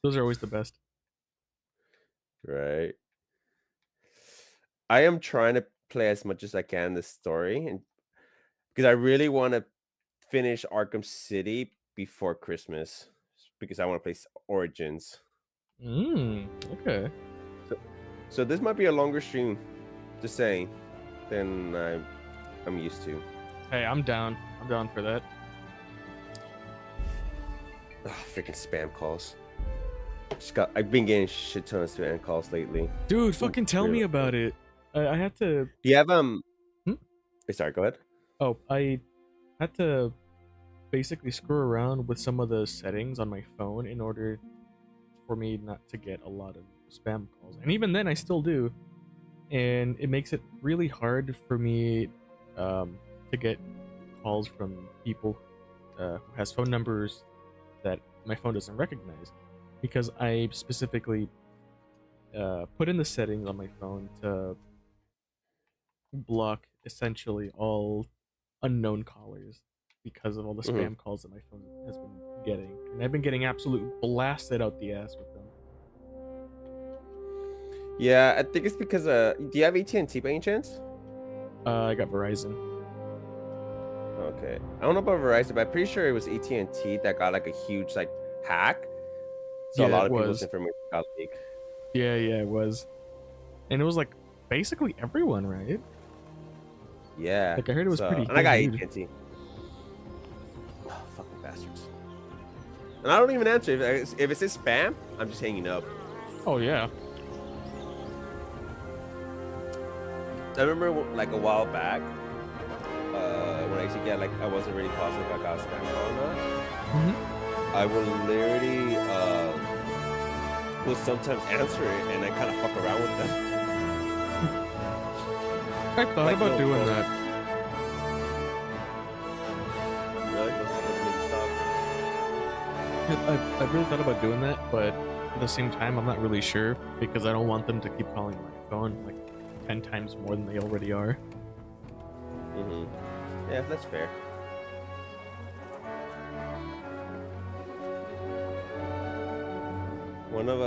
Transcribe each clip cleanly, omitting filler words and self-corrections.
Those are always the best. Right. I am trying to play as much as I can this story, and because I really want to finish Arkham City before Christmas, because I want to play Origins. Okay. So, so this might be a longer stream, just saying, than I'm used to. Hey, I'm down. I'm down for that. Ugh, freaking spam calls. I've been getting shit ton of spam calls lately. Dude, Ooh, fucking tell really? me about it. I had to. Do you have Hmm? Sorry, go ahead. Oh, I had to basically screw around with some of the settings on my phone in order for me not to get a lot of spam calls. And even then, I still do. And it makes it really hard for me to get calls from people who has phone numbers that my phone doesn't recognize, because I specifically put in the settings on my phone to block essentially all unknown callers because of all the Hmm. spam calls that my phone has been getting, and I've been getting absolutely blasted out the ass with them. Yeah, I think it's because do you have AT&T by any chance? I got Verizon. Okay. I don't know about Verizon, but I'm pretty sure it was AT&T that got like a huge like hack. So a Yeah, lot it of people's was. information got leaked. Yeah, it was, and it was like basically everyone, right? Yeah. Like I heard it was So pretty and I got huge. AT&T. Oh, fucking bastards. And I don't even answer if it says spam. I'm just hanging up. Oh yeah. I remember like a while back when I used to get like I wasn't really positive if I got a spam call or not. Hmm. I would literally will sometimes answer it and I kind of fuck around with them. I thought Like about little doing trolls. that. Really? Let's make it stop. I really thought about doing that, but at the same time, I'm not really sure because I don't want them to keep calling my phone like 10 times more than they already are. Yeah, that's fair. One of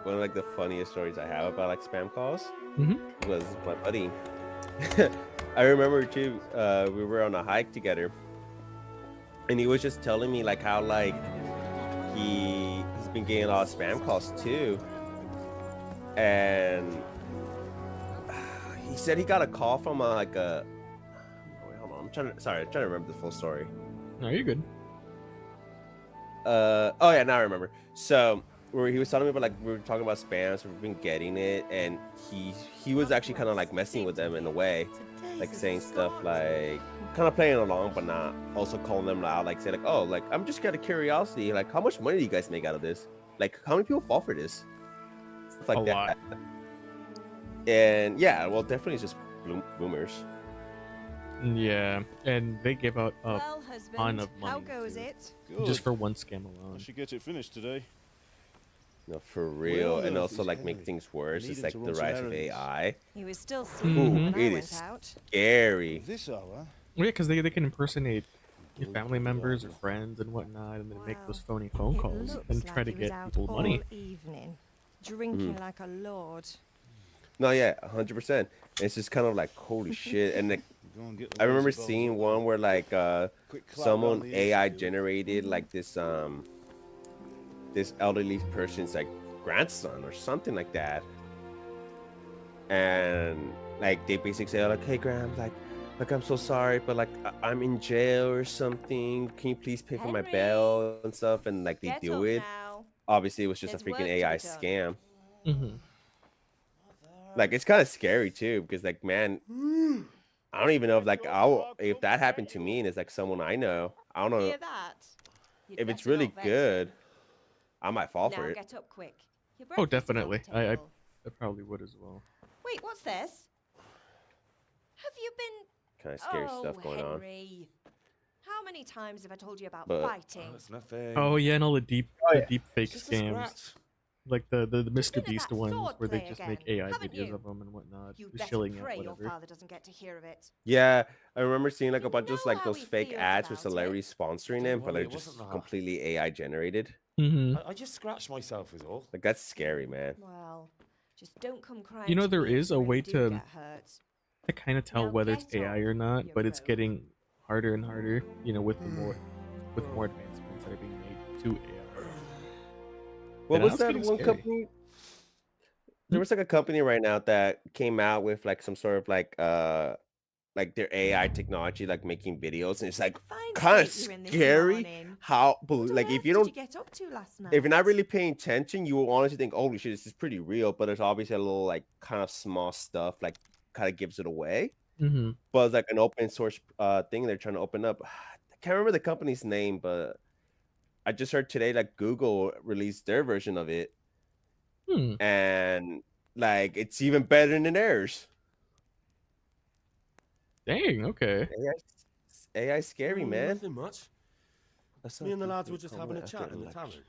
like the funniest stories I have about like spam calls Hmm. was my buddy. I remember too. We were on a hike together, and he was just telling me like how like he's been getting a lot of spam calls too, and he said he got a call from like a. Wait, hold on. I'm trying to remember the full story. No, you're good. Oh yeah, now I remember. So where he was telling me about like we were talking about spam, so we've been getting it, and he was actually kind of like messing with them in a way, like saying stuff like kind of playing along, but not also calling them out, like say like, oh, like I'm just out of curiosity, like how much money do you guys make out of this? Like how many people fall for this? Stuff A like lot. that. And yeah, well, definitely it's just boomers. Yeah, and they give out a Well, ton husband, of how money goes too, it? just Good. for one scam I alone. should get it finished today. No, for Where real. on And earth also is like make Henry? things I worse, need it's him to like run the some rise of errands. AI. He was still sleeping Ooh, when Mm-hmm. I it went is out. scary. This hour? Yeah, because they can impersonate your Good family members or blimey. friends and whatnot, and then make those Well, phony phone it calls looks and try like to he was get out people all money. evening, Mhm. drinking like a lord. No, yeah, 100%. It's just kind of like holy shit. And like, Go and get the I remember lazy bones seeing out the way. one where like Quick clap round someone the ears. AI generated like this elderly person's like grandson or something like that. And like they basically say like, hey Graham, like I'm so sorry, but like I'm in jail or something. Can you please pay for my Henry, bail and stuff? And like they get do up it. now. Obviously it was just a There's freaking work to AI be done. scam. Mm-hmm. Like it's kind of scary too, because like man, I don't even know if like if that happened to me and it's like someone I know. I don't know Hear that? You'd if it's better really not vex good. him. I might fall for Now it. get up quick. Your Oh, breakfast is on the definitely. table. I probably would as well. Wait, what's this? Have you been... Kind of scary Oh, stuff going on. Henry. How many times have I told you about But Oh, fighting? it's nothing. Oh yeah, and all oh the yeah, deep fake It's just a scams. scratch. like the Mr. Been at Beast that ones sword where they play just again, make AI haven't videos you? of them and whatnot, You'd just better chilling out, pray your whatever. father doesn't get to hear of it. Yeah, I remember seeing like a You bunch of know like how those he fake feels ads with about celebrities it. sponsoring Don't him, but worry, they're it wasn't just that. completely AI generated. Mm-hmm. I just scratched myself is all. Like that's scary, man. Well, just don't come crying You know, to there me if is you a really way do get hurt. to kind of tell Now whether it's get AI up, or not, you but it's rogue. getting harder and harder. You know, with more advancements that are being made to AI. What And now was it's that getting one scary. company? Hmm? There was like a company right now that came out with like some sort of like their AI technology, like making videos, and it's like Fine kind of state you're in this scary morning. how What on like if earth you did you don't get up to last night? if you're not really paying attention, you will honestly think, holy shit, this is pretty real, but there's obviously a little like kind of small stuff like kind of gives it away. Mm-hmm. But it's like an open source thing they're trying to open up. I can't remember the company's name, but I just heard today like Google released their version of it, Hmm. and like it's even better than theirs. Dang. Okay. AI scary, man. Nothing much. That's Me not and the too lads good. were just Oh, having a what? I chat did in the like- tavern.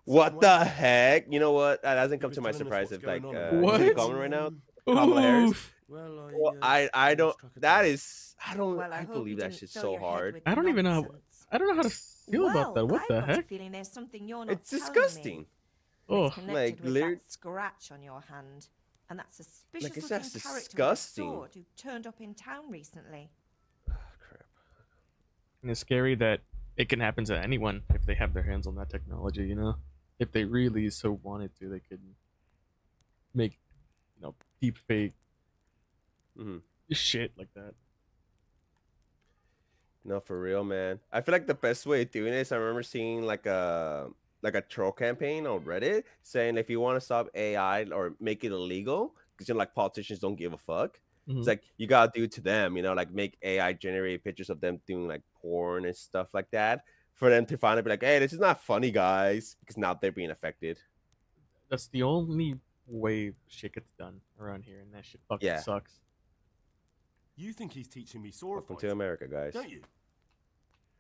What Sitting the waiting. heck? You know what? That doesn't He come was to my telling us surprise what's if like going on you see the What? comment right now, Kamala Harris. Oof. Well, Well, just I don't. lost track of That time. is. I don't. Well, I I hope believe you that didn't shit's fill so your head hard. with I don't even know. nonsense. I don't know how to feel about that. What I've the got a heck? feeling there's something you're not It's telling disgusting. me. Oh, It's connected Like, with lit- that scratch on your hand, and that suspicious it's looking just character with a disgusting. sword who turned up in town recently. Crap. and it's scary that it can happen to anyone if they have their hands on that technology. You know, if they really so wanted to, they could make deep fake hmm shit like that. No, for real, man. I feel like the best way of doing this. I remember seeing like a troll campaign on Reddit saying if you want to stop AI or make it illegal, because like politicians don't give a fuck. It's Mhm. like you gotta do it to them, like make AI generate pictures of them doing like porn and stuff like that for them to finally be like, hey, this is not funny, guys, because now they're being affected. That's the only way shit gets done around here, and that shit fucking Yeah. sucks. You think he's teaching me sword Welcome to fighting, America, guys. don't you?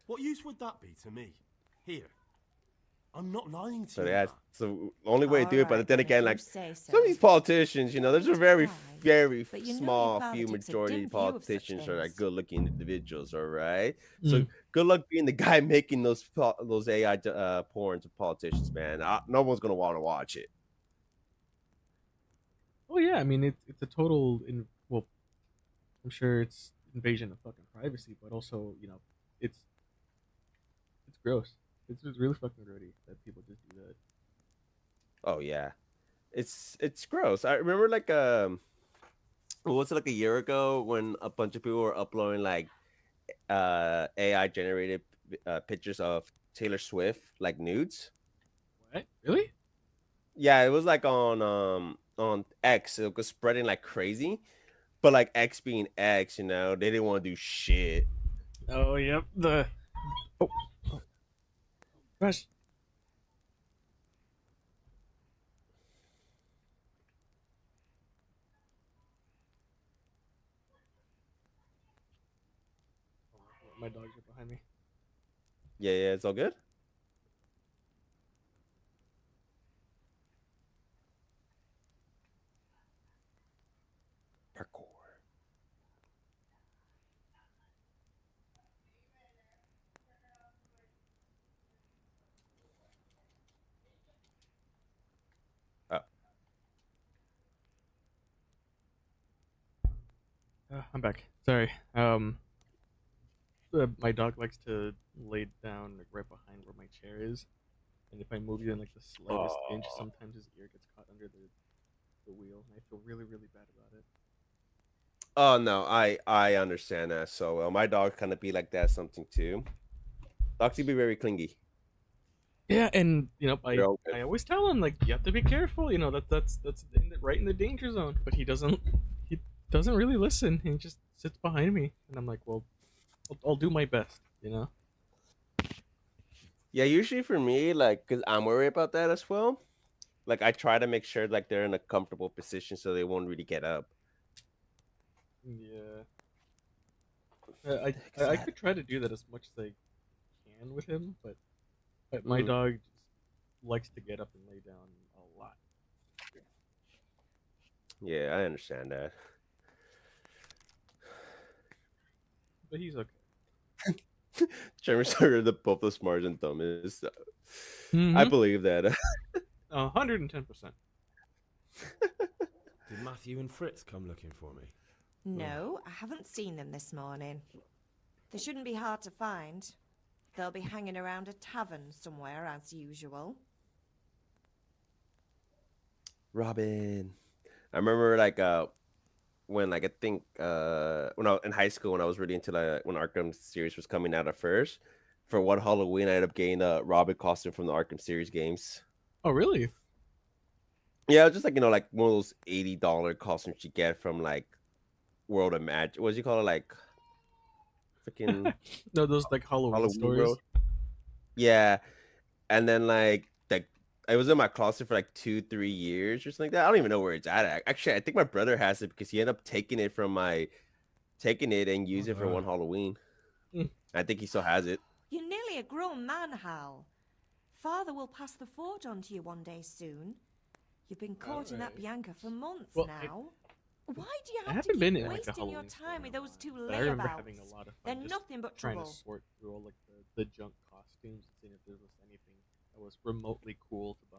What use would that be to me? Here. I'm not lying to So you. that's Matt. the only way to do it. But Alright, then if again, you like say so. some of these politicians, there's a very, Try, very but you know small your few father takes a majority dim of view of such politicians are like things. good-looking individuals. All right, Mm. so good luck being the guy making those AI porns of politicians, man. No one's gonna want to watch it. Oh yeah, I mean it's a total well, I'm sure it's invasion of fucking privacy, but also it's gross. It's just really fucking grody that people just do that. Oh yeah, it's gross. I remember what was it, like a year ago when a bunch of people were uploading like AI generated pictures of Taylor Swift, like nudes. What? Really? Yeah, it was like on X. It was spreading like crazy, but like X being X, they didn't want to do shit. Oh yep. Oh, gosh. My dogs are behind me. Yeah, yeah, it's all good. Parkour. Oh, I'm back. Sorry. My dog likes to lay down like right behind where my chair is, and if I move even like the slightest inch, oh, sometimes his ear gets caught under the wheel, and I feel really really bad about it. oh no, I understand that so well. My dog kind of be like that something too. Dogs can be very clingy. Yeah, and They're all good. I always tell him like you have to be careful. That's right in the danger zone, but he doesn't really listen. He just sits behind me, and I'm like, well, I'll do my best. Yeah, usually for me, like, cause I'm worried about that as well. Like, I try to make sure like they're in a comfortable position so they won't really get up. Yeah. What the heck is I that? could try to do that as much as I can with him, but my Mhm. dog likes to get up and lay down a lot. Yeah, I understand that. But he's okay. Jeremy started the both the smarts and dumbest. I Mm-hmm. believe that. 110%. Did Matthew and Fritz come looking for me? No, I haven't seen them this morning. They shouldn't be hard to find. They'll be hanging around a tavern somewhere as usual. Robin. I remember like when like I think when I was in high school when I was really into like when Arkham series was coming out at first. For one Halloween, I ended up getting a Robin costume from the Arkham series games. Oh, really? Yeah, just like like one of those $80 costumes you get from like World of Magic. What do you call it? Like freaking No, those like Halloween Halloween stores. World. Yeah, and then like I was in my closet for like 2-3 years or something like that. I don't even know where it's at. Actually, I think my brother has it because he ended up taking it and using it for one Halloween. Mm. I think he still has it. You're nearly a grown man, Hal. Father will pass the forge on to you one day soon. You've been courting that Alright. Bianca for months Well, now. Why do you I have to haven't keep been in like a wasting your Halloween store time in with a those two while, but I remember layabouts? having a lot of They're fun just nothing but trying trouble. to sort through all like the junk costumes and seeing if there was anything that was remotely cool to buy.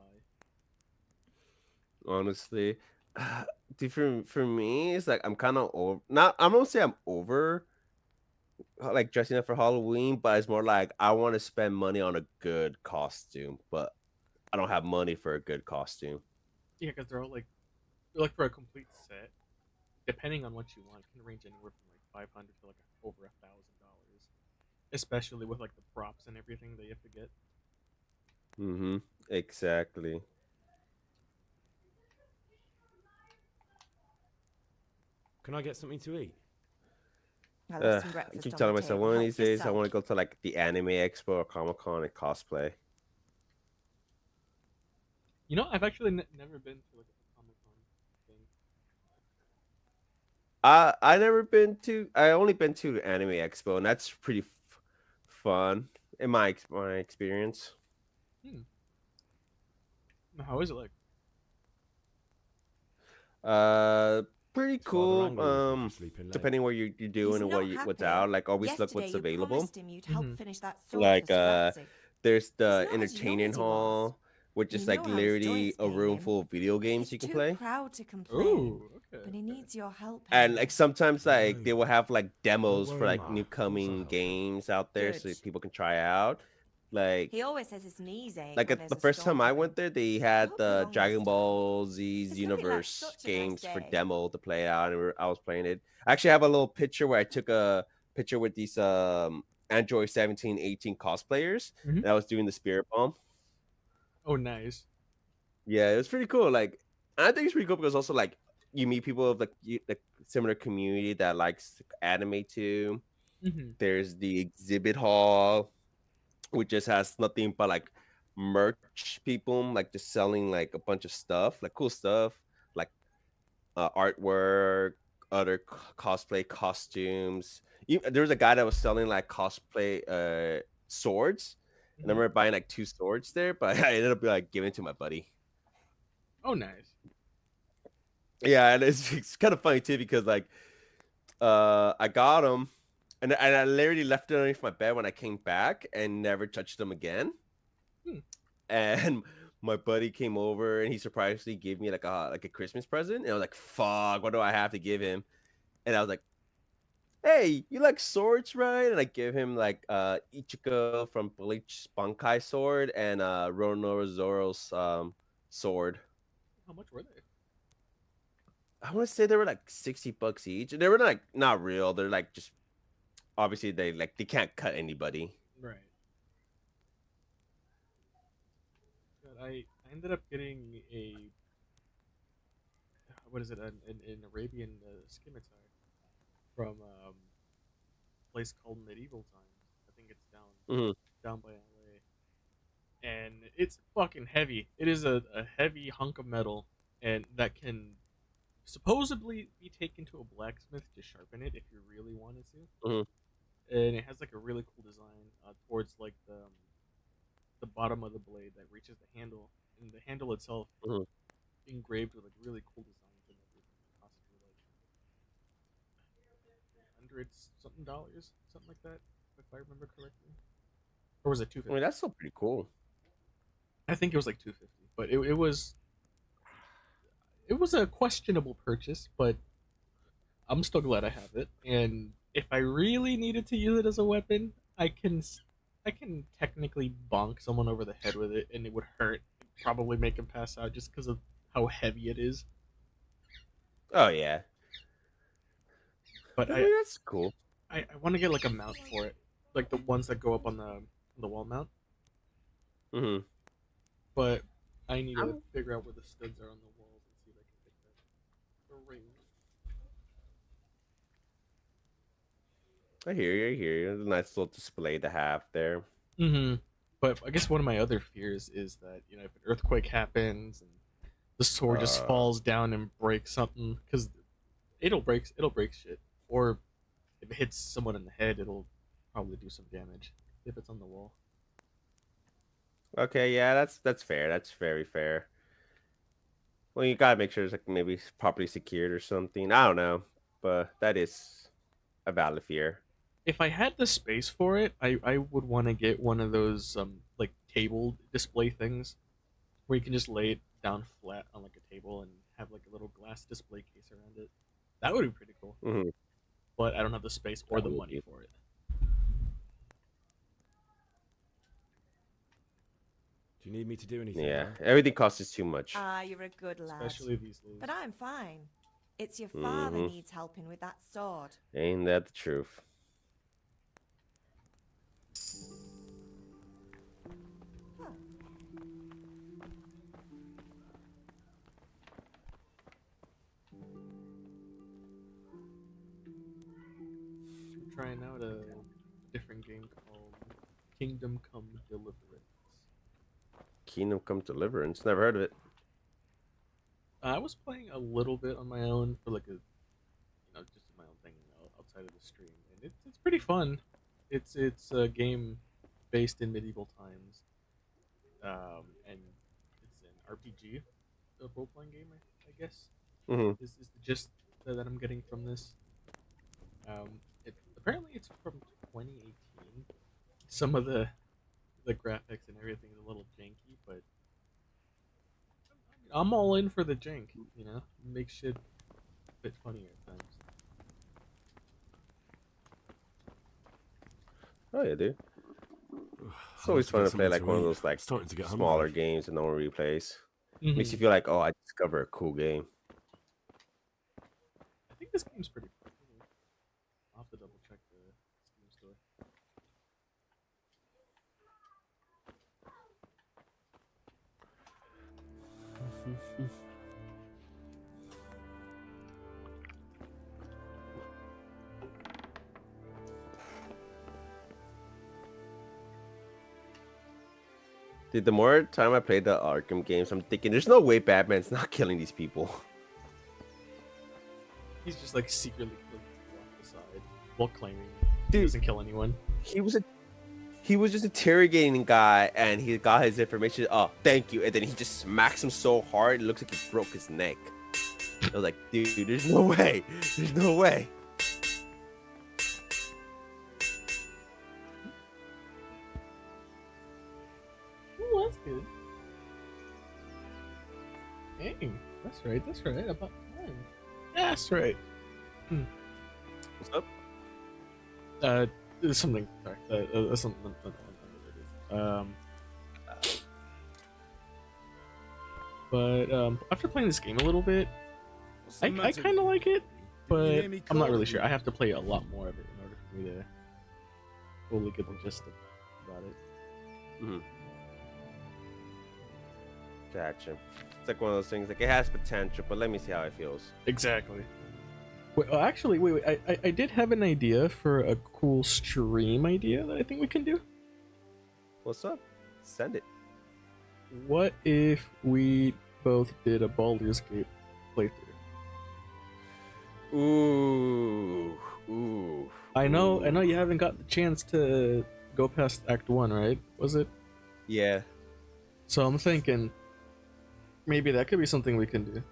Honestly, dude, for me, it's like I'm kind of over. Not I'm gonna say I'm over like dressing up for Halloween, but it's more like I want to spend money on a good costume, but I don't have money for a good costume. Yeah, because they're like for a complete set, depending on what you want, it can range anywhere from like 500 to like over $1,000, especially with like the props and everything that you have to get. Mm-hmm. Exactly. Can I get something to eat? I left some I breakfast keep on telling the myself table. one of Help these days I yourself. want to go to like the Anime Expo or Comic Con and cosplay. You know, I've actually never been to like a Comic Con thing. I never been to. I only been to the Anime Expo, and that's pretty fun in my experience. Hmm. How is it like? Uh, pretty Is Father cool. angry with you for sleeping late? Depending what you're He's doing and not what's happy. out. Like always look Yesterday what's you available. promised him you'd help Mhm. finish that sword Like for Streltsy. there's He's the not as young entertaining as he was. hall, which You is know like how his literally joints a pain room him. full of video games He's you can too play. proud to complain, Ooh, okay. but he needs your help And here. like sometimes like No. they will have like demos for worry, like Ma. new Of course I'll coming help him. games out there so Good. people can try out. Like He always says his knees ache like when there's the a first time storm I coming. went there, they I had hope you're the long Dragon this time. Ball Z's It's looking like Universe such a nice games for day. demo to play out, and I was playing it. I actually have a little picture where I took a picture with these Android 17, 18 cosplayers, Mhm. and I was doing the Spirit Bomb. Oh, nice. Yeah, it was pretty cool. Like, I think it's pretty cool because also like you meet people of like similar community that likes anime too. Hmm. There's the exhibit hall, which just has nothing but like merch people, like just selling like a bunch of stuff, like cool stuff, like artwork, other cosplay costumes. There was a guy that was selling like cosplay swords, and I Hmm. remember buying like 2 swords there, but I ended up like giving it to my buddy. Oh, nice. Yeah, and it's kind of funny too because like I got them. And I literally left it underneath my bed when I came back and never touched them again. Hmm. And my buddy came over and he surprisingly gave me like a Christmas present. And I was like, "Fuck, what do I have to give him?" And I was like, "Hey, you like swords, right?" And I give him like Ichiko from Bleach Bankai sword and Ronoro Zoro's sword. How much were they? I want to say they were like $60 each. They were like not real. They're like just obviously they can't cut anybody. Right. But I ended up getting a what is it? An Arabian scimitar from a place called Medieval Times. I think it's Mhm. down by LA, and it's fucking heavy. It is a heavy hunk of metal, and that can supposedly be taken to a blacksmith to sharpen it if you really wanted to. Mhm. And it has like a really cool design towards like the bottom of the blade that reaches the handle, and the handle itself Mhm. engraved with like really cool designs and everything. It cost me like $100 something like that, if I remember correctly. Or was it two I mean, fifty? that's still pretty cool. I think it was like 250, but it was a questionable purchase, but I'm still glad I have it. And if I really needed to use it as a weapon, I can technically bonk someone over the head with it, and it would hurt, probably make him pass out just because of how heavy it is. Oh yeah, But I mean that's cool. I want to get like a mount for it, like the ones that go up on the wall mount. Hmm. But I need to figure out where the studs are on the walls and see if I can get the ring. I hear you. I hear you. It's a nice little display to have there. Mm-hmm. But I guess one of my other fears is that if an earthquake happens and the sword just Uh, falls down and breaks something, because it'll break shit. Or if it hits someone in the head, it'll probably do some damage if it's on the wall. okay, yeah, that's fair. That's very fair. Well, you gotta make sure it's like maybe properly secured or something. I don't know, but that is a valid fear. If I had the space for it, I would want to get one of those like table display things where you can just lay it down flat on like a table and have like a little glass display case around it. That would be pretty cool. Hmm. But I don't have the space or That the would money be. for it. Do you need me to do anything? Yeah, Huh? everything costs us too much. Ah, you're a good lad. Especially these days. But I'm fine. It's your father Hmm. needs helping with that sword. Ain't that the truth? Huh. I'm trying out a different game called Kingdom Come Deliverance. Kingdom Come Deliverance. Never heard of it. I was playing a little bit on my own for like just my own thing outside of the stream, and it's pretty fun. It's a game based in medieval times, and it's an RPG, a role playing game, I guess. Hmm. Is the gist that I'm getting from this. Apparently it's from 2018. Some of the graphics and everything is a little janky, but I'm all in for the jank. Make shit a bit funnier at times. Oh yeah, dude. It's I'll always have fun get to play something like one of eat. those like Starting to get smaller hungry. games that no one really plays. Mhm. Makes you feel like, oh, I discovered a cool game. I think this game's pretty fun. I'll have to double check the Steam store. Dude, the more time I played the Arkham games, I'm thinking there's no way Batman's not killing these people. He's just like secretly killing people off the side while claiming he Dude. doesn't kill anyone. He was just interrogating a guy, and he got his information. Oh, thank you. And then he just smacks him so hard, it looks like he broke his neck. I was like, dude, there's no way. There's no way. Ooh, that's good. Dang, that's right. That's right. About time. That's right. What's up? There's something. Sorry. Something. But after playing this game a little bit, I kind of like it, but I'm not really sure. I have to play a lot more of it in order for me to fully get the gist about it. Mm-hmm. Gotcha. It's like one of those things. Like it has potential, but let me see how it feels. Exactly. Wait, actually, wait. I did have an idea for a cool stream idea that I think we can do. What's up? Send it. What if we both did a Baldur's Gate playthrough? Ooh. I know you haven't got the chance to go past Act 1, right? Was it? Yeah. So I'm thinking maybe that could be something we can do.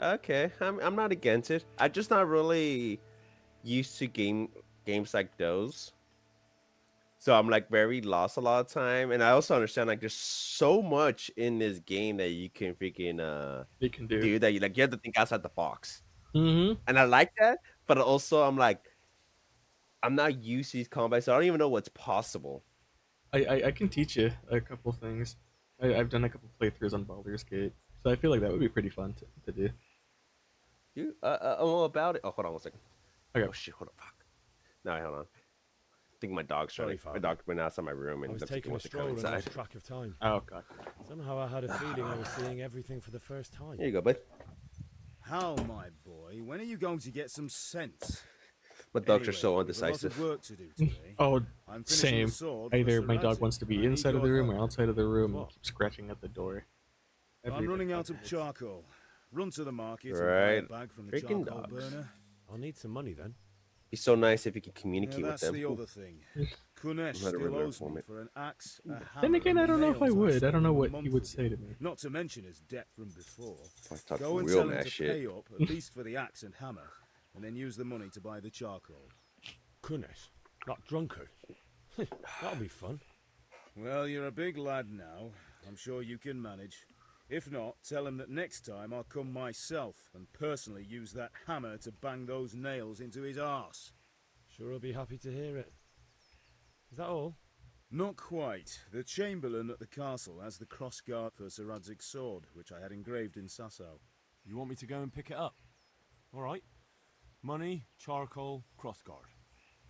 Okay. I'm not against it. I'm just not really used to games like those. So I'm like very lost a lot of time, and I also understand like there's so much in this game that you can freaking They can do. do that you have to think outside the box, Mm-hmm. and I like that. But also I'm like I'm not used to these combats, so I don't even know what's possible. I can teach you a couple things. I've done a couple playthroughs on Baldur's Gate, so I feel like that would be pretty fun to do. You all about it. Oh, hold on one second. Okay. Oh shit, hold on. Fuck. No, hold on. I think my dog's Sorry, trying. My Father. dog went outside my room I and was looks like he taking a wants to come stroll and inside. lost track of time. Oh god. Somehow I had a feeling I was seeing everything for the first time. Here you go, bud. How, my boy? When are you going to get some sense? My dogs are Anyway, so we've a lot of undecisive. work to do today. Oh, I'm finishing the same. sword for Either my Sir dog Radzig, wants to and be I need inside of your the room or help. outside of the room and What? keep scratching at the door. I'm Every running out 5 of minutes. charcoal. Run to the market and buy a Right. bag from the Freaking charcoal dogs. burner. I'll need some money then. Be so nice if you could Yeah, communicate with that's them. the other thing. Kunesh Let it still remain owes for me me. for an axe, a hammer, Then again, and I don't know if I nails would. I don't know stole a what he month would ago. say to me. Not to mention his debt from before. I talk Go and real tell him mad to shit. pay up, at least for the axe and hammer, and then use the money to buy the charcoal. Kunes, not drunkard. That'll be fun. Well, you're a big lad now. I'm sure you can manage. If not, tell him that next time I'll come myself and personally use that hammer to bang those nails into his arse. Sure, I'll be happy to hear it. Is that all? Not quite. The Chamberlain at the castle has the cross guard for Sir Radzig's sword, which I had engraved in Sasau. You want me to go and pick it up? All right. Money, charcoal, crossguard.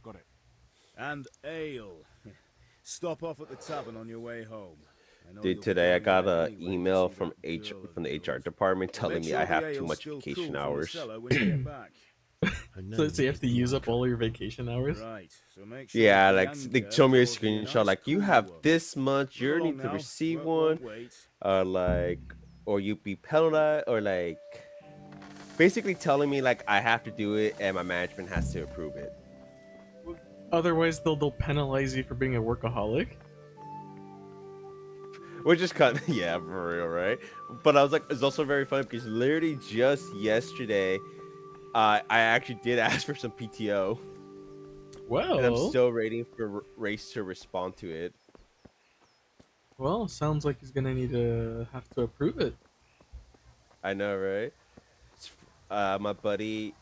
Got it. And ale. Stop off at the tavern on your way home. I know Dude, you'll today I be got going an anyway to email see from that from the girl HR of department yours. telling Make me sure I the have too ale's much still cool vacation from the hours. cellar when you get back. So you have to use up all your vacation hours? Right, so make sure Yeah, the like they Yanga show me a pours you screenshot nice like you cool have one. this much, you Move need along to now. receive Work one, won't wait. like, or you be penalized, or like, basically telling me like I have to do it and my management has to approve it. Otherwise, they'll penalize you for being a workaholic. Which is kind of, yeah, for real, right? But I was like, it's also very funny because literally just yesterday, I actually did ask for some PTO, and I'm Well, still waiting for Race to respond to it. well, sounds like he's gonna need to have to approve it. I know, right? My buddy,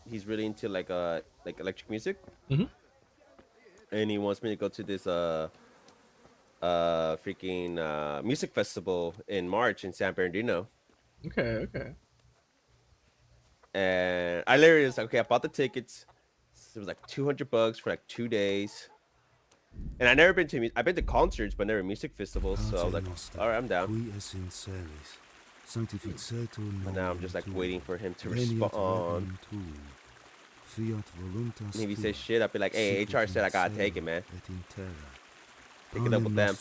he's really into like electric music, Mhm. and he wants me to go to this freaking music festival in March in San Bernardino. Okay, okay. And I literally was like, okay, I bought the tickets. It was like $200 for like 2 days. And I never been to I've been to concerts, but never music festivals. So I was like, all right, I'm down. But now I'm just like waiting for him to respond. Maybe say shit. I'll be like, hey, HR said I gotta take it, man. Take it up with them.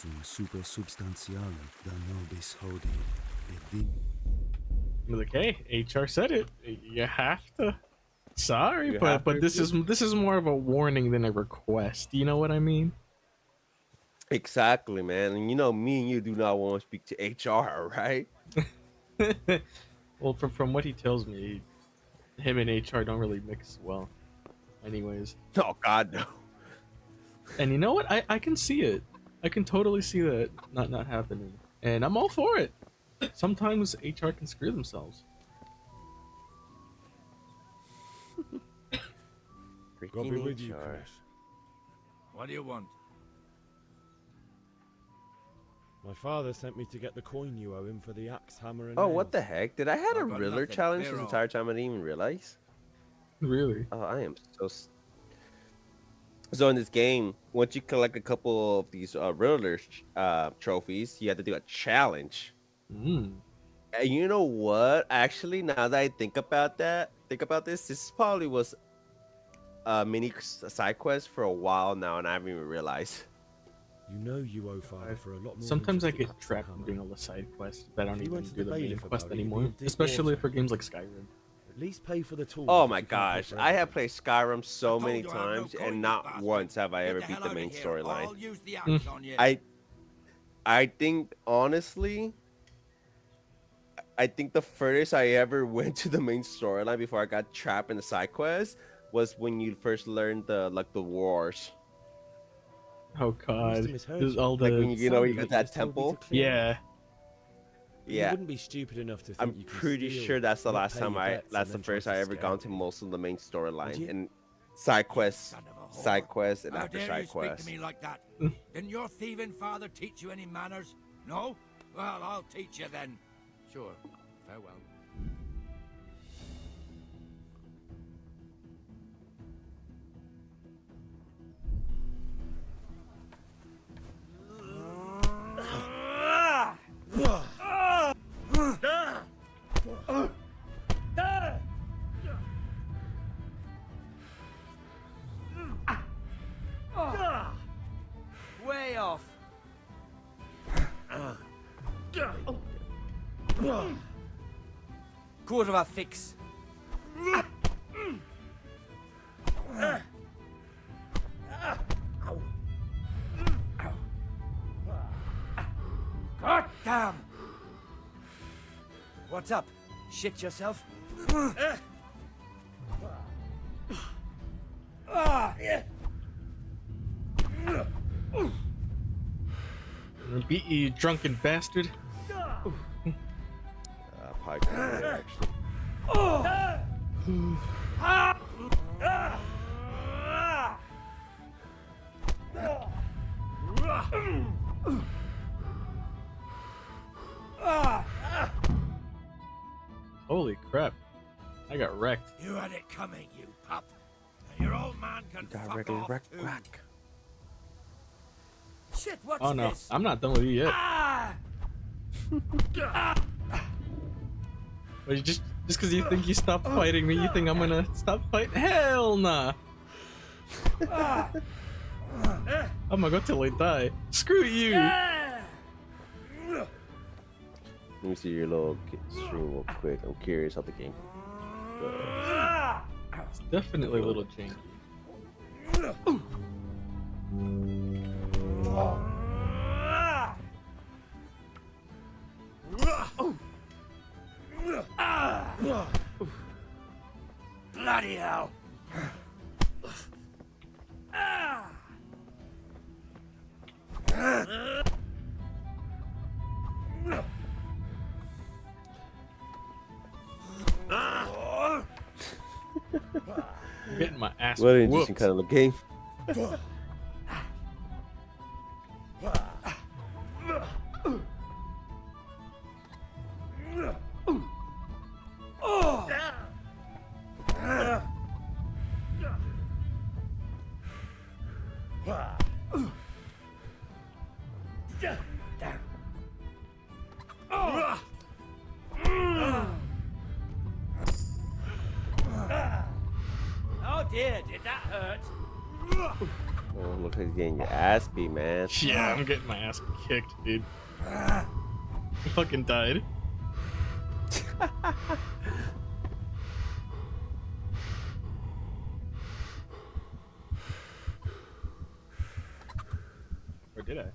Be like, hey, HR said it. You have to. Sorry, You but have to this is more of a warning than a request. You know what I mean? Exactly, man. And you know, me and you do not want to speak to HR, right? Well, from what he tells me, him and HR don't really mix well. Anyways, Oh God, no. and you know what? I can see it. I can totally see that not happening, and I'm all for it. Sometimes HR can screw themselves. God be Freaking with you, HR. Kunes. What do you want? My father sent me to get the coin you owe him for the axe, hammer, and Oh, what the nails. heck? Did I had a I've got Riddler nothing. challenge Clear this off. entire time? I didn't even realize. Really? Oh, I am so. So in this game, once you collect a couple of these Riddler trophies, you have to do a challenge. Mm. And you know what? Actually, now that I think about this probably was a mini side quest for a while now, and I haven't even realized. You know you owe father for a lot more. than Sometimes I just the get axe and trapped in hammer. doing all the side quests that I don't If you even went to do the the main bailiff quest about it, you'd be anymore. in deep Especially water. for games like Skyrim. At least pay for the tools. Oh if my you can't pay gosh, for I have everything. played Skyrim so I told many you I have no times, coin, and you not bastard. once have I Get ever the beat hell the out main of here, or storyline. I'll use the axe on you. I think honestly, I think the furthest I ever went to the main storyline before I got trapped in the side quest was when you first learned the wars. Oh I must God, have misheard there's you. all Like when the you Sounded got like that just told me to temple. clear yeah. off. But you Yeah, wouldn't be stupid enough to think I'm you can pretty steal, sure that's the not last pay time your bets, and that's the then try first to I ever scare gone to me. most of the main Would storyline you? and side quests, Son of a whore. side quests, and How after dare you side speak to quests. me like that? Didn't your thieving father teach you any manners? No? Well, I'll teach you then. Sure. Farewell. Way off. Quarter of a fix. God damn! What's up? Shit yourself? Beat you, you drunken bastard. Probably couldn't actually. Holy crap. I got wrecked. You had it coming, you pup. Now your old man can fuck Directly off wrecked too. back. Shit, what's Oh no, this? I'm not done with you yet. Wait, just because you think you stopped fighting me, you think I'm gonna stop fighting? Hell nah. I'm gonna go till I die. Screw you. Let me see your little stream real quick. I'm curious how the game goes. It's definitely a little janky. Bloody hell. I'm getting my ass What an interesting whooped. kind of game. Oh dear, did that hurt? Oh, looks like you're getting your ass beat, man. Yeah, I'm getting my ass kicked, dude. I fucking died. Or did I?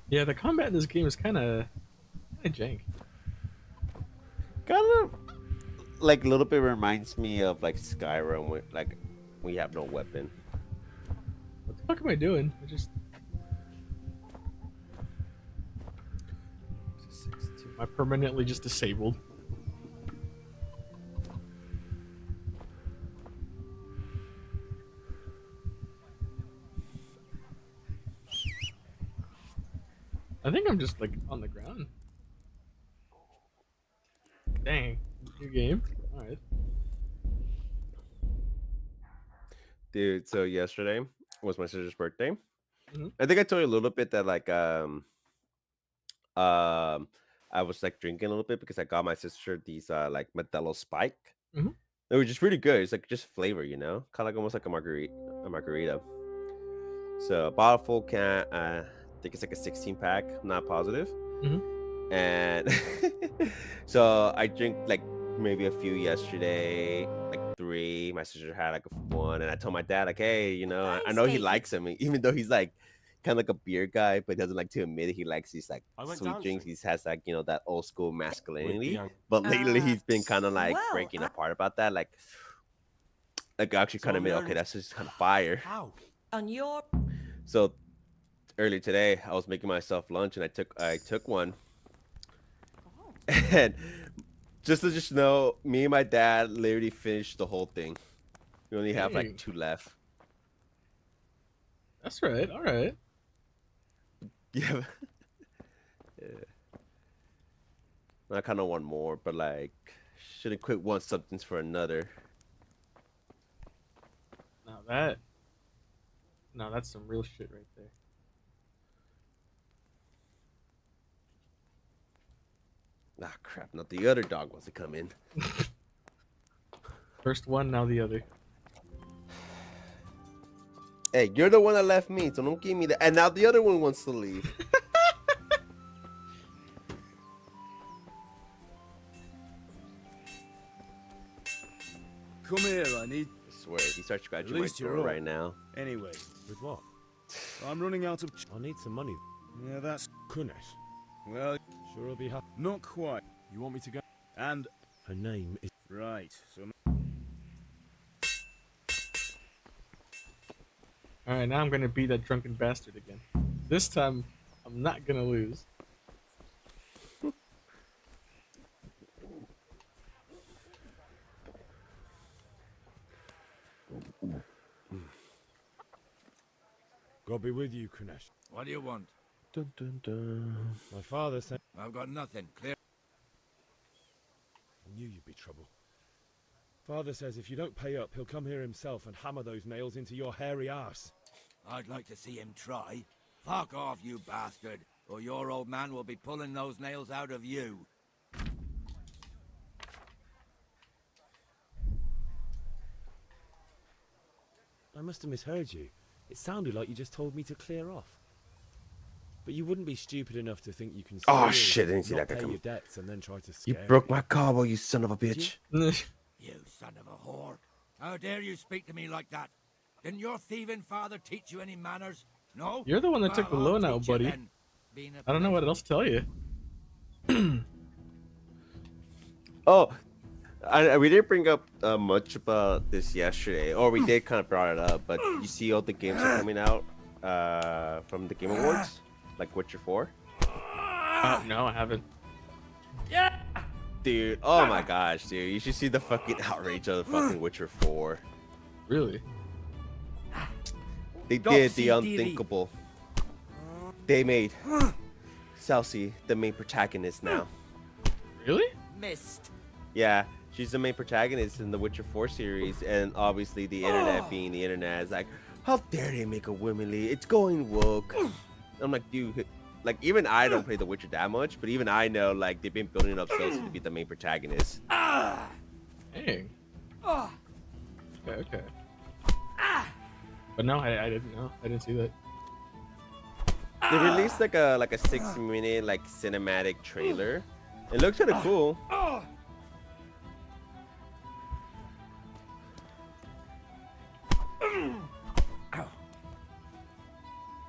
Yeah, the combat in this game is kind of jank. Kind of like a little bit reminds me of like Skyrim, with like when you have no weapon. What the fuck am I doing? I just... Am I permanently just disabled? I think I'm just like on the ground. Dang. New game. Alright. Dude, so yesterday was my sister's birthday. Mhm. I think I told you a little bit that like I was like drinking a little bit because I got my sister these like Modelo Spike. Mhm. They were just really good. It's like just flavor, you know, kind of like almost like a margarita. So I bought a full can. I think it's like a 16 pack. I'm not positive. Mhm. And so I drink like maybe a few yesterday, like 3. My sister had like a 1, and I told my dad like, hey, you know, I know he Thanks, likes him, even though he's like kind of like a beer guy, but doesn't like to admit it. He likes these like I went sweet drinks. dancing He has like, you know, that old school with the masculinity. young. But lately Ah, he's been kind of like well, breaking I- apart about that. Like actually kind So of admit, you're- okay, that's just kind of fire. How? On your So earlier today, I was making myself lunch, and I took one, and just to know, me and my dad literally finished the whole thing. We only have Dang. like 2 left. That's right. All right. Yeah. Yeah. I kind of want more, but like, shouldn't quit one something's for another. Now that's some real shit right there. Ah, crap! Not the other dog wants to come in. First one, now the other. Hey, you're the one that left me, so don't give me that. And now the other one wants to leave. Come here, I need... I swear, he starts scratching At my least you're throat up. right now. Anyway, With what? I'm running out of... I need some money. Yeah, that's... Kunesh. Well, Sure, I'll be happy. not quite. You want me to go? And... Her name is. Right, so... All right, now I'm gonna be that drunken bastard again. This time, I'm not gonna lose. God be with you, Kunesh. What do you want? Dun, dun, dun. My father sent. I've got nothing. Clear. I knew you'd be trouble. Father says if you don't pay up, he'll come here himself and hammer those nails into your hairy ass. I'd like to see him try. Fuck off, you bastard, or your old man will be pulling those nails out of you. I must have misheard you. It sounded like you just told me to clear off. But you wouldn't be stupid enough to think you can. Oh, steal, shit, I didn't see not that guy pay coming. your debts and then try to You scare broke me. my combo, you son of a bitch. You son of a whore. How dare you speak to me like that? Didn't your thieving father teach you any manners? No? You're the one that took the I'll loan out, teach you buddy. then, being a I don't know what else to tell you. Oh, we didn't bring up much about this yesterday, or we did kind of brought it up, but you see all the games are coming out from the Game Awards, like Witcher 4. No, I haven't. Dude, oh my gosh, dude, you should see the fucking outrage of the fucking Witcher 4. Really? They Go did see the TV. unthinkable. They made Celsi the main protagonist now. Really? Missed. Yeah, she's the main protagonist in the Witcher 4 series, and obviously the internet being the internet is like, how dare they make a womanly? It's going woke. I'm like, dude, like even I don't play The Witcher that much, but even I know like they've been building up Celsi to be the main protagonist. Dang. Okay. But no, I didn't know. I didn't see that. They released like a 6-minute like cinematic trailer. It looks kind of cool.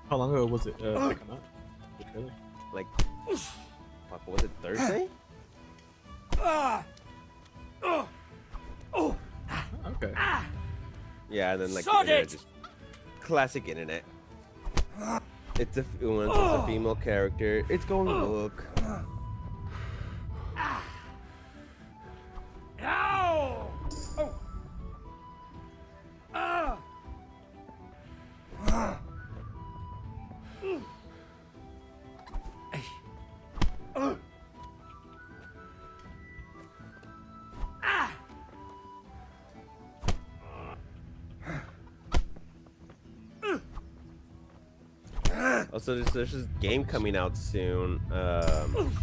How long ago was it come out? The trailer? Like, fuck, what was it, Thursday? Oh, okay. Yeah, and then like the Sod internet it! just classic internet. It's when it's a female character. It's going to look. Ow! Also, there's this game coming out soon. What's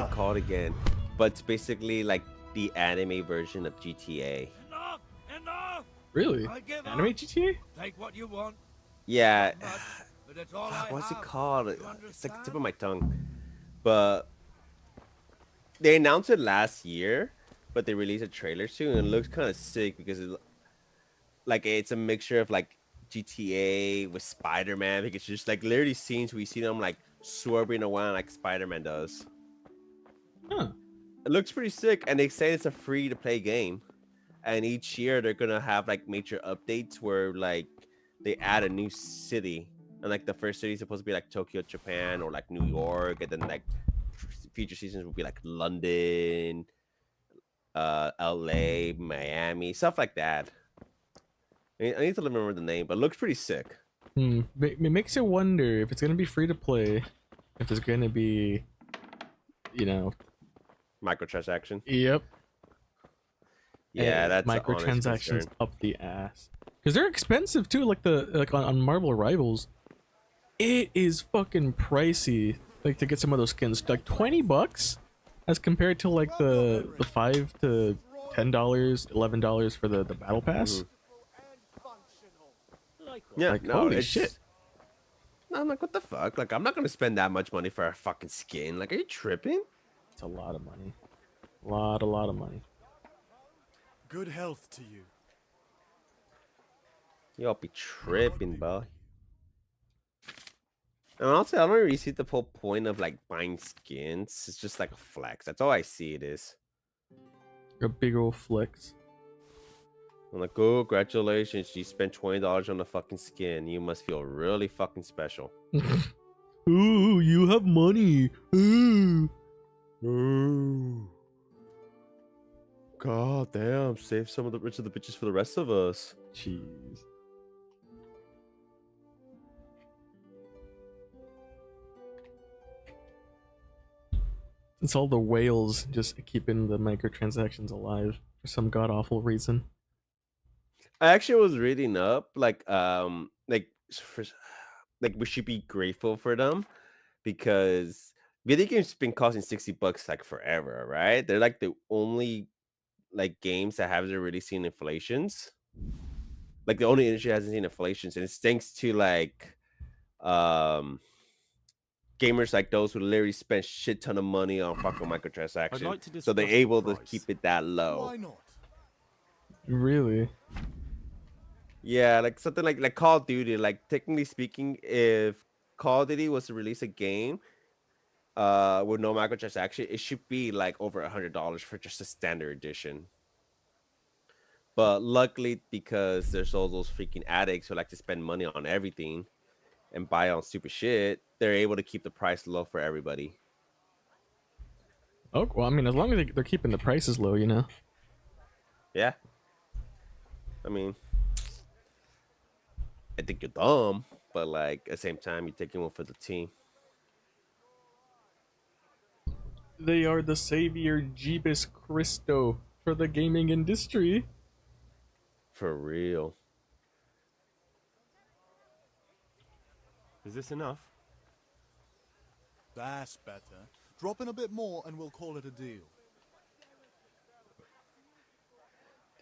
it called again? But it's basically like the anime version of GTA. Enough! Enough! Really? I give Anime up. GTA? Take what you want. Yeah. Not much, but it's all Fuck, I what's it have. called? You It's like the tip understand? of my tongue. But they announced it last year, but they released a trailer soon, and it looks kind of sick because it's a mixture of like GTA with Spider-Man. Because it's just like literally scenes we see them like swerving around like Spider-Man does. Huh. It looks pretty sick, and they say it's a free to play game. And each year they're gonna have like major updates where like they add a new city, and like the first city is supposed to be like Tokyo, Japan, or like New York, and then like future seasons will be like London, LA, Miami, stuff like that. I need to remember the name, but it looks pretty sick. It makes you wonder if it's gonna be free to play, if there's gonna be, you know, Microtransaction. yep, Yeah, that's an honest microtransactions concern. up the ass. Because they're expensive too. Like on Marvel Rivals, it is fucking pricey. Like to get some of those skins, like $20, as compared to like the $5 to $10, $11 for the battle pass. Yeah, Like, no, holy it's shit. No, I'm like, what the fuck? Like, I'm not gonna spend that much money for a fucking skin. Like, are you tripping? It's a lot of money. A lot of money. Good health to you. Y'all be tripping, bro. And honestly, I don't really see the whole point of like buying skins. It's just like a flex. That's all I see it is. A big old flex. I'm like, oh, congratulations, you spent $20 on a fucking skin. You must feel really fucking special. Ooh, you have money. Ooh. Ooh. God damn, save some of the rich of the bitches for the rest of us. Jeez. It's all the whales just keeping the microtransactions alive for some god awful reason. I actually was reading up, for, like we should be grateful for them because video games been costing $60 like forever, right? They're like the only like games that haven't really seen inflations. Like the only industry hasn't seen inflations, and it's thanks to like gamers like those who literally spend shit ton of money on fucking microtransactions. I'd like to So they're discuss the able to price. keep it that low. Why not? Really? Yeah, like something like Call of Duty. Like technically speaking, if Call of Duty was to release a game with no microtransaction, it should be like over $100 for just a standard edition. But luckily, because there's all those freaking addicts who like to spend money on everything and buy on stupid shit, they're able to keep the price low for everybody. Oh, well, I mean, as long as they're keeping the prices low, you know. Yeah. I mean, I think you're dumb, but like at the same time, you're taking one for the team. They are the savior Jeebus Christo for the gaming industry. For real. Is this enough? That's better. Drop in a bit more and we'll call it a deal.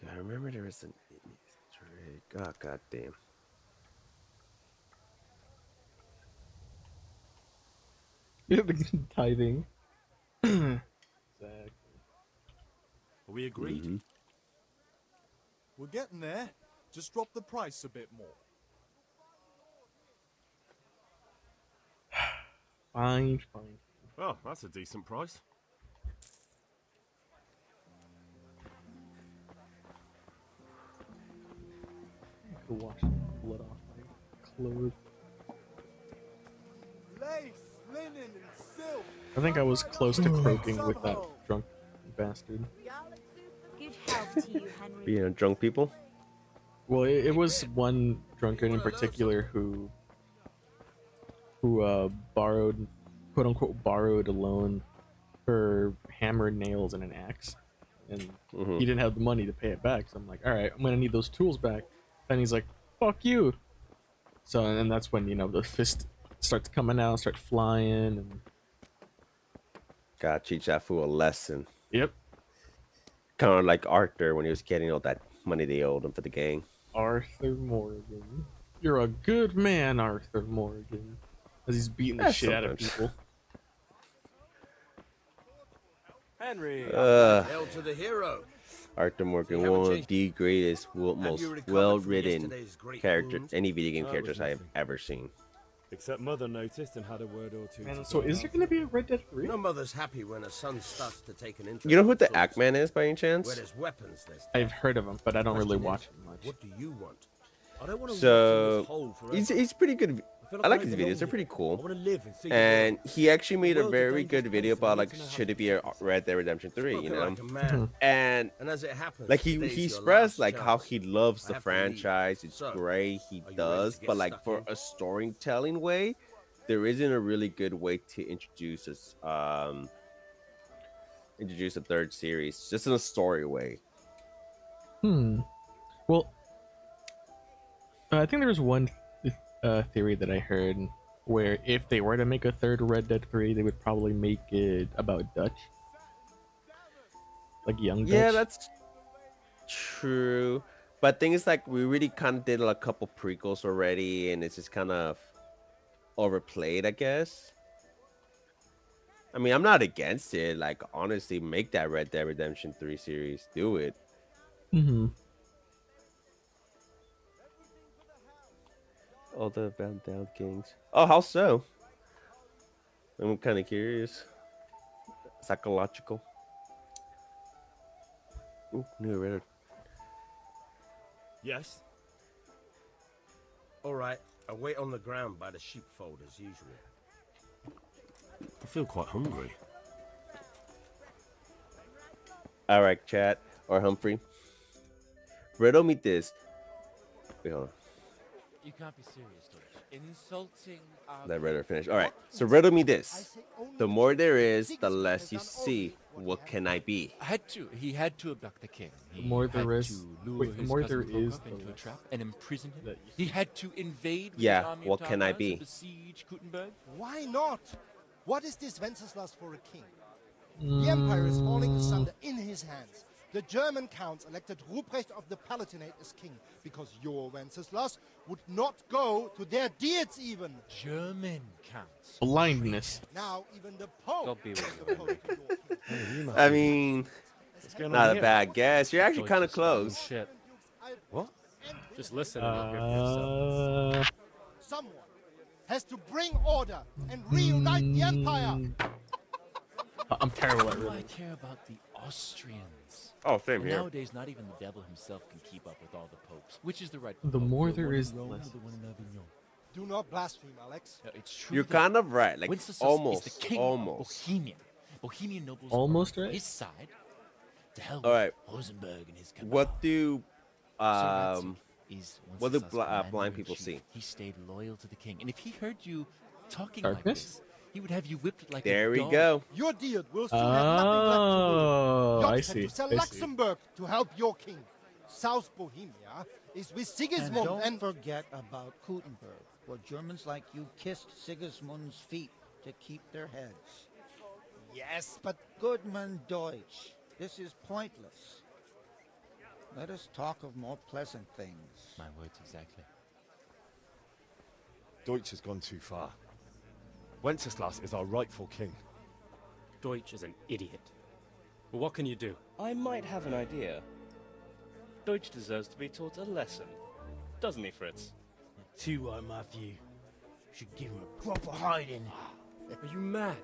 Do I remember there was an God damn. Tithing. Exactly. Are we agreed? Mhm. We're getting there. Just drop the price a bit more. Fine, fine. Oh, that's a decent price. I could wash the blood off my clothes. Lace, linen, and silk. I think I was close to croaking with that drunk bastard. Good health to you, Henry. Being drunk people. Well, it was one drunkard in particular who borrowed, quote unquote, borrowed a loan for hammered nails and an axe, and he didn't have the money to pay it back. So I'm like, all right, I'm gonna need those tools back. Then he's like, fuck you. So and that's when, you know, the fist starts coming out, start flying, and Gotta teach that fool a lesson. yep, Kind of like Arthur when he was getting all that money they owed him for the gang. Arthur Morgan, you're a good man, Arthur Morgan. As he's beating the Yeah, shit out of sometimes. people. Henry. Hail to the hero. Arthur Morgan, You haven't one of changed- the greatest, most you recovered from well-written yesterday's great character, wound? any video game Oh, it characters was I have nothing. ever seen. Except Mother noticed and had a word or two. Man, to so say is there about gonna it. be a Red Dead 3? No mother's happy when a son starts to take an interest. You know who in the swords. Ackman is by any Where chance? there's weapons, there's I've heard of him, but I don't really Question watch is, him much. What do you want? I don't want to So he's he's pretty good. feel I like don't his belong videos; they're here. pretty I cool. want to live and see the And world. he actually made a world's a very dangerous good video place, and about I like need to know how should to it be a protect Red Dead Redemption 3, you Spoken know? like a man. And And as it happens, like he today's your expressed last like how chance. he loves I the have to leave. franchise. It's So, great, he are you ready does, to get but like stuck for in? a storytelling way, there isn't a really good way to introduce us introduce a third series just in a story way. Well, I think there was one theory that I heard where if they were to make a third Red Dead 3, they would probably make it about Dutch. Like young Dutch. Yeah, that's true. But thing is, like, we really kind of did a couple prequels already, and it's just kind of overplayed, I guess. I mean, I'm not against it. Like, honestly, make that Red Dead Redemption 3 series. Do it. Mm-hmm. All the Down Kings. Oh, how so? I'm kind of curious. Psychological. Ooh, new Reddit. Yes. All right, I wait on the ground by the sheepfold as usual. I feel quite hungry. All right, chat or Humphrey. Riddle me this. Wait, hold on. You can't be serious, George. Insulting our... Let Riddle finish. All right, so riddle me this. The more there is, the less you see. What can I be? He had to abduct the king. The more there had is- to lure wait, the his more cousin there is, Prokop the into a less. trap and imprison him. That- He had to invade with Yeah, his army what of can I Tatars be? and besiege Gutenberg. Why not? What is this Wenceslas for a king? The empire is falling asunder in his hands. The German counts elected Ruprecht of the Palatinate as king because your Wenceslas would not go to their deeds even. German counts. Blindness. Now even the Pope God be is with opposed to your king. I mean, going not on a here? bad guess. You're actually Deutsch kind of is fucking close. Shit. What? Just listen and look at yourself. Someone has to bring order and reunite the empire. I'm terrible at What do I riddles. care about the Austrians? Oh, same Well, here. nowadays, not even the devil himself can keep up with all the popes. Which is the right? The pope? more The there one in is, the Rome or less. the one in Avignon? Do not blaspheme, Alex. No, it's true. You're that kind of right. Like Wenceslas almost, is the king almost. of Bohemia. Bohemian nobles Almost were on right? his side. To hell All right. with Rosenberg and his cabal. What do Sir Ratzinger is what do Wenceslas' blind commander in people chief. see? He stayed loyal to the king, and if he heard you talking Darkness? like this, he would have you whipped like There a we dog. go. Your deal will soon have nothing left to do. Oh, Job I had see. to sell I see. Luxembourg to help your king. South Bohemia is with And Sigismund don't and forget about Gutenberg, where Germans like you kissed Sigismund's feet to keep their heads. yes, but Goodman Deutsch, this is pointless. Let us talk of more pleasant things. My words exactly. Deutsch has gone too far. Wenceslas is our rightful king. Deutsch is an idiot. But what can you do? I might have an idea. Deutsch deserves to be taught a lesson. Doesn't he, Fritz? Too right, Matthew. Should give him a proper hiding. Are you mad?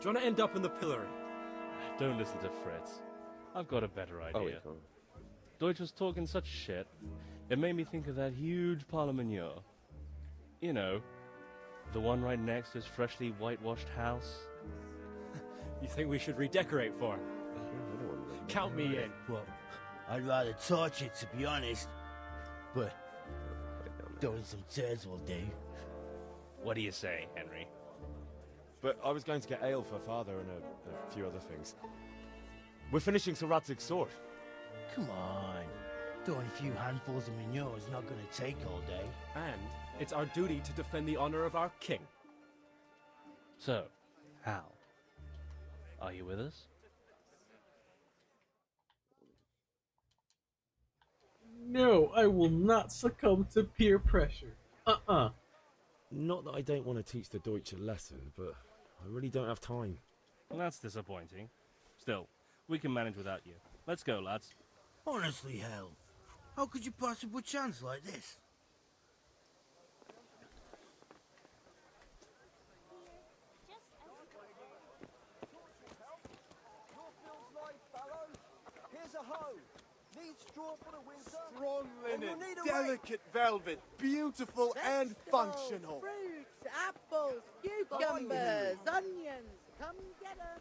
Do you want to end up in the pillory? Don't listen to Fritz. I've got a better Oh, idea. Deutsch was talking such shit, it made me think of that huge Parliament. You know, the one right next to his freshly whitewashed house. You think we should redecorate for him? Count me in. Well, I'd rather torch it, to be honest. But throwing some tears will do. What do you say, Henry? But I was going to get ale for father and a few other things. We're finishing Sir Radzig's sword. Come on. Throwing a few handfuls of manure is not going to take all day. And it's our duty to defend the honor of our king. So, Hal, are you with us? No, I will not succumb to peer pressure. Not that I don't want to teach the Deutsch a lesson, but I really don't have time. Well, that's disappointing. Still, we can manage without you. Let's go, lads. Honestly, Hal, how could you pass up a chance like this? Here's a hoe. Need straw for the winter. Strong And linen, you'll need a delicate velvet, beautiful and functional. Fruits, apples, cucumbers, onions. Come get them.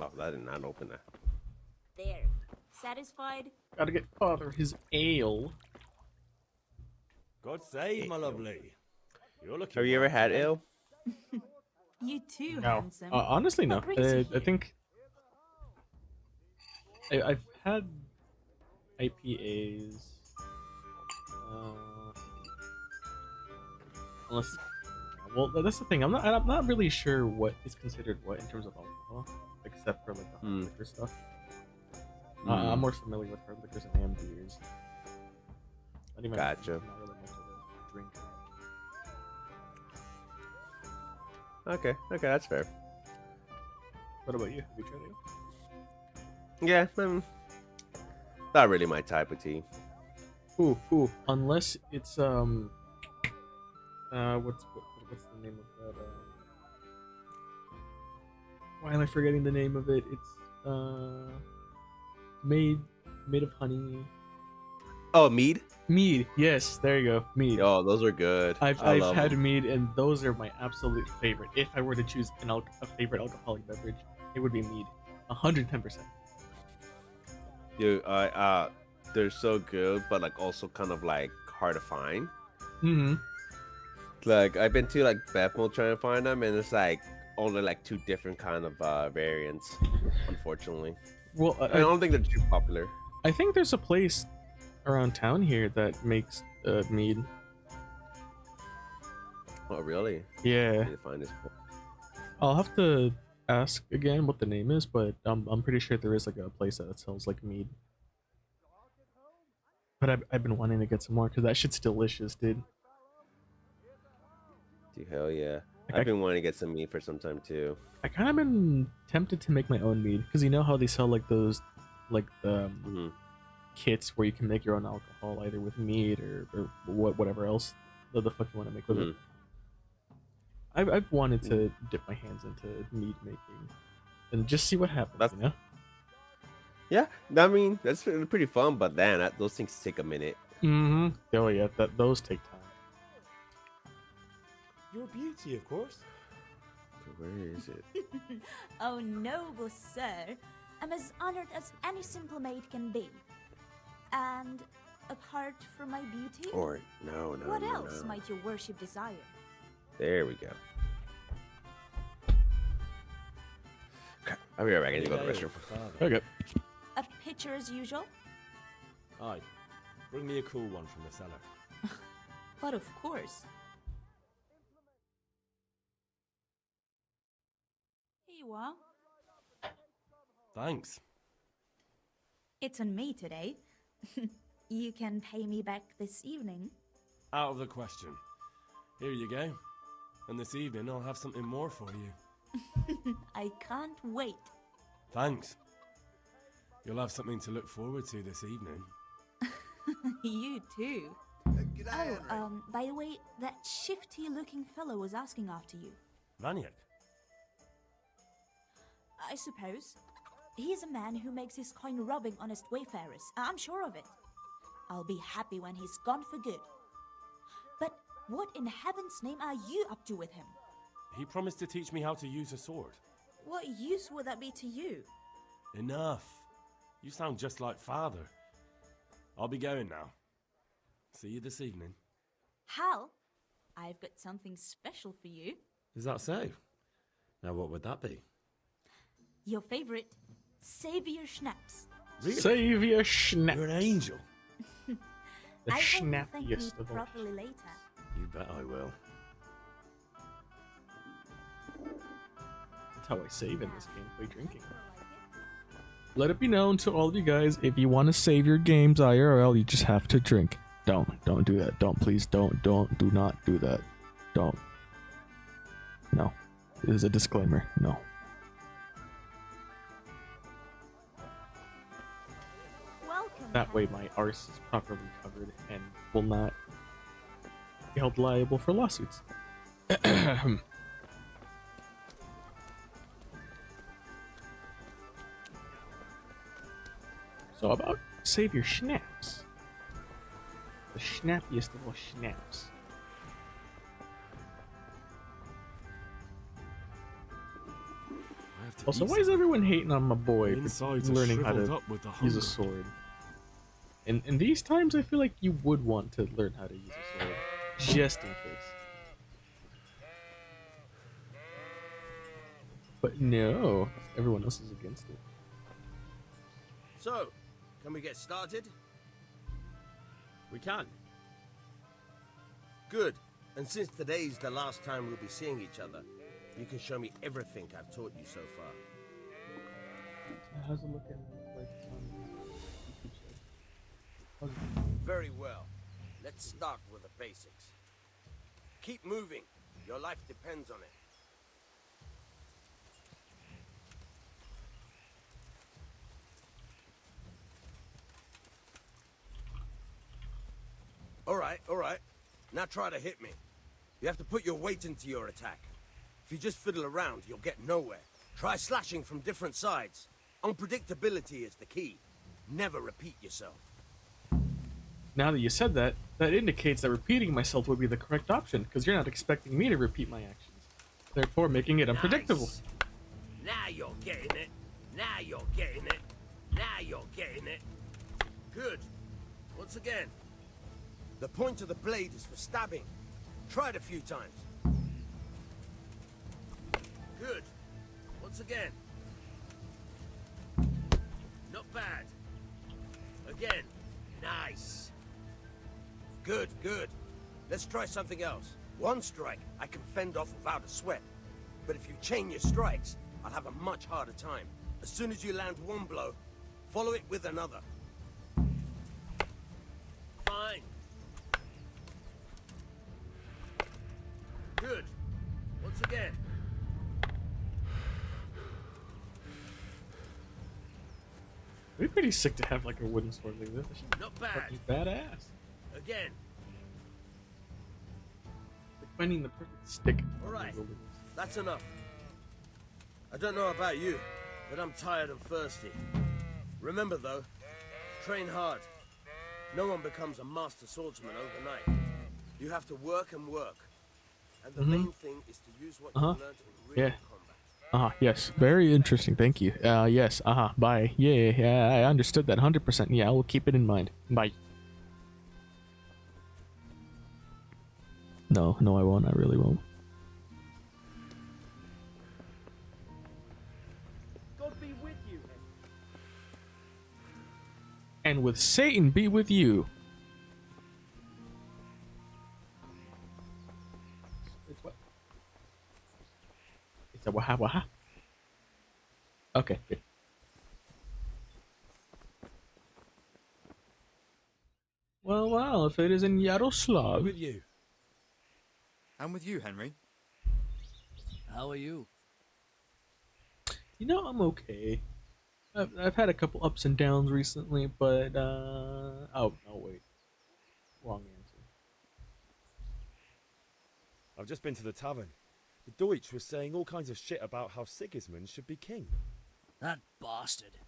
Oh, that did not open that. There. Satisfied? Gotta get Father his ale. God save my lovely. You're looking. Have you ever had ale? You too, No. handsome. Honestly, no. What brings you I here? think I've had IPAs. Unless, well, that's the thing. I'm not really sure what is considered what in terms of alcohol, except for like the hard liquor stuff. I'm more familiar with hard liquors and beers. Not even, Gotcha. I'm not really much of a drinker. Okay, that's fair. What about you? Have you tried it? Yeah, not really my type of tea. Ooh. Unless it's what's the name of that? Why am I forgetting the name of it? It's made of honey. Oh, mead. Mead, yes, there you go, mead. Oh, those are good. I've love had them. mead, and those are my absolute favorite. If I were to choose a favorite alcoholic beverage, it would be mead, 110%. Dude, they're so good, but like also kind of like hard to find. Mm-hmm. Like I've been to like Bethel trying to find them, and it's like only like 2 different kind of variants, unfortunately. Well, I don't think they're too popular. I think there's a place around town here that makes mead. Oh, really? Yeah. I need to find this. I'll have to ask again what the name is, but I'm pretty sure there is like a place that sells like mead. But I've been wanting to get some more because that shit's delicious, dude. Dude, hell yeah. Like, I've been wanting to get some meat for some time too. I kind of been tempted to make my own mead because you know how they sell like those, like the kits where you can make your own alcohol either with mead or whatever else the fuck you want to make with it. I've wanted to dip my hands into mead making and just see what happens. You know? Yeah, I mean that's pretty fun, but then those things take a minute. Mm-hmm. Oh yeah, those take time. Your beauty, of course. Where is it? Oh, noble sir. I'm as honored as any simple maid can be. And apart from my beauty, Or no. what else might your worship desire? There we go. Okay, I'll be right back. I need to go to the restroom. Okay. A pitcher as usual? Aye. Bring me a cool one from the cellar. But of course. Here you are. Thanks. It's on me today. You can pay me back this evening. Out of the question. Here you go. And this evening I'll have something more for you. I can't wait. Thanks. You'll have something to look forward to this evening. You too. By the way, that shifty-looking fellow was asking after you. Vaniac? I suppose. He's a man who makes his coin robbing honest wayfarers. I'm sure of it. I'll be happy when he's gone for good. But what in heaven's name are you up to with him? He promised to teach me how to use a sword. What use would that be to you? Enough. You sound just like father. I'll be going now. See you this evening. Hal, I've got something special for you. Is that so? Now what would that be? Your favorite Savior Schnapps. Really? Savior Schnapps. You're an angel. The I hope you thank me schnappiest of all. properly later. You bet I will. That's how I save in this game by drinking. Let it be known to all of you guys, if you want to save your games IRL, you just have to drink. Don't do that. Don't, please, do not do that. Don't. No. is a disclaimer. No. Welcome. That way my arse is properly covered and will not be held liable for lawsuits. So about save your schnapps. The schnappiest of all schnapps. Also, why is everyone hating on my boy for learning how to use a sword? In these times, I feel like you would want to learn how to use a sword, just in case. But no, everyone else is against it. So, can we get started? We can. Good. And since today's the last time we'll be seeing each other, you can show me everything I've taught you so far. How's it looking like on Very well. Let's start with the basics. Keep moving. Your life depends on it. All right. Now try to hit me. You have to put your weight into your attack. If you just fiddle around, you'll get nowhere. Try slashing from different sides. Unpredictability is the key. Never repeat yourself. Now that you said that, that indicates that repeating myself would be the correct option, because you're not expecting me to repeat my actions, therefore making it unpredictable. Nice. Now you're getting it. Now you're getting it. Now you're getting it. Good. Once again. The point of the blade is for stabbing. Try it a few times. Good. Once again. Not bad. Again. Nice. Good. Let's try something else. One strike I can fend off without a sweat. But if you chain your strikes, I'll have a much harder time. As soon as you land one blow, follow it with another. Fine. Good. Once again. It'd be pretty sick to have like a wooden sword like this. Not bad. Fucking badass. Again. Like finding the perfect stick. Alright. That's enough. I don't know about you, but I'm tired and thirsty. Remember though, train hard. No one becomes a master swordsman overnight. You have to work and work. And the main thing is to use what you've learned in real combat. Yes. Very interesting. Thank you. Yes. Bye. Yeah, I understood that 100%. Yeah, I will keep it in mind. Bye. No, I won't. I really won't. God be with you. And with Satan be with you. It's what? It's a waha. Okay, good. Well, if it isn't Yaroslav. With you. I'm with you, Henry. How are you? You know, I'm okay. I've had a couple ups and downs recently, but oh no, wait, wrong answer. I've just been to the tavern. The Deutsch was saying all kinds of shit about how Sigismund should be king. That bastard.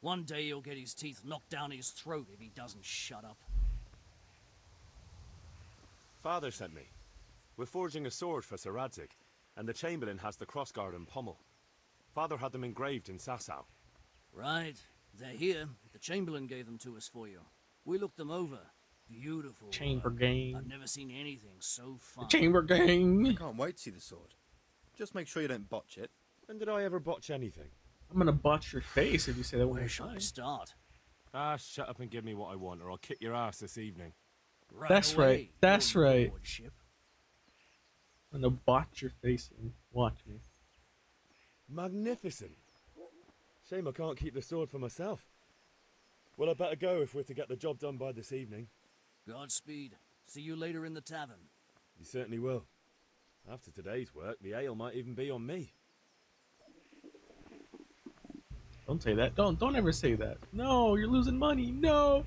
One day he'll get his teeth knocked down his throat if he doesn't shut up. Father sent me. We're forging a sword for Sir Radzig, and the Chamberlain has the crossguard and pommel. Father had them engraved in Sasau. Right. They're here. The Chamberlain gave them to us for you. We looked them over. Beautiful. Chamber gang. I've never seen anything so fun. Chamber gang. I can't wait to see the sword. Just make sure you don't botch it. When did I ever botch anything? I'm gonna botch your face if you say that one Where more shall we time. start? Shut up and give me what I want, or I'll kick your ass this evening. Right That's away, right. That's your right. lordship. I'm gonna botch your face and watch me. Magnificent. Shame I can't keep the sword for myself. Well, I better go if we're to get the job done by this evening. Godspeed. See you later in the tavern. You certainly will. After today's work, the ale might even be on me. Don't say that. Don't ever say that. No, you're losing money. No.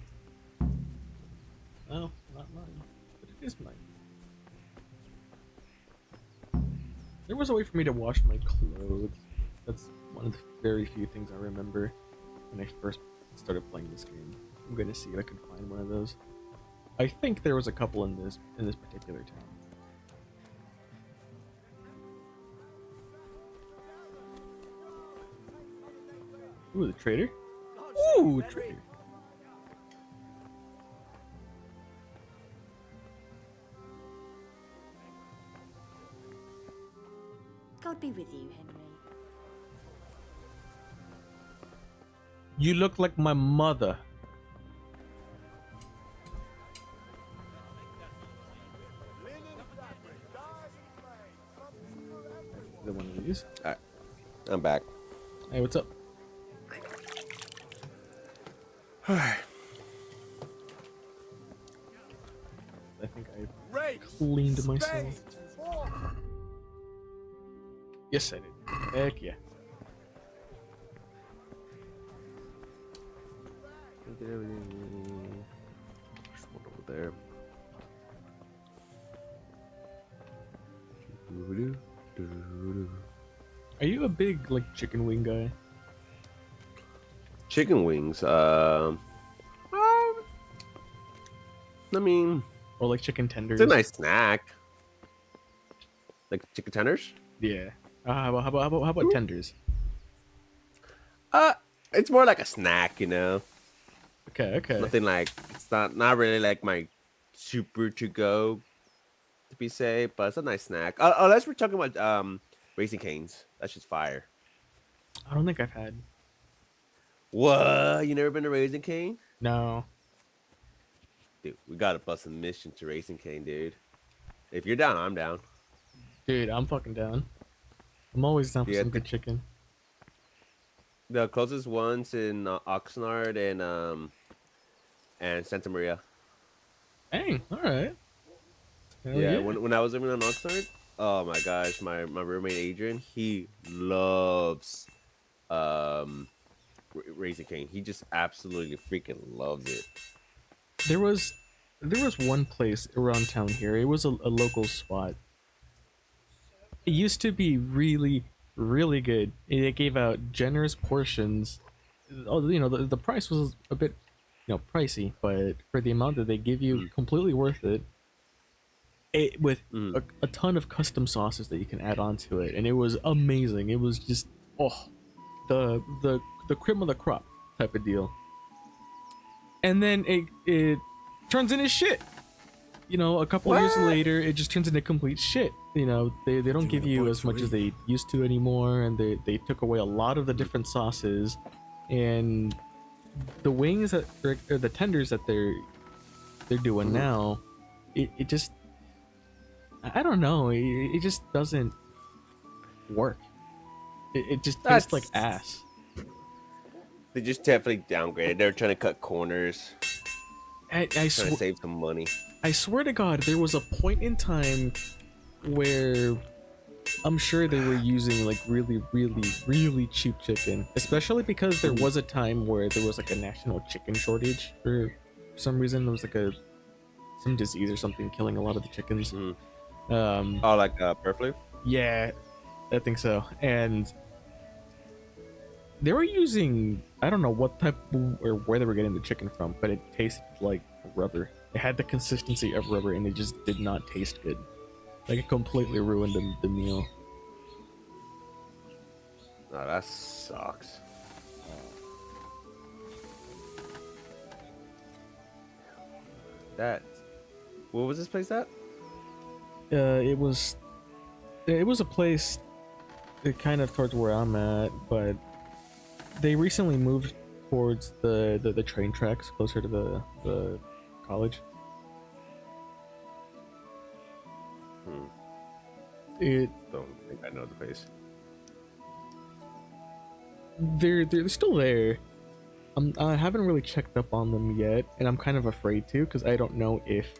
No, not mine. But it is mine. There was a way for me to wash my clothes. That's one of the very few things I remember when I first started playing this game. I'm gonna see if I can find one of those. I think there was a couple in this particular town. Ooh, the trader. Ooh, trader. God be with you, Henry. You look like my mother. Is it one of these? Alright. I'm back. Hey, what's up? Alright. I think I cleaned myself. Yes, I did. Heck yeah. Get everything. There's one over there. Are you a big like chicken wing guy? Chicken wings. I mean, or like chicken tenders. It's a nice snack. Like chicken tenders. Yeah. How about tenders? It's more like a snack, you know. Okay. Nothing like it's not really like my super to go to be safe, but it's a nice snack. Unless we're talking about Raising Cane's, that's just fire. I don't think I've had. What? You never been to Raising Cane? No. Dude, we gotta bust a mission to Raising Cane, dude. If you're down, I'm down. Dude, I'm fucking down. I'm always down for Yeah, some good chicken. The closest ones in Oxnard and Santa Maria. Dang, all right. Hell Yeah, when I was living in Oxnard, oh my gosh, my roommate Adrian, he loves Raising Cane. He just absolutely freaking loves it. There was one place around town here. It was a local spot. It used to be really, really good. It gave out generous portions. Oh, you know, the price was a bit, pricey, but for the amount that they give you, completely worth it. With a ton of custom sauces that you can add onto it, and it was amazing. It was just the cream of the crop type of deal. And then it turns into shit. A couple years later, it just turns into complete shit. They don't give you as much as they used to anymore, and they took away a lot of the different sauces, and the wings or the tenders that they're doing now, it just, I don't know, it just doesn't work. It just tastes like ass. They just definitely downgraded. They're trying to cut corners. I trying to save some money. I swear to God, there was a point in time where I'm sure they were using like really, really, really cheap chicken, especially because there was a time where there was like a national chicken shortage for some reason. There was like some disease or something killing a lot of the chickens. Like bird flu? Yeah, I think so. And they were using, I don't know what type or where they were getting the chicken from, but it tasted like rubber. It had the consistency of rubber, and it just did not taste good. Like, it completely ruined the meal. Oh, that sucks. What was this place at? It was a place kind of towards where I'm at, but they recently moved towards the train tracks closer to the college. It don't think I know the place. They're still there. I haven't really checked up on them yet, and I'm kind of afraid to, because I don't know if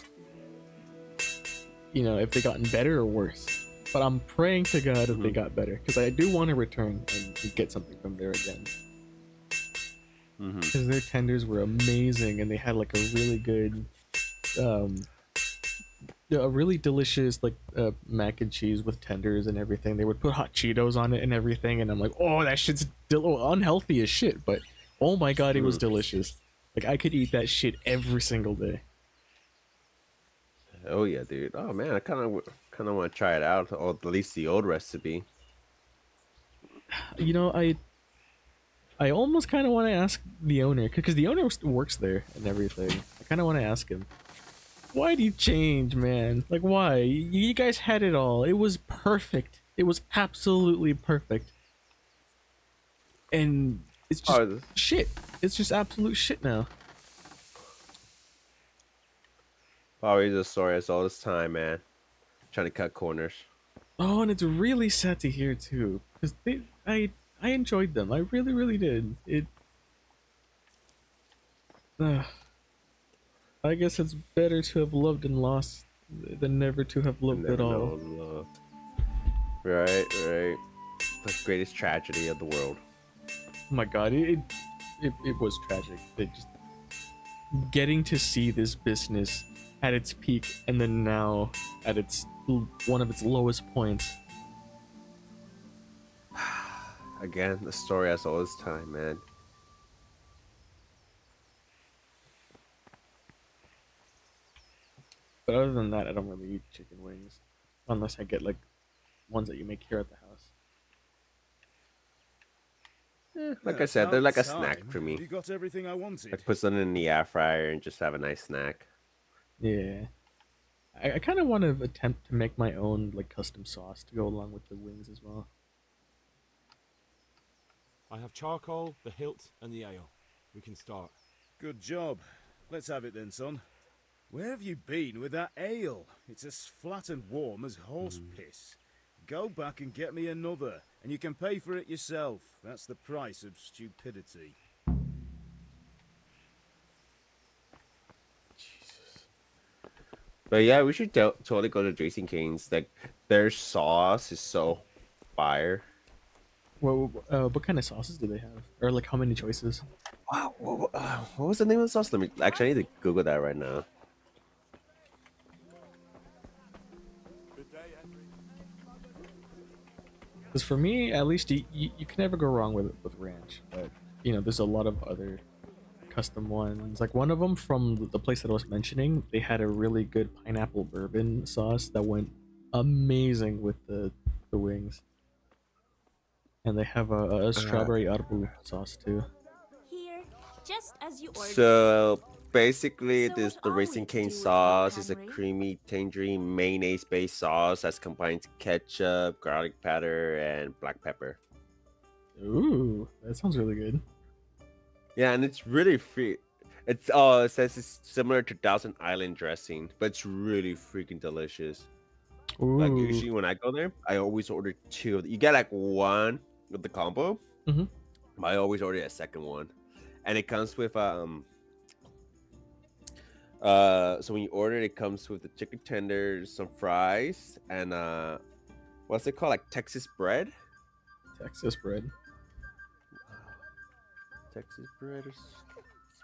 they've gotten better or worse. But I'm praying to God that they got better, because I do want to return and get something from there again. Because their tenders were amazing, and they had like a really good, a really delicious like mac and cheese with tenders and everything. They would put hot Cheetos on it and everything, and I'm like, oh, that shit's unhealthy as shit, but oh my god, it was delicious. Like I could eat that shit every single day. Oh yeah, dude. Oh man, I kind of want to try it out, or at least the old recipe. You know, I almost kind of want to ask the owner, because the owner works there and everything. I kind of want to ask him, why do you change, man? Like, why? You guys had it all. It was perfect. It was absolutely perfect. And it's just shit. It's just absolute shit now. Probably the story as all this time, man. Trying to cut corners. Oh, and it's really sad to hear too, because I enjoyed them. I really, really did. I guess it's better to have loved and lost than never to have loved at all. Right. The greatest tragedy of the world. Oh my god, it was tragic. It just getting to see this business at its peak, and then now at one of its lowest points. Again, the story has all this time, man. But other than that, I don't really eat chicken wings, unless I get like ones that you make here at the house. Like I said, they're like a snack for me. You got everything I wanted. Like put something in the air fryer and just have a nice snack. Yeah, I kind of want to attempt to make my own like custom sauce to go along with the wings as well. I have charcoal, the hilt, and the ale. We can start. Good job. Let's have it then, son. Where have you been with that ale? It's as flat and warm as horse piss. Go back and get me another, and you can pay for it yourself. That's the price of stupidity. But yeah, we should totally go to Jason Kane's. Like, their sauce is so fire. Well, what kind of sauces do they have? Or like how many choices? Wow, what was the name of the sauce? I need to Google that right now. Because for me, at least, you can never go wrong with ranch. But you know, there's a lot of other custom ones. Like one of them from the place that I was mentioning, they had a really good pineapple bourbon sauce that went amazing with the wings. And they have a strawberry arbu sauce too. Here, just as you ordered. So basically, the Raising Cane sauce is a creamy tangerine mayonnaise-based sauce that's combines ketchup, garlic powder, and black pepper. Ooh, that sounds really good. Yeah, and it's really free. It says it's similar to Thousand Island dressing, but it's really freaking delicious. Ooh. Like usually when I go there, I always order two. You get like one with the combo. Mm-hmm. But I always order a second one, and it comes with so when you order it comes with the chicken tenders, some fries, and what's it called, like Texas bread? Texas bread. Texas bread.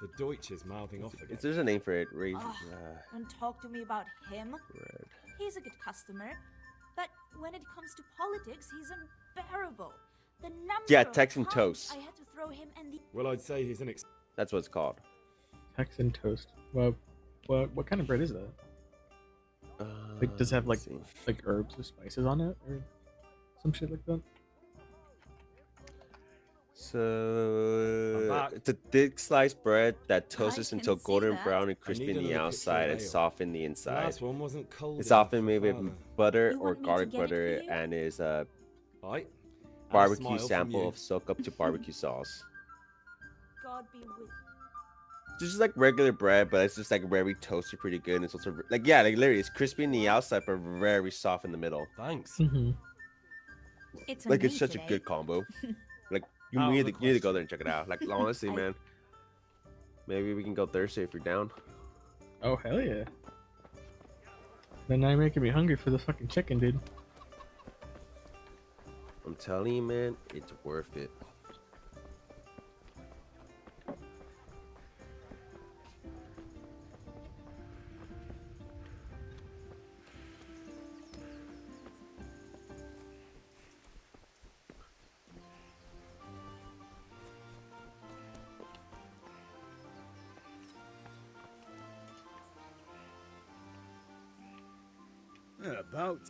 The Deutsch is mouthing off again. There's a name for it. Don't talk to me about him. Bread. He's a good customer, but when it comes to politics, he's unbearable. The number of Texan times toast. I had to throw him and the. Well, I'd say he's That's what it's called. Texan toast. Well, what kind of bread is that? Like, does it have like herbs or spices on it, or some shit like that? So it's a thick sliced bread that toasts until golden brown and crispy on the outside and soft in the inside. Last one wasn't cold. It's often made with butter or garlic butter and is a barbecue sample of soak up to barbecue sauce. God be with you. It's just like regular bread, but it's just like very toasty, pretty good. And it's also like literally, it's crispy in the outside, but very soft in the middle. Thanks. Mm-hmm. It's like it's such a good combo. Like you need to go there and check it out. Like honestly, man, maybe we can go Thursday if you're down. Oh hell yeah! Then now you're making me hungry for the fucking chicken, dude. I'm telling you, man, it's worth it. About.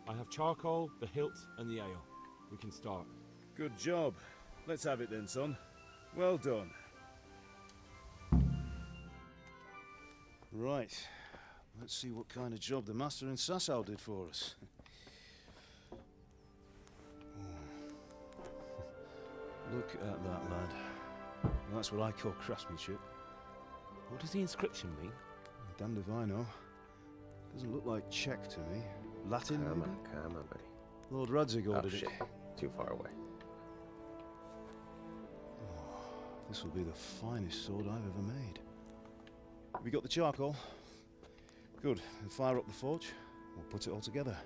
I have charcoal, the hilt, and the ale. We can start. Good job. Let's have it then, son. Well done. Right. Let's see what kind of job the master in Sasau did for us. Look at that, lad. That's what I call craftsmanship. What does the inscription mean? Damned if I know. Doesn't look like Czech to me. Latin, Come maybe? on, buddy. Lord Radzig ordered shit. it. Too far away. This will be the finest sword I've ever made. Have you got the charcoal? Good. Then fire up the forge. We'll put it all together.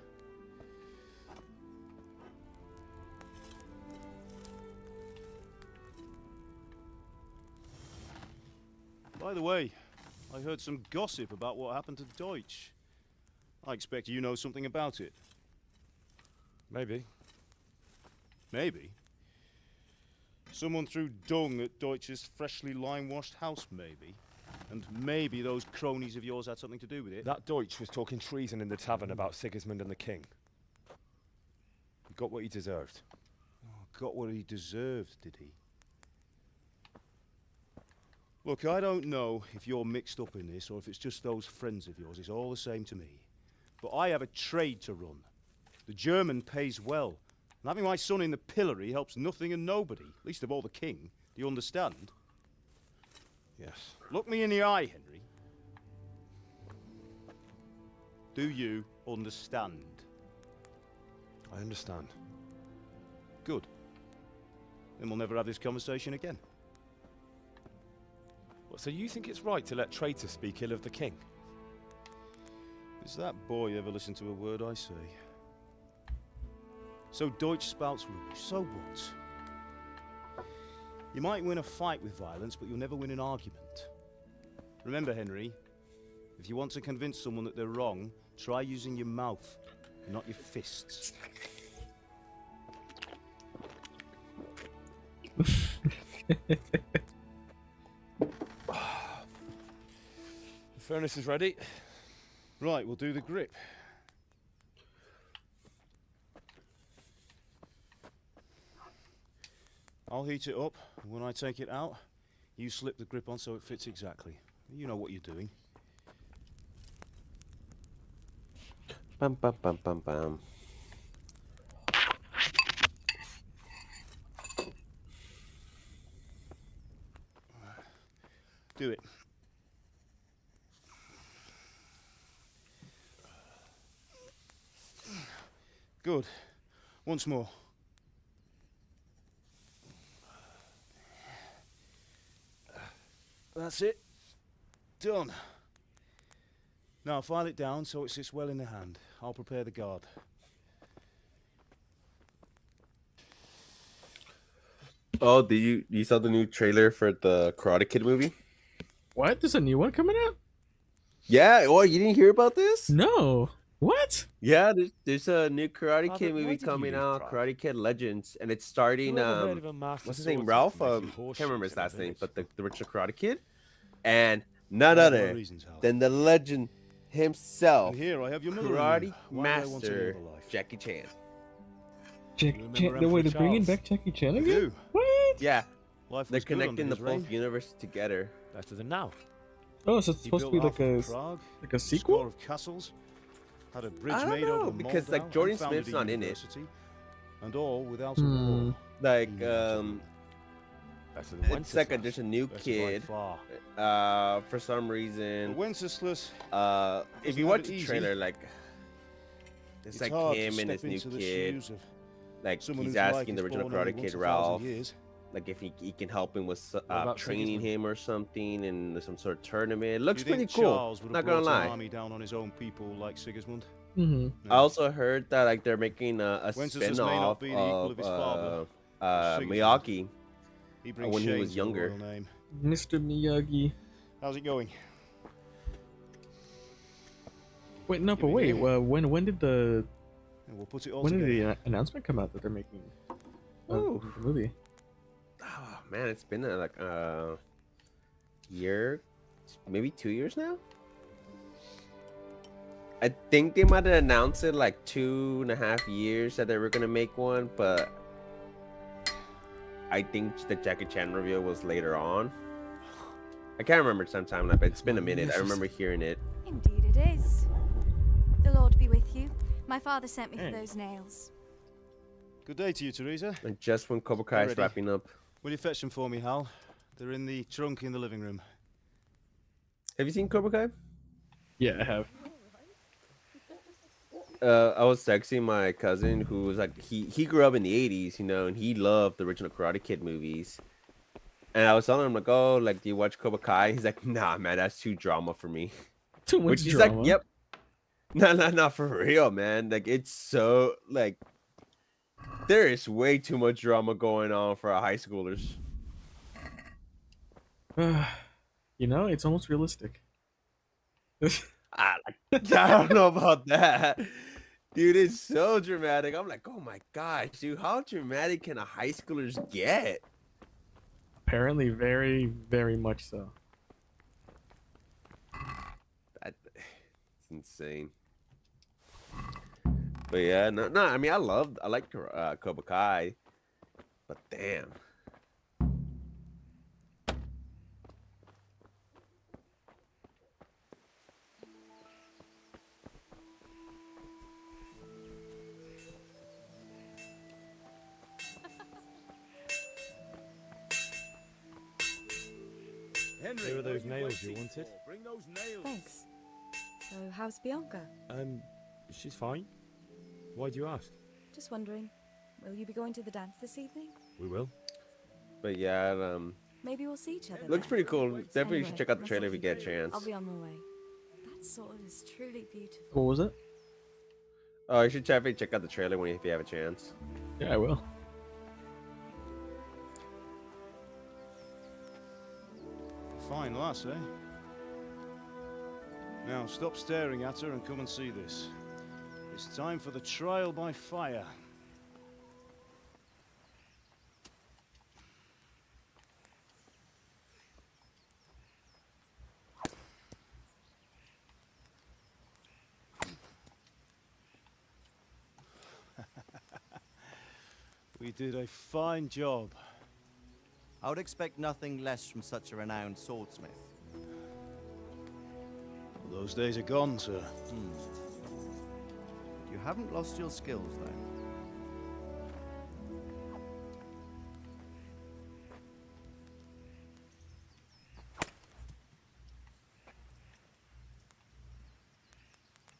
By the way, I heard some gossip about what happened to Deutsch. I expect you know something about it. Maybe. Maybe? Someone threw dung at Deutsch's freshly lime-washed house, maybe? And maybe those cronies of yours had something to do with it? That Deutsch was talking treason in the tavern about Sigismund and the king. He got what he deserved. Oh, got what he deserved, did he? Look, I don't know if you're mixed up in this or if it's just those friends of yours. It's all the same to me. But I have a trade to run. The German pays well. And having my son in the pillory helps nothing and nobody, least of all the king. Do you understand? Yes. Look me in the eye, Henry. Do you understand? I understand. Good. Then we'll never have this conversation again. What, so you think it's right to let traitors speak ill of the king? Does that boy ever listen to a word I say? So Deutsch spouts rubbish, so what? You might win a fight with violence, but you'll never win an argument. Remember, Henry, if you want to convince someone that they're wrong, try using your mouth, not your fists. The furnace is ready. Right, we'll do the grip. I'll heat it up, and when I take it out, you slip the grip on so it fits exactly. You know what you're doing. Bum, bum, bum, bum, bum. Do it. Good. Once more. That's it. Done. Now file it down so it sits well in the hand. I'll prepare the guard. Oh, did you saw the new trailer for the Karate Kid movie? What? There's a new one coming out? Yeah. Oh, you didn't hear about this? No. What? Yeah, there's a new Karate Kid why movie did you coming leave out, Prague? Karate Kid Legends, and it's starting Who ever heard of a master what's his name, swordsman Ralph? making Can't horseshoes remember his in a last name, village? but the original Karate Kid, and none There are other reasons, Hal. than the legend himself, And here I have your Karate mother-in-law. Why do I want to Master live a life? Jackie Chan. The way they're bringing back Jackie Chan I again? do. What? Yeah, Life they're was good under connecting the his reign. both universes together. Better than now. Oh, so it's He supposed to be built like a half of Prague, like a a score sequel? of castles, had a bridge I don't made know, over because, Moldau, like, Jordan and founded Smith's a not in it. university, and all without a war. Like Better than it's like Wenceslas. just a new Better by kid. far. For some reason, But Wenceslas, if doesn't you have watch it the easy. trailer, like it's like hard to him and step his new into the kid. shoes of Like someone he's whose life asking the is original born only Karate Kid once a thousand Ralph, years. like if he can help him with about training Sigismund? him or something in some sort of tournament. It looks Do you pretty think cool. Charles would Not have gonna brought an lie. army down on his own people like Sigismund? I also heard that like they're making a Wenceslas may not spin-off be the equal of of his father. Miyagi He brings when he shame was to the younger. royal name. Mr. Miyagi. How's it going? Wait, no, but wait. When did the We'll put it all when did together. the announcement come out that they're making Ooh. the movie? Oh man, it's been like a year, maybe 2 years now. I think they might have announced it like 2.5 years that they were gonna make one, but I think the Jackie Chan reveal was later on. I can't remember sometime, but it's been a minute. I remember hearing it. Indeed it is. The Lord be with you. My father sent me for Hey. those nails. Good day to you, Teresa. And just when Cobra Kai is Ready. wrapping up. Will you fetch them for me, Hal? They're in the trunk in the living room. Have you seen Cobra Kai? Yeah, I have. I was texting my cousin who was like he grew up in the 80s, you know, and he loved the original Karate Kid movies. And I was telling him like, oh, like, do you watch Cobra Kai? He's like, nah, man, that's too drama for me. Too much Which he's drama. like, yep. No, for real, man. Like, it's so like there is way too much drama going on for our high schoolers. You know, it's almost realistic. I don't know about that. Dude, it's so dramatic. I'm like, oh my gosh, dude, how dramatic can a high schoolers get? Apparently, very, very much so. It's insane. But yeah, no, I mean, I like Cobra Kai, but damn. Henry, Here are those what you nails you waiting wanted. for? Bring those nails. Thanks. So, how's Bianca? She's fine. Why do you ask? Just wondering, will you be going to the dance this evening? We will. But yeah, Maybe we'll see each other. looks there. pretty cool. Definitely Anyway, should check out the must trailer if you leave get a chance. I'll be on my way. That sword is truly beautiful. What was it? Oh, you should definitely check out the trailer if you have a chance. Yeah, I will. Fine lass, eh? Now, stop staring at her and come and see this. It's time for the trial by fire. We did a fine job. I would expect nothing less from such a renowned swordsmith. Those days are gone, sir. You haven't lost your skills, though.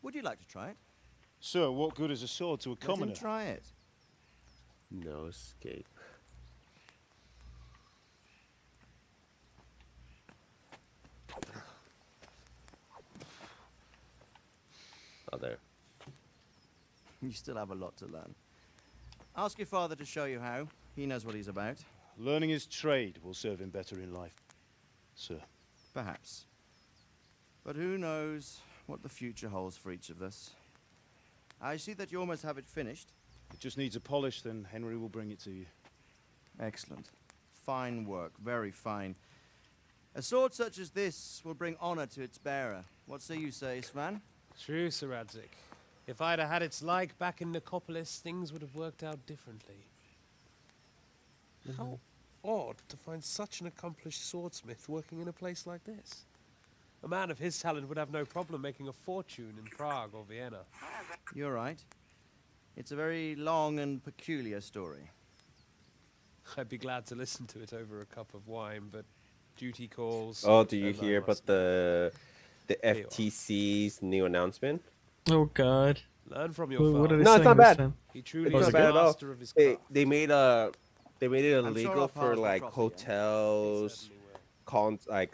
Would you like to try it? Sir, what good is a sword to a Let him commoner? try it. No escape. Oh, there. You still have a lot to learn. Ask your father to show you how. He knows what he's about. Learning his trade will serve him better in life, sir. Perhaps. But who knows what the future holds for each of us. I see that you almost have it finished. It just needs a polish, then Henry will bring it to you. Excellent. Fine work, very fine. A sword such as this will bring honor to its bearer. What say you, Svan? True, Sir Radzik. If I'd have had its like back in Nicopolis, things would have worked out differently. How odd to find such an accomplished swordsmith working in a place like this. A man of his talent would have no problem making a fortune in Prague or Vienna. You're right. It's a very long and peculiar story. I'd be glad to listen to it over a cup of wine, but duty calls. Oh, do you and I hear must about the FTC's new announcement? Oh God. Learn from your What father. are they No, it's saying not this bad. time? He truly It's is not bad a at all. master of his They made it sure illegal our for paths will like cross hotels, like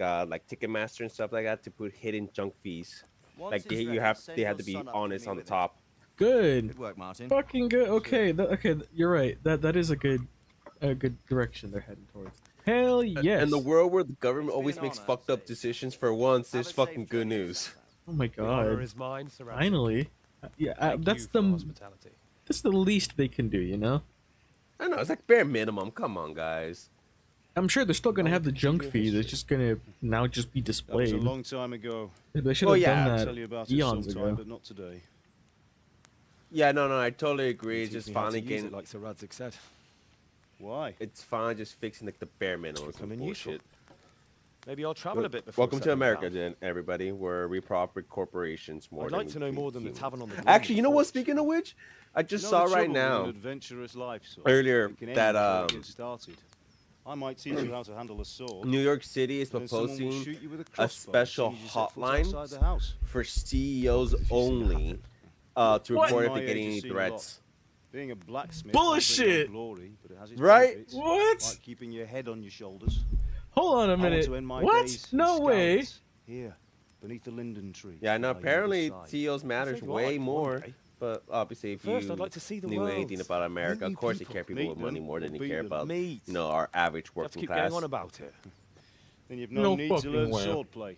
Ticketmaster and stuff like that to put hidden junk fees. Like they have to be honest on the top. Good. Good work, Martin. Fucking good. Okay, you're right. That is a good direction they're heading towards. Hell yes. In the world where the government always makes fucked up decisions, for once, there's fucking good news. Oh my The honor god. is mine, Sir Ransom. Finally. That's the least they can do, you know? I know, it's like bare minimum. Come on, guys. I'm sure they're still gonna have the junk feed. It's just gonna now just be That was displayed. a long time ago. They should have done I'll that tell you about eons it sometime, ago. but not today. Yeah, no, I totally agree. It's Teach just me how to finally use getting. it, like Sir Radzig said. Why? It's finally just fixing like the bare minimum. Some Becoming useful. bullshit. Maybe I'll travel a bit before. Welcome to settling America, down. then, everybody. Where we profit corporations more. I'd than like to know more than the tavern on the green. Actually, you know what? Speaking of which, I just You know saw the right trouble with an now adventurous life, son? earlier It can end that before it gets started. I might teach you how to handle a sword. New York City is and then someone will proposing shoot you with a crossbow as special soon as you set foot outside the hotline house. for CEOs only to report if My they're getting age any has seen a lot. threats. Being a blacksmith might bring no Bullshit! glory, but it has its Right? benefits, What? like keeping your head on your shoulders. Hold on a I want minute. to end my What? days No in way. Scowls, here, beneath the linden tree. Yeah, no. by your Apparently, side. CEOs matters think you are way like one more. day. But obviously, if First, you I'd like to see the knew anything world. about America, Meet of new course, they people. care people Meet with money them more than or they beat care them. about Meet. our average You have to working keep class. going on about it. Then you've No no need to fucking learn way. swordplay.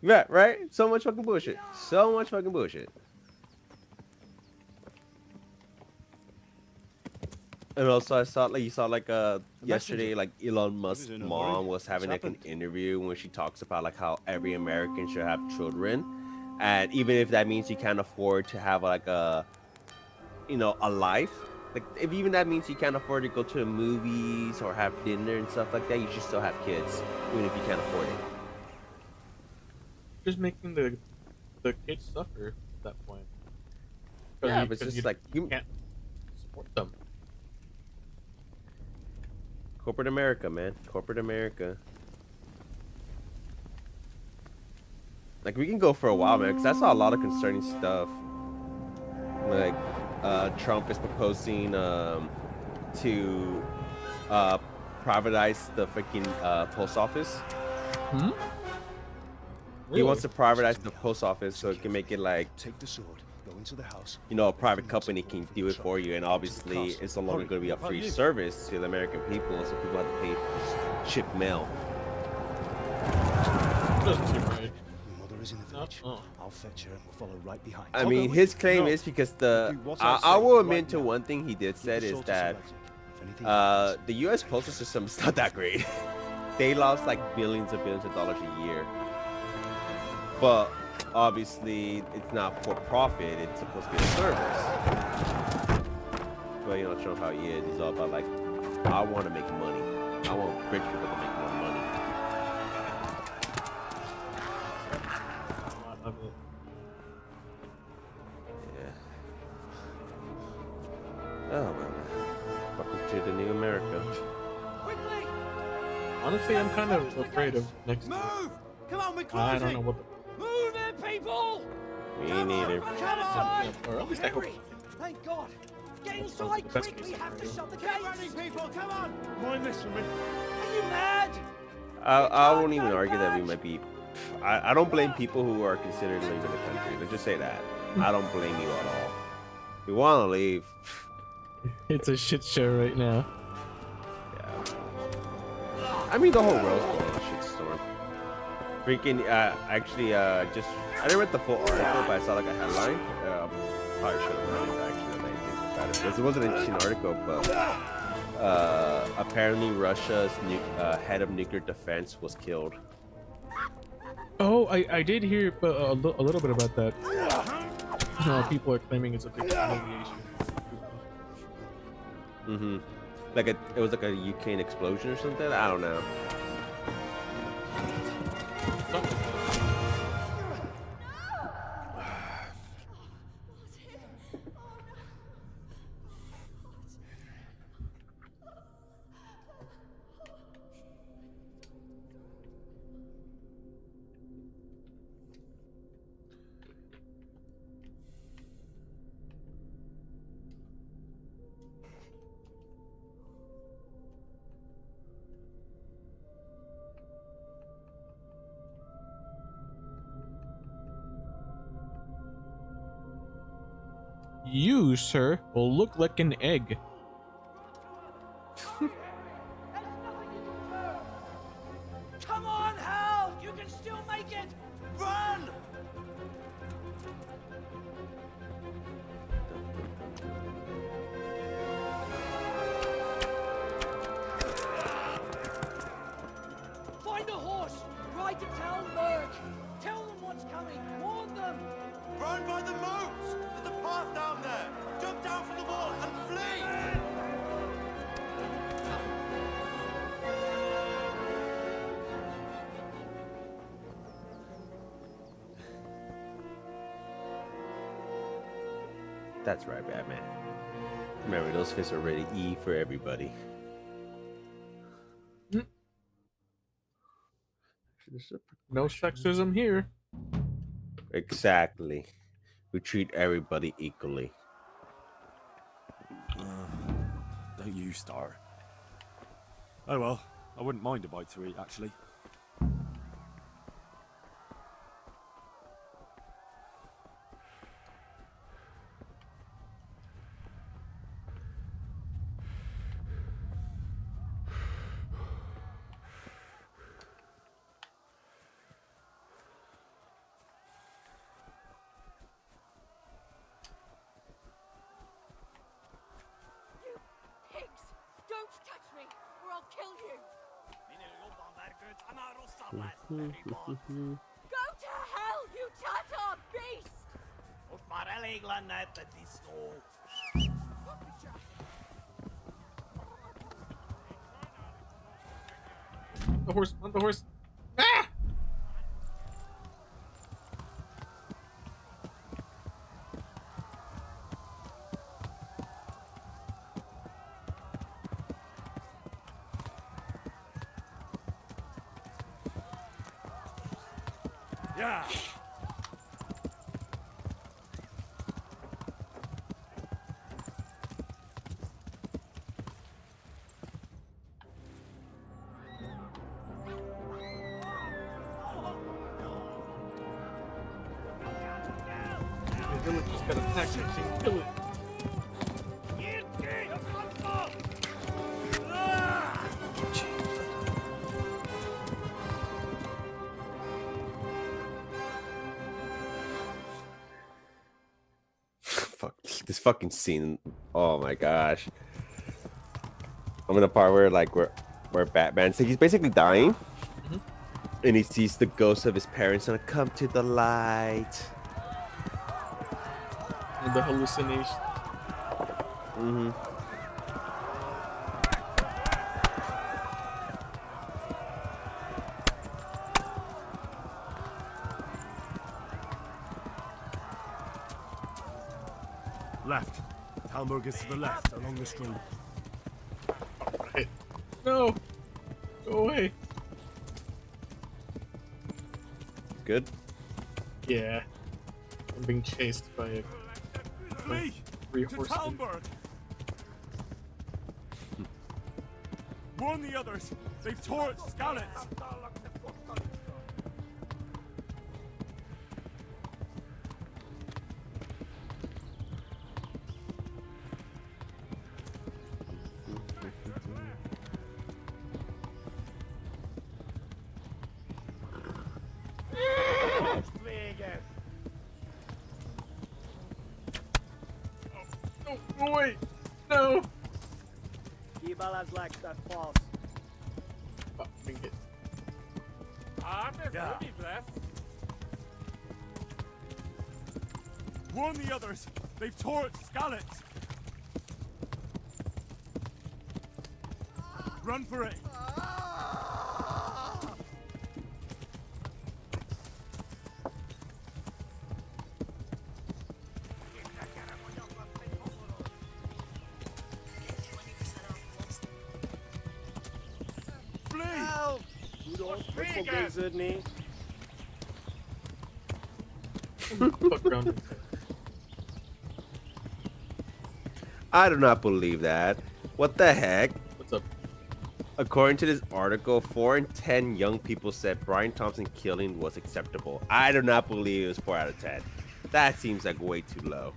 Yeah, right. So much fucking bullshit. So much fucking bullshit. And also, I saw yesterday, like Elon Musk's in a mom hurry. was having What's like an happened? interview when she talks about like how every American should have children, and even if that means you can't afford to have like a life, like if even that means you can't afford to go to the movies or have dinner and stuff like that, you should still have kids, even if you can't afford it. Just making the kids suffer at that point. Yeah, but it's just like you can't support them. Corporate America, man. Corporate America. Like, we can go for a while, man, because I saw a lot of concerning stuff. Like, Trump is proposing to privatize the freaking post office. Hmm? He wants to privatize the post office so it can make it like, Take the sword, go into the house. a private company can do it for you, and obviously it's no longer going to be a free service to the American people, so people have to pay ship mail. Doesn't seem right. Your mother is in the village. I'll fetch her and we'll follow right behind. I mean, his claim is because Do what I I say will right admit to now. one thing he did said the is sword to that Sir Radzig. If anything happens, the U.S. postal system is not that great. They lost like billions of dollars a year. But obviously, it's not for profit. It's supposed to be a service. But you know, Trump how he is. He's all about like, I want to make money. I want rich people to make more money. Yeah. Oh man. Welcome to the new America. Honestly, I'm kind of afraid of next. Move! Come on, we're I closing! don't know what. Move it, people! Me neither. Come on! Or at least I hope. Hurry! Thank God! Get That's inside the best quick! We case have to scenario. shut the gates! Get running, people! Come on! Mind this for me. Are you mad? I won't even argue that we might be. I don't blame people who are considering leaving the country. Let's just say that. I don't blame you at all. If you want to leave, It's a shit show right now. I mean, the whole world's going on a shitstorm. Freaking, actually, I didn't read the full article, but I saw like a headline. Probably should have read it actually. Now that I think about it. Because it wasn't an interesting article, but apparently Russia's head of nuclear defense was killed. Oh, I did hear a little bit about that. People are claiming it's a big retaliation. Mm-hmm. Like it was like a Ukraine explosion or something. I don't know. You, sir, will look like an egg. Come on, Hal! You can still make it! Run! Find a horse! Ride to Talmberg! Tell them what's coming! Warn them! Run by the moats! There's a path down there! Jump down from the wall and flee! That's right, Batman. Remember, those fists are ready E for everybody. No sexism here. Exactly. We treat everybody equally. Don't you start. Oh well, I wouldn't mind a bite to eat, actually. Pigs! Don't touch me, or I'll kill you! Go to hell, you Tatar beast! The horse, on the horse. Ah! Yeah. The village just got attacked. Kill it. Fuck this fucking scene. Oh my gosh. I'm in the part where where Batman's he's basically dying. And he sees the ghosts of his parents and come to the light. And the hallucination. Mm-hmm. Left. Talmberg is to the left, along the stream. Right. No! Go away. Good? Yeah. I'm being chased by Flee! three To horsemen. Talmberg! Warn the others! They've tore its scallops! No, go away! No! Ibalas like that false. Fuck, didn't get. Yeah. Warn the others! They've tore its scallops! Run for it! Flee! Fuck around. I do not believe that. What the heck? What's up? According to this article, 4 in 10 young people said Brian Thompson killing was acceptable. I do not believe it was 4 out of 10. That seems like way too low.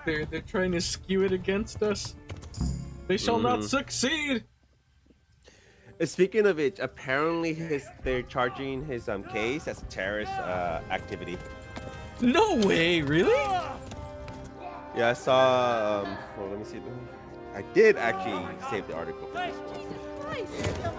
They're trying to skew it against us. They shall not succeed. Speaking of it, apparently they're charging his case as terrorist activity. No way, really? Yeah, I saw. Well, let me see. I did actually save the article for this one.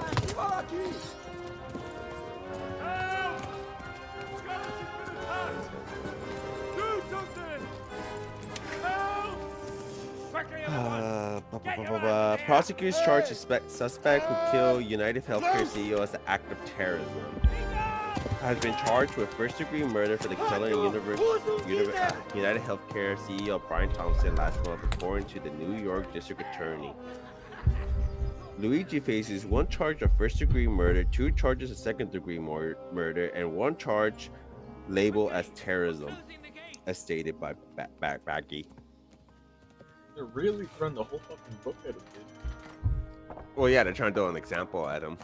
Prosecutors charge suspect who killed United Healthcare CEO as an act of terrorism. Has been charged with first-degree murder for the killing of United Healthcare CEO Brian Thompson last month, according to the New York District Attorney. Luigi faces 1 charge of first-degree murder, 2 charges of second-degree murder, and 1 charge labeled as terrorism, as stated by Baggy. They're really throwing the whole fucking book at him, dude. Well, yeah, they're trying to throw an example at him.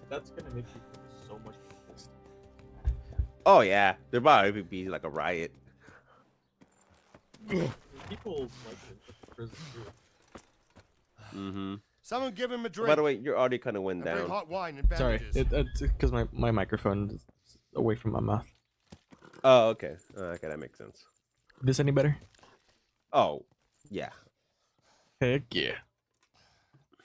That's gonna make you so much pissed. Oh yeah, they're about to be like a riot. People like in prison too. Someone give him a drink. By the way, your audio kind of went And bring down. hot wine and Sorry, bandages. it's because my microphone is away from my mouth. Oh, okay. Okay, that makes sense. This any better? Oh, yeah. Heck yeah.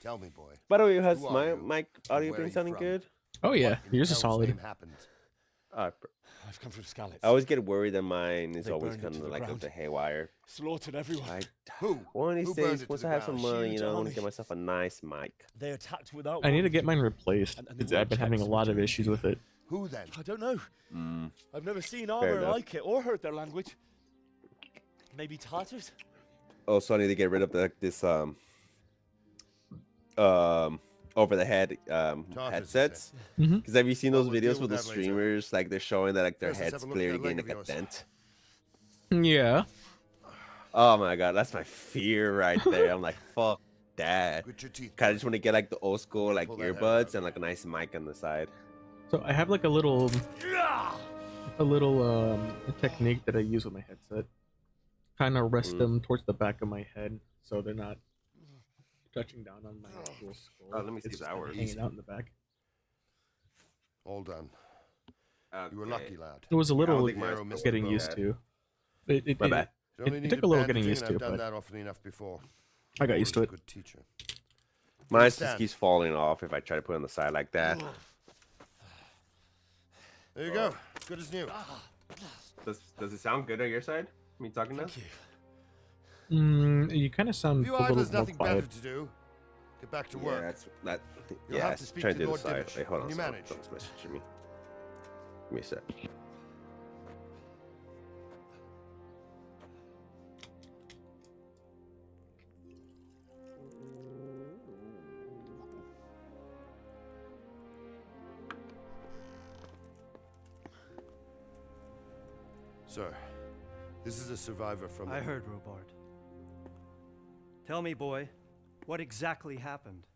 Tell me, boy. By the way, has Who are my you, mic and audio where are been you sounding from? good? Oh yeah, What in yours is hell's solid. name happened? I've come from Skalitz. I always get worried that mine is They always burned it kind to of the like up ground. to haywire. Slaughtered everyone. One of these Who burned days, it to once the I have some ground? money, you know, I want to Huge get myself a nice mic. They attacked without. I need to warning. get mine replaced. And they Because won't I've been check having a some lot of Jews. issues with it. Who then? I don't know. I've never seen Fair armor enough. like it or heard their language. Maybe Tartars? Oh, so I need to get rid of this over the head headsets. Because have you seen those we'll videos deal with the with that later. streamers? Like they're showing that like their First, let's head's have a look at clearly that leg getting like of a yours. dent. Yeah. Oh my god, that's my fear right there. I'm like, fuck that. Grit your teeth. Kind of just want to get like the old school like Pull that head earbuds out. and like a nice mic on the side. So I have like a little technique that I use with my headset. Kind of rest them towards the back of my head so they're not touching down on my actual skull. Oh, let me see It's the just kinda hours. hanging out in the back. All done. You were lucky, lad. It was a little think mine's missed getting the used boat. to. It, My it, bad. You only it need took a little getting bandaging, used and to, I've done but that often enough before. I got used to Always a it. Good teacher. Mine just Stand. keeps falling off if I try to put it on the side like that. There you go. Good as new. Does it sound good on your side? Me talking now? You kind of sound If a you idle little has more nothing better quiet. to do, get back to Yeah, work. that's that. You'll Yeah, have I to was speak trying to to do the Lord side. Divish. Wait, hold on. Can you Someone- manage? Someone's messaging me. Give me a sec. Sir, this is a survivor from. I heard, Robard. Tell me, boy, what exactly happened?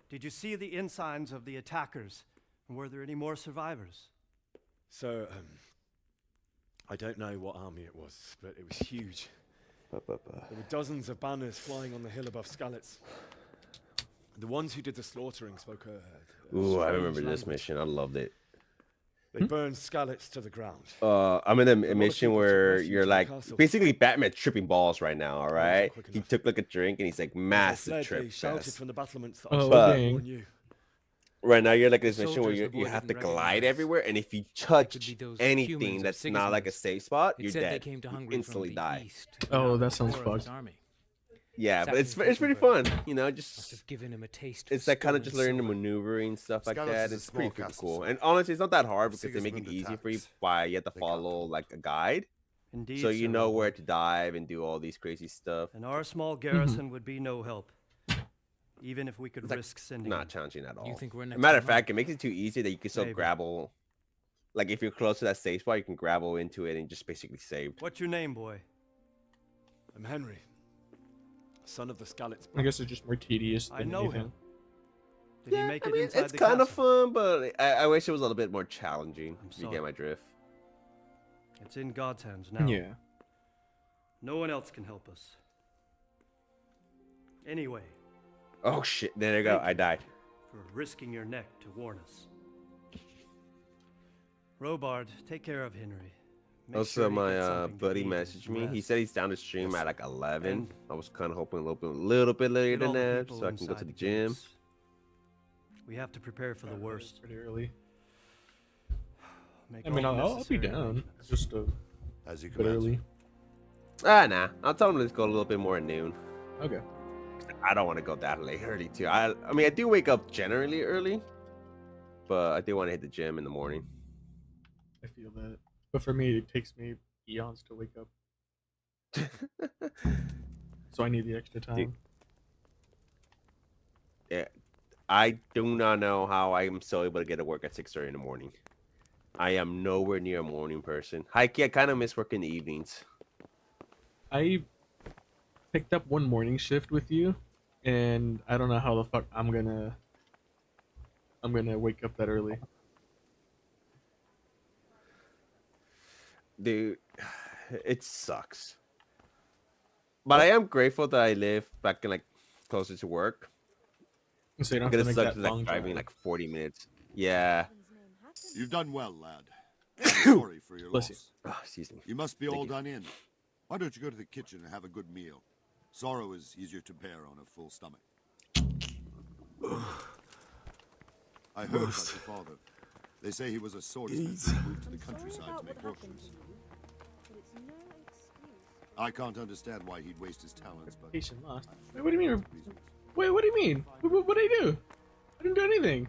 Did you see the ensigns of the attackers? And were there any more survivors? So, I don't know what army it was, but it was huge. There were dozens of banners flying on the hill above Skalitz. The ones who did the slaughtering spoke a Ooh, I strange remember this language. mission. I loved it. They burned Skalitz to the ground. I'm in a of mission people took where refuge you're in the like castle. basically Batman tripping balls right now. All right, quick he took like a drink and he's like As they massive fled, trip they shouted fest. from the battlements that Oh, But- dang. warn you. Right now, you're like this mission where soldiers the you boy have to didn't glide recognize. everywhere, and if you be touch those anything humans of that's not like a Sigismund's. safe spot, It you're said they dead. came to You Hungary from instantly the die. east. Oh, that sounds Or of his fucked. army. Yeah, but it's Saxon pretty Feckenberg fun. You know, Must just have given him a taste. it's for like kind of stolen just learning the silver. maneuvering stuff like Skalitz that. is a It's pretty small castle, cool. sir. And honestly, it's not that hard because they make it Sigismund easy for you attacks. by you have to They follow like a guide, Indeed, so you Sir know Robard. where to dive and do all these crazy stuff. And our small garrison would be no help, even if we could It's like risk sending. Not them. challenging at all. You think we're As a next matter in of line? fact, it makes it too easy that you can still Maybe. grapple. Like if you're close to that safe spot, you can grapple into it and just basically save. What's your name, boy? I'm Henry, son of the Skalitz. I guess it's just more tedious. I than know anything. him. Did he make I it mean, inside it's the kind of castle? fun, but I wish it was a little bit more challenging. If you sorry. get my drift. It's in God's hands now. Yeah. No one else can help us. Anyway. Oh shit! There you go. I died. For risking your neck to warn us. Robard, take care of Henry. Make Also, sure he gets my something to buddy eat and messaged me. He rest. said he's down to stream at like 11. And I was kind of hoping a little bit later get all than the that, people so I can go to inside the the gym. gates. We have to prepare for the worst. Pretty early. Make I mean, all I'll be necessary down. arrangements. Just a As you bit command. early. Nah. I'll tell him let's go a little bit more at noon. Okay. I don't want to go that late early too. I mean, I do wake up generally early, but I do want to hit the gym in the morning. I feel that. But for me, it takes me eons to wake up. So I need the extra time. Yeah, I do not know how I am still able to get to work at 6:30 in the morning. I am nowhere near a morning person. I kind of miss working the evenings. I picked up one morning shift with you, and I don't know how the fuck I'm gonna wake up that early. Dude, it sucks. But I am grateful that I live back in like closer to work. So you don't have Because to it make sucks that like long driving drive. like 40 minutes. Yeah. You've done well, lad. I'm sorry for your Bless loss. Oh, excuse me. You must be Thank all you. done in. Why don't you go to the kitchen and have a good meal? Sorrow is easier to bear on a full stomach. I heard about your father. They say he was a swordsmith who moved to the countryside to make groceries. I can't understand why he'd waste his talents, but Patient lost. Wait, what do you mean? Wait, what do you mean? What did I do? I didn't do anything.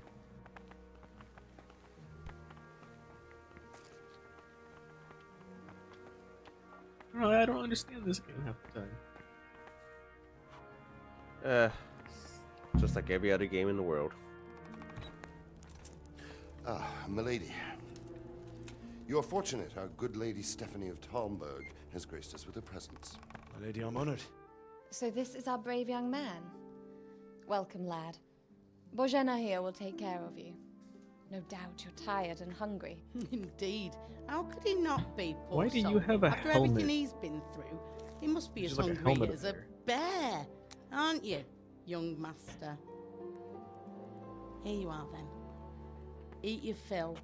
I don't understand this game half the time. Just like every other game in the world. Ah, milady. You are fortunate our good lady Stephanie of Talmberg has graced us with her presence. My lady, I'm honored. So this is our brave young man. Welcome, lad. Bojena here will take care of you. No doubt you're tired and hungry. Indeed. How could he not be, poor Why do you soul? have a After helmet? everything he's been through, he must be as Just like a hungry helmet as up a bear, aren't you, young master? Here you are, then. Eat your fill.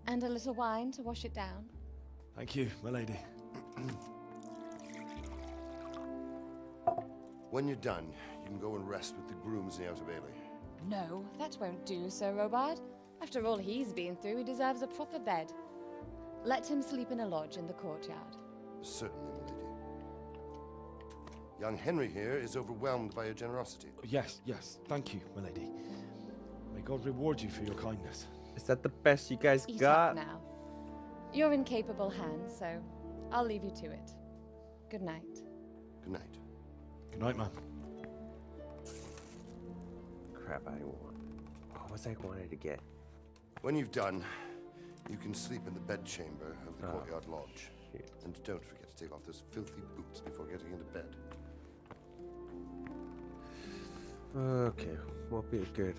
And a little wine to wash it down. Thank you, my lady. When you're done, you can go and rest with the grooms in the Outer Bailey. No, that won't do, Sir Robard. After all he's been through, he deserves a proper bed. Let him sleep in a lodge in the courtyard. Certainly, milady. Young Henry here is overwhelmed by your generosity. Yes, thank you, my lady. May God reward you for your kindness. Is that the best you guys Eat got? up now. You're in capable hands, so I'll leave you to it. Good night. Good night. Good night, man. Crap, I didn't want. What was I wanted to get? When you've done, you can sleep in the bedchamber of the courtyard lodge. Shit. And don't forget to take off those filthy boots before getting into bed. Okay, won't be good.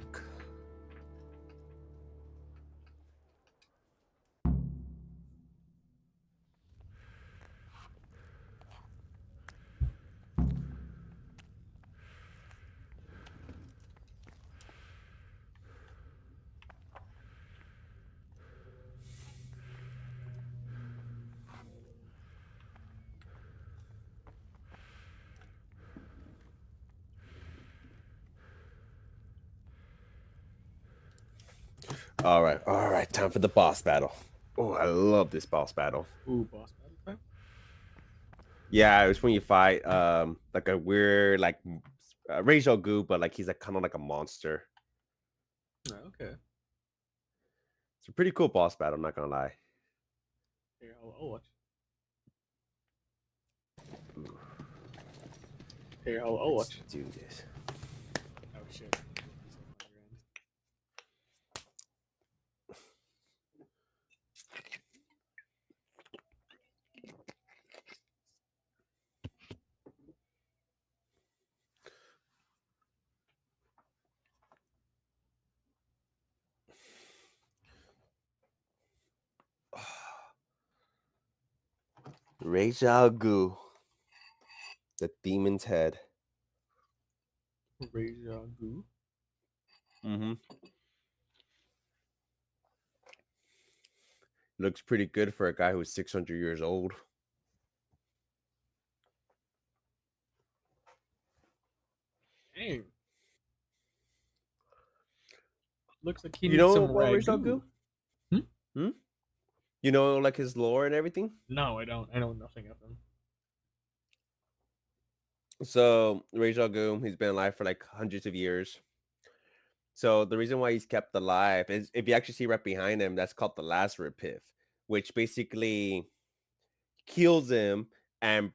All right, time for the boss battle. Oh, I love this boss battle. Ooh, boss battle time. Yeah, it's when you fight like a weird like racial goo, but like he's like kind of like a monster. Oh, okay. It's a pretty cool boss battle, I'm not gonna lie. Here, I'll watch. Here, I'll watch. Let's do this. Oh shit. Ra's al Ghul, the demon's head. Ra's al Ghul. Mm-hmm. Looks pretty good for a guy who's 600 years old. Dang. Looks like he You needs know some what Ra's al ragu. Ghul? Hmm? You know, like his lore and everything? No, I don't. I know nothing of him. So, Ra's al Ghul, he's been alive for like hundreds of years. So, the reason why he's kept alive is if you actually see right behind him, that's called the Lazarus Pit, which basically kills him and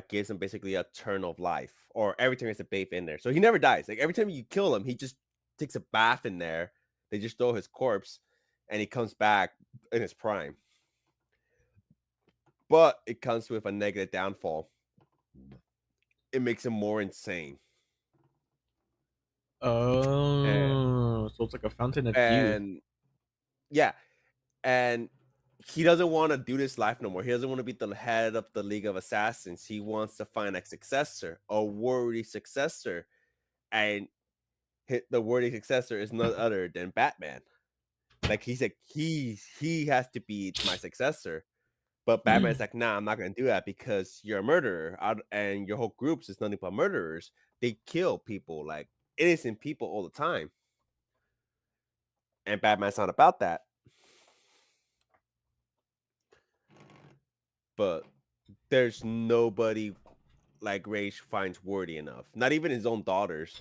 gives him basically a turn of life, or every time he has to bathe in there. So, he never dies. Like, every time you kill him, he just takes a bath in there. They just throw his corpse and he comes back in his prime. But it comes with a negative downfall. It makes him more insane. Oh, so it's like a fountain of youth. And yeah, and he doesn't want to do this life no more. He doesn't want to be the head of the League of Assassins. He wants to find a successor, a worthy successor, and the worthy successor is none other than Batman. Like he said, he has to be my successor. But Batman's like, nah, I'm not gonna do that because you're a murderer, and your whole group's is nothing but murderers. They kill people, like innocent people, all the time. And Batman's not about that. But there's nobody like Ra's finds worthy enough. Not even his own daughters.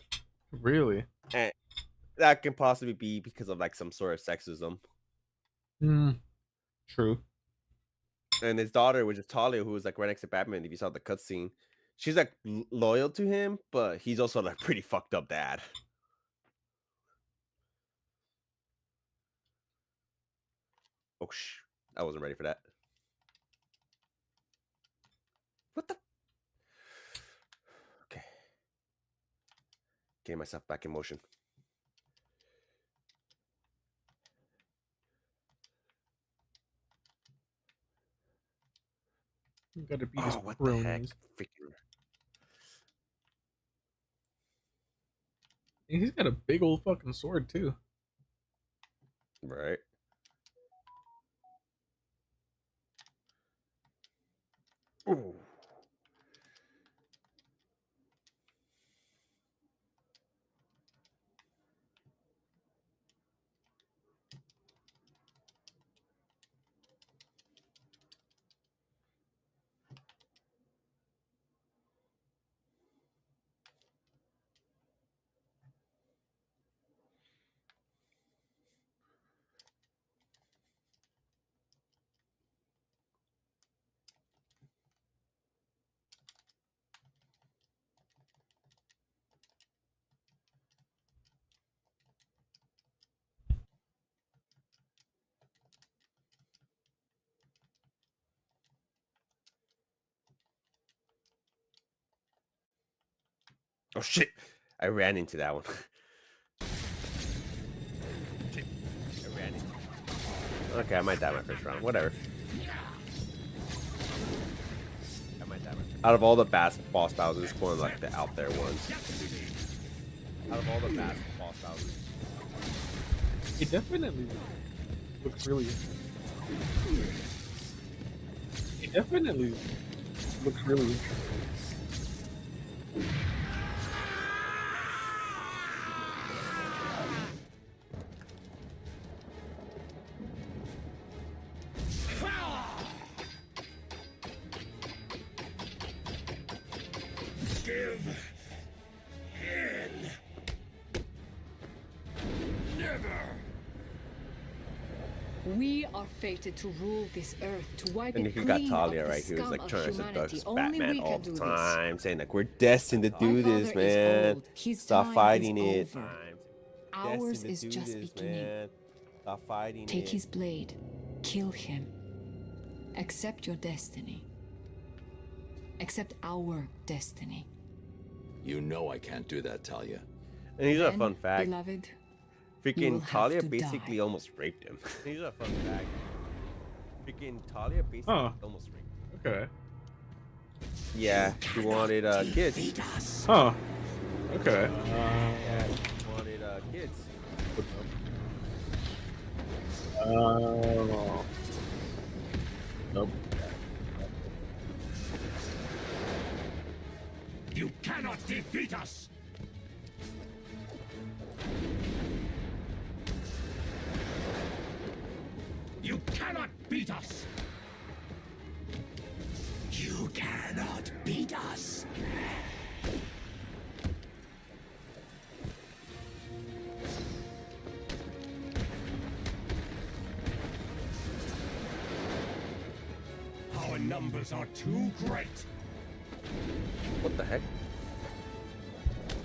Really? And that can possibly be because of like some sort of sexism. True. And his daughter, which is Talia, who was like right next to Batman, if you saw the cutscene, she's like loyal to him, but he's also like pretty fucked up dad. Oh I wasn't ready for that. What the? Okay. Getting myself back in motion. You gotta beat his what the heck? cronies. Freaking. And he's got a big old fucking sword too. Right. Ooh. Oh shit! I ran into that one. Shit. I ran into. Okay, I might die my first round. Whatever. I might die my first. Out of all the boss battles, this is one of like the out there ones. Out of all the boss battles, It definitely looks really. It definitely looks really interesting. We are fated to rule this earth, to wipe and it you got clean Talia, of the right? He was scum like of trying to humanity. seduce Only Batman we all can the do time, saying like we're destined to do My this, father is man. old. His Stop time fighting is it. over. Ours Destined is to do just this, beginning. man. Stop fighting Take it. his blade, kill him. Accept your destiny. Accept our destiny. You know I can't do that, Talia. And here's a Then, fun fact. beloved, you will Freaking have Talia to basically die. almost raped him. Here's a fun fact. Freaking Talia basically almost raped him. Okay. Yeah, she wanted kids. Huh. Okay. She wanted kids. Nope. You cannot defeat us! You cannot beat us! You cannot beat us! Our numbers are too great! What the heck?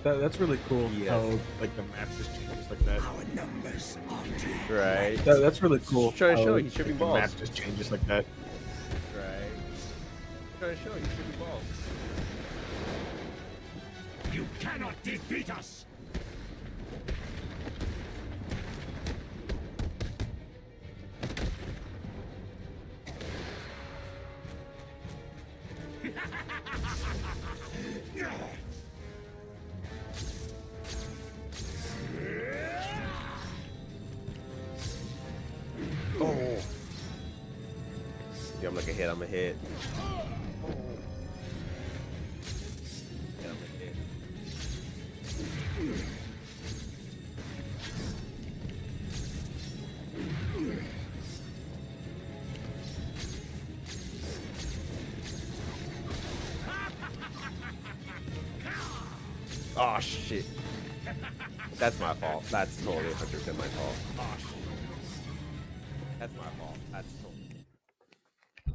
That's really cool. Yeah. How like the map just changes like that. Our numbers are too Right. That's really cool. Trying to show how, he's tripping the balls. map just changes like that. Right. Trying to show he's tripping balls. You cannot defeat us! Oh. Yeah, I'm like a hit. I'm a hit. Yeah, I'm a hit. Oh shit. That's my fault. That's totally 100% my fault. Oh shit. That's my fault. That's totally.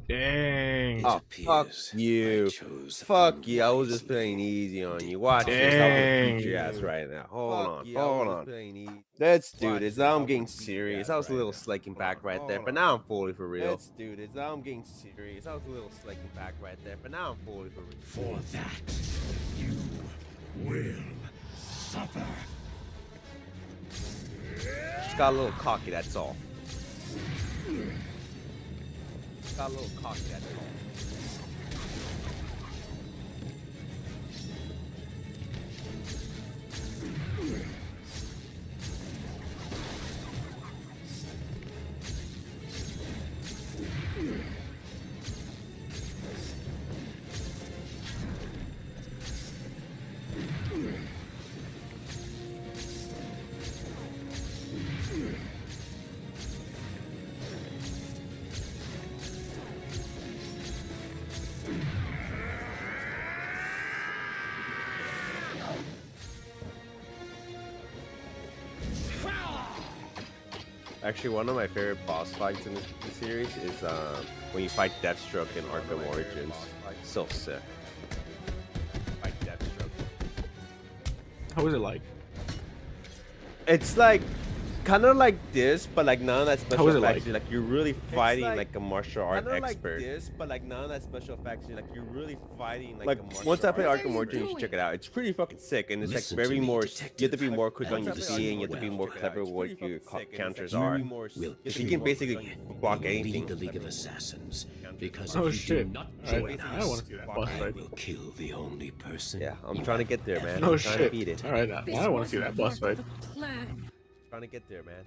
Dang. Oh, fuck you. Fuck you. I was just playing easy on you. Watch this. I'm gonna beat your ass right now. Hold on. Hold on. Let's do this. Now I'm getting serious. I was a little slaking back right there, but now I'm fully for real. Let's do this. Now I'm getting serious. I was a little slaking back right there, but now I'm fully for real. For that, you will suffer. Just got a little cocky, that's all. Got a little cocky, that's all. Actually, one of my favorite boss fights in this series is when you fight Deathstroke in Arkham Origins. So sick. Fight Deathstroke. How is it like? It's like kind of like this, but like none of that special How is it effects. like? Like you're really fighting like a martial art Kinda expert. Like this, but like none of that special effects. Like you're really fighting Like a martial once I play art Arkham Origins, you should check it out. It's pretty fucking sick, and it's Listen like to very me, more. detective. You have to be more quick on your Once feet, I and you have to be more clever with what your counters are. Will If you can basically block anything. lead the League of Assassins, because Oh if you shit. do not Alright, join I us, wanna see that boss I fight. will kill the only person. Yeah, I'm trying to get there, man. Oh I'm trying to shit. beat it. Alright, now I want to see that boss fight. Plan. Trying to get there, man.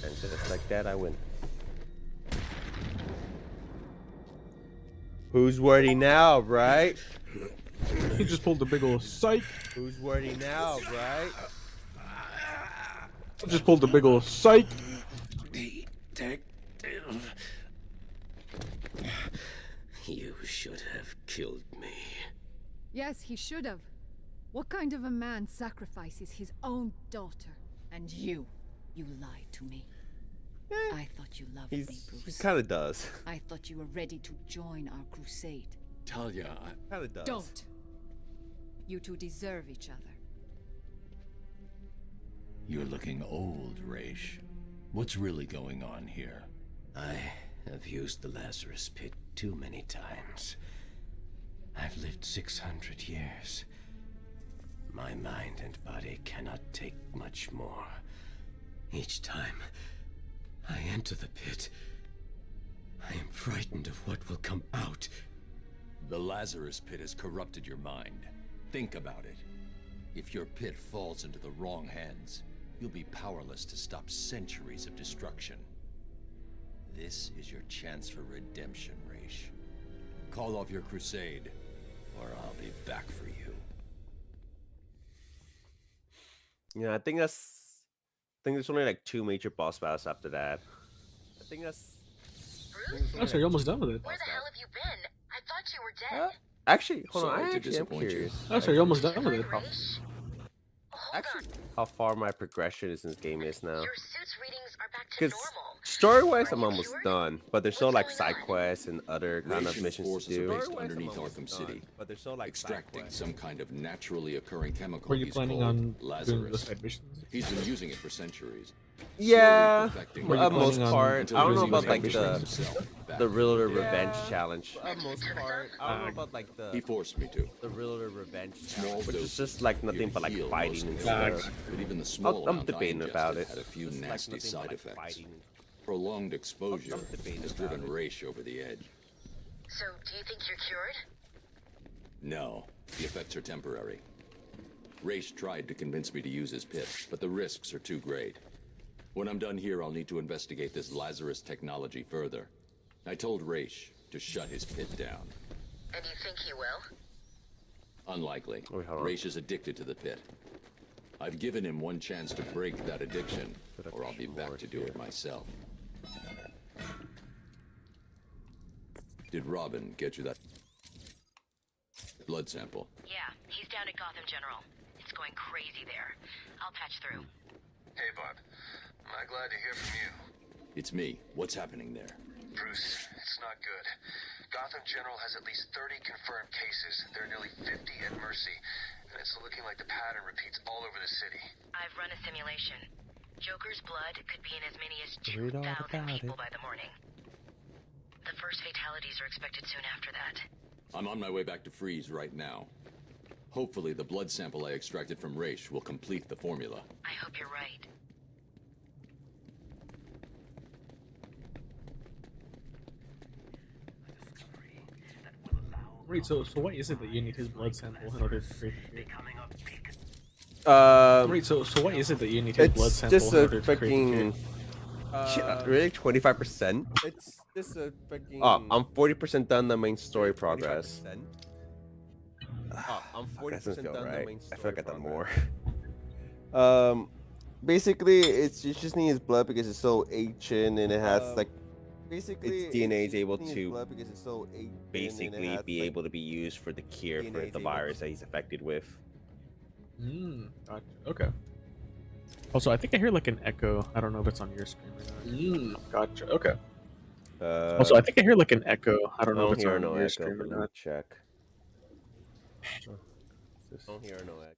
And just like that, I win. Who's worthy now, right? He just pulled the big ol' psych. Who's worthy now, right? He just pulled the big ol' psych. Detective. You should have killed me. Yes, he should have. What kind of a man sacrifices his own daughter? And you lied to me. I thought you loved me, He Bruce. kind of does. I thought you were ready to join our crusade. Talia, Kind of does. Don't. You two deserve each other. you're looking old, Raish. What's really going on here? I have used the Lazarus Pit too many times. I've lived 600 years. My mind and body cannot take much more. Each time I enter the pit, I am frightened of what will come out. The Lazarus Pit has corrupted your mind. Think about it. If your pit falls into the wrong hands, you'll be powerless to stop centuries of destruction. This is your chance for redemption, Raish. Call off your crusade, or I'll be back for you. Yeah, I think there's only like 2 major boss battles after that. I think that's. Oh, so you're almost done with it. Where the hell have you been? I thought you were dead. Actually, hold on. Sorry I to actually am disappoint you. curious. Oh, so you're almost done with it. Actually, how far my progression is in this game is now. Your suit's readings are back to Because normal. story-wise, I'm almost done, but there's still like side quests and other kind of Raish's missions forces to do. are based underneath Arkham City, but there's still like extracting some kind of naturally occurring chemical. Were you he's planning called on doing the Lazarus. side missions? He's been using it for centuries. Yeah, perfecting for it. the most part. Until I don't he know was about using like it the himself back the in Riddler day. Revenge challenge. For the most part. I don't know about like the. He forced me to. The Riddler Revenge Small challenge, which is doses just like nothing but like heal fighting and most stuff. illnesses, but even the small I'm amount I debating ingested about it. had a few Just like nasty nothing but, side like, effects. fighting. Prolonged exposure has driven about it. Raish over the edge. So, do you think you're cured? No, the effects are temporary. Raish tried to convince me to use his pit, but the risks are too great. When I'm done here, I'll need to investigate this Lazarus technology further. I told Raish to shut his pit down. And you think he will? Unlikely. Wait, hold on. Raish is addicted to the pit. I've given him one chance to break that addiction, or I'll be back to do it myself. Did Robin get you that blood sample? Yeah, he's down at Gotham General. It's going crazy there. I'll patch through. Hey, Bud. I'm glad to hear from you. It's me. What's happening there? Bruce, it's not good. Gotham General has at least 30 confirmed cases. There are nearly 50 at Mercy, and it's looking like the pattern repeats all over the city. I've run a simulation. Joker's blood could be in as many as Read all 2,000 about people it. by the morning. The first fatalities are expected soon after that. I'm on my way back to Freeze right now. Hopefully the blood sample I extracted from Raish will complete the formula. I hope you're right. Wait, so why is it that you need his blood sample in order to create the cure? Wait, so why is it that you need his blood It's sample just in a order to create the freaking. cure? Really, 25%? It's just a freaking. Oh, I'm 40% done the main story progress. Oh, I'm 40% done the main story. I feel like I done more. Basically, you just need his blood because it's so ancient and it has like. Basically, its DNA is able to basically be able to be used for the cure for the virus that he's affected with. Gotcha. Okay. Also, I think I hear like an echo. I don't know if it's on your screen or not. Gotcha. Okay. Also, I think I hear like an echo. I don't know if it's on your screen or not. Check. Don't hear no echo.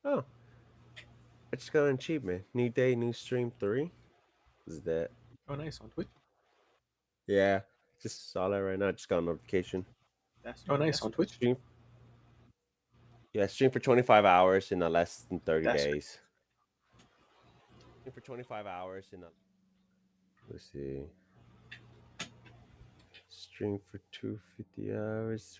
Oh. I just got an achievement. New day, new stream 3. Is that? Oh, nice. On Twitch? Yeah. Just saw that right now. Just got a notification. Oh, nice. On Twitch? Stream. Yeah, stream for 25 hours in less than 30 days. Stream for 25 hours in Let's see. Stream for 250 hours.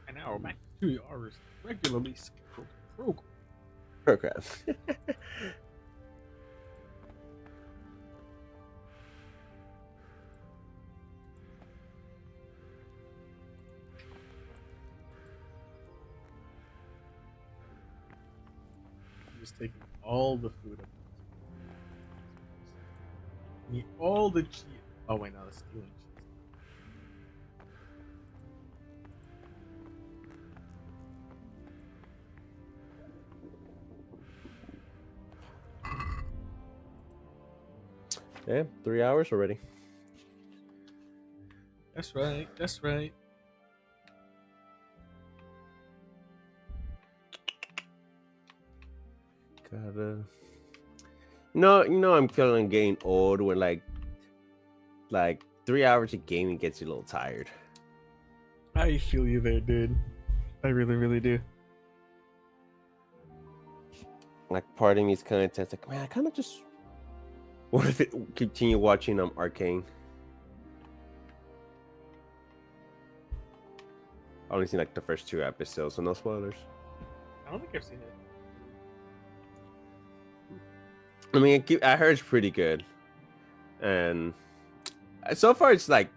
An hour back to 2 hours. Regularly scheduled Program. Just taking all the food. Need all the cheese. Oh wait, no, that's stealing cheese. Yeah, 3 hours already. That's right. That's right. gotta. I'm feeling getting old when like 3 hours of gaming gets you a little tired. I feel you there, dude. I really, really do. Like, part of me is kind of tense. Like, man, I kind of just what if it continue watching Arcane. I only seen like the first 2 episodes, so no spoilers. I don't think I've seen it. I mean, I heard it's pretty good, and so far it's like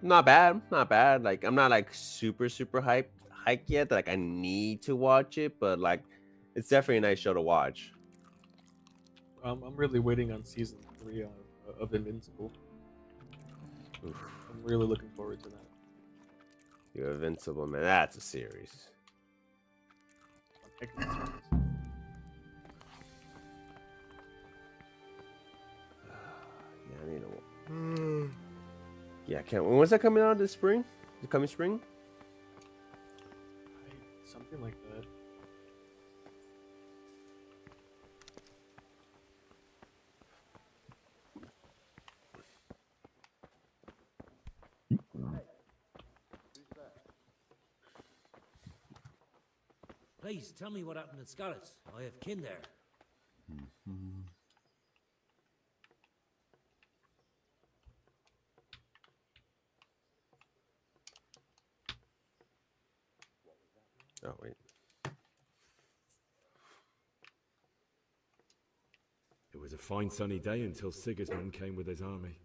not bad. Like, I'm not like super hyped yet. Like, I need to watch it, but like, it's definitely a nice show to watch. I'm really waiting on season 3 of Invincible. Oof. I'm really looking forward to that. You're Invincible, man. That's a series. Yeah, I need to. Yeah, I can't. When was that coming out? This spring? The coming spring? Something like that. Please tell me what happened at Scarlet's. I have kin there. Oh, wait. It was a fine sunny day until Sigismund came with his army.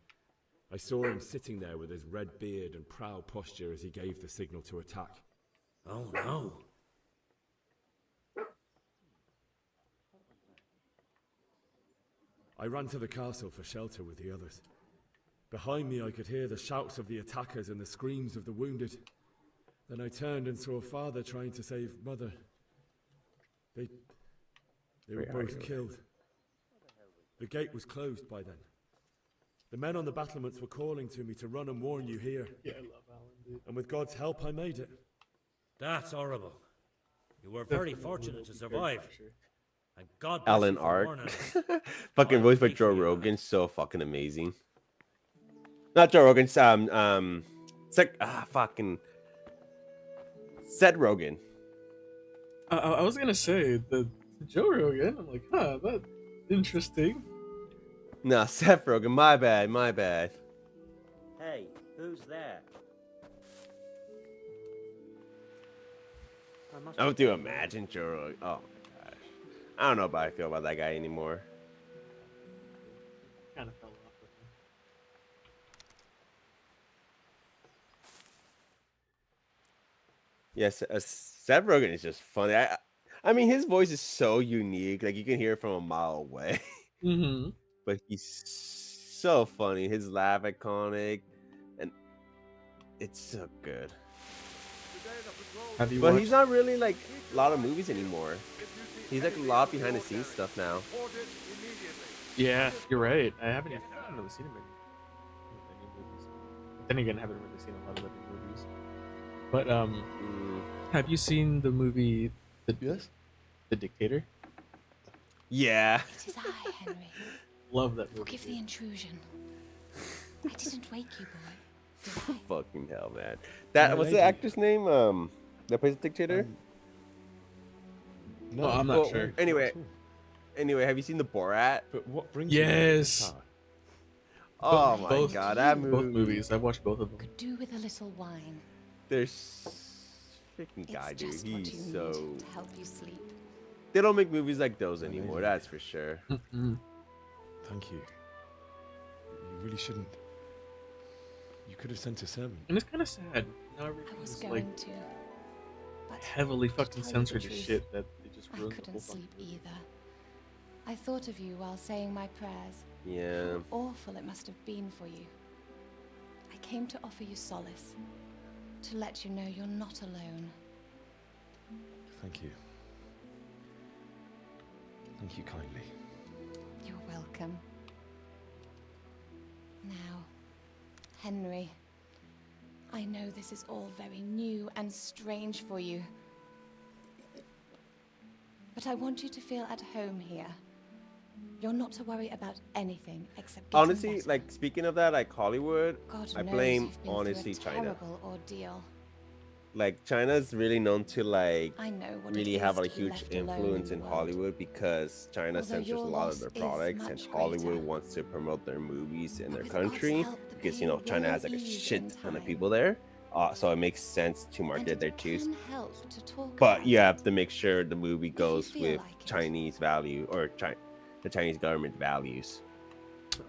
I saw him sitting there with his red beard and proud posture as he gave the signal to attack. Oh no. I ran to the castle for shelter with the others. Behind me I could hear the shouts of the attackers and the screams of the wounded. Then I turned and saw father trying to save mother. They were both killed. The gate was closed by then. The men on the battlements were calling to me to run and warn you here. Yeah, I love Alan, dude. And with God's help, I made it. That's horrible. You were very fortunate to survive. And God bless Alan you for Ark. warning us. Fucking voice by Joe Rogan, so fucking amazing. Not Joe Rogan, it's like fucking Seth Rogen. I was gonna say the Joe Rogan. I'm like, that's interesting. No, Seth Rogen. My bad. Hey, who's there? I would do imagine Joe Rogan. Oh my gosh. I don't know how I feel about that guy anymore. Kind of fell off with him. Yes, Seth Rogen is just funny. I mean, his voice is so unique. Like, you can hear it from a mile away. Mm-hmm. But he's so funny. His laugh iconic, and it's so good. Have you But watched... he's not really like a lot of movies anymore. He's like a lot behind the scenes stuff now. Yeah, you're right. I haven't really seen him in any movies. But then again, I haven't really seen a lot of other movies. But have you seen the movie The Dictator? Yeah. It is I, Henry. Love that movie. Forgive the intrusion. I didn't wake you, boy. Fucking hell, man. That what's the actor's name? That plays the dictator? No, I'm not sure. Anyway, have you seen the Borat? But what brings Yes. Oh my god, that movie. Both movies. I've watched both of them. Could do with a little wine. There's freaking guy, dude. Just what He's you so. need to help you sleep. They don't make movies like those anymore. That's for sure. Thank you. You really shouldn't. You could have sent a sermon. And it's kind of sad. Now I was everything's going like to. But heavily fucking to tell you the censored as truth, shit that they just I ruined the whole couldn't fucking sleep either. I thought of you while saying my prayers. Yeah. How awful it must have been for you. I came to offer you solace. To let you know you're not alone. Thank you. Thank you kindly. You're welcome. Now, Henry, I know this is all very new and strange for you. But I want you to feel at home here. You're not to worry about anything except getting Honestly, better. like speaking of that, like Hollywood, God I knows blame you've been honestly through a China. terrible ordeal. Like China's really known to like I know what it really is have a to be huge left alone influence in in the world. Hollywood because China Although censors a your lot of loss their is products, and much Hollywood greater. wants to promote their movies in their with God's country help, the because pain China will has like a ease shit in ton of time. people there. So it makes sense to And market it there too. can help to talk But about you it. have to make sure the movie goes feel with like it. Chinese value or the Chinese government values.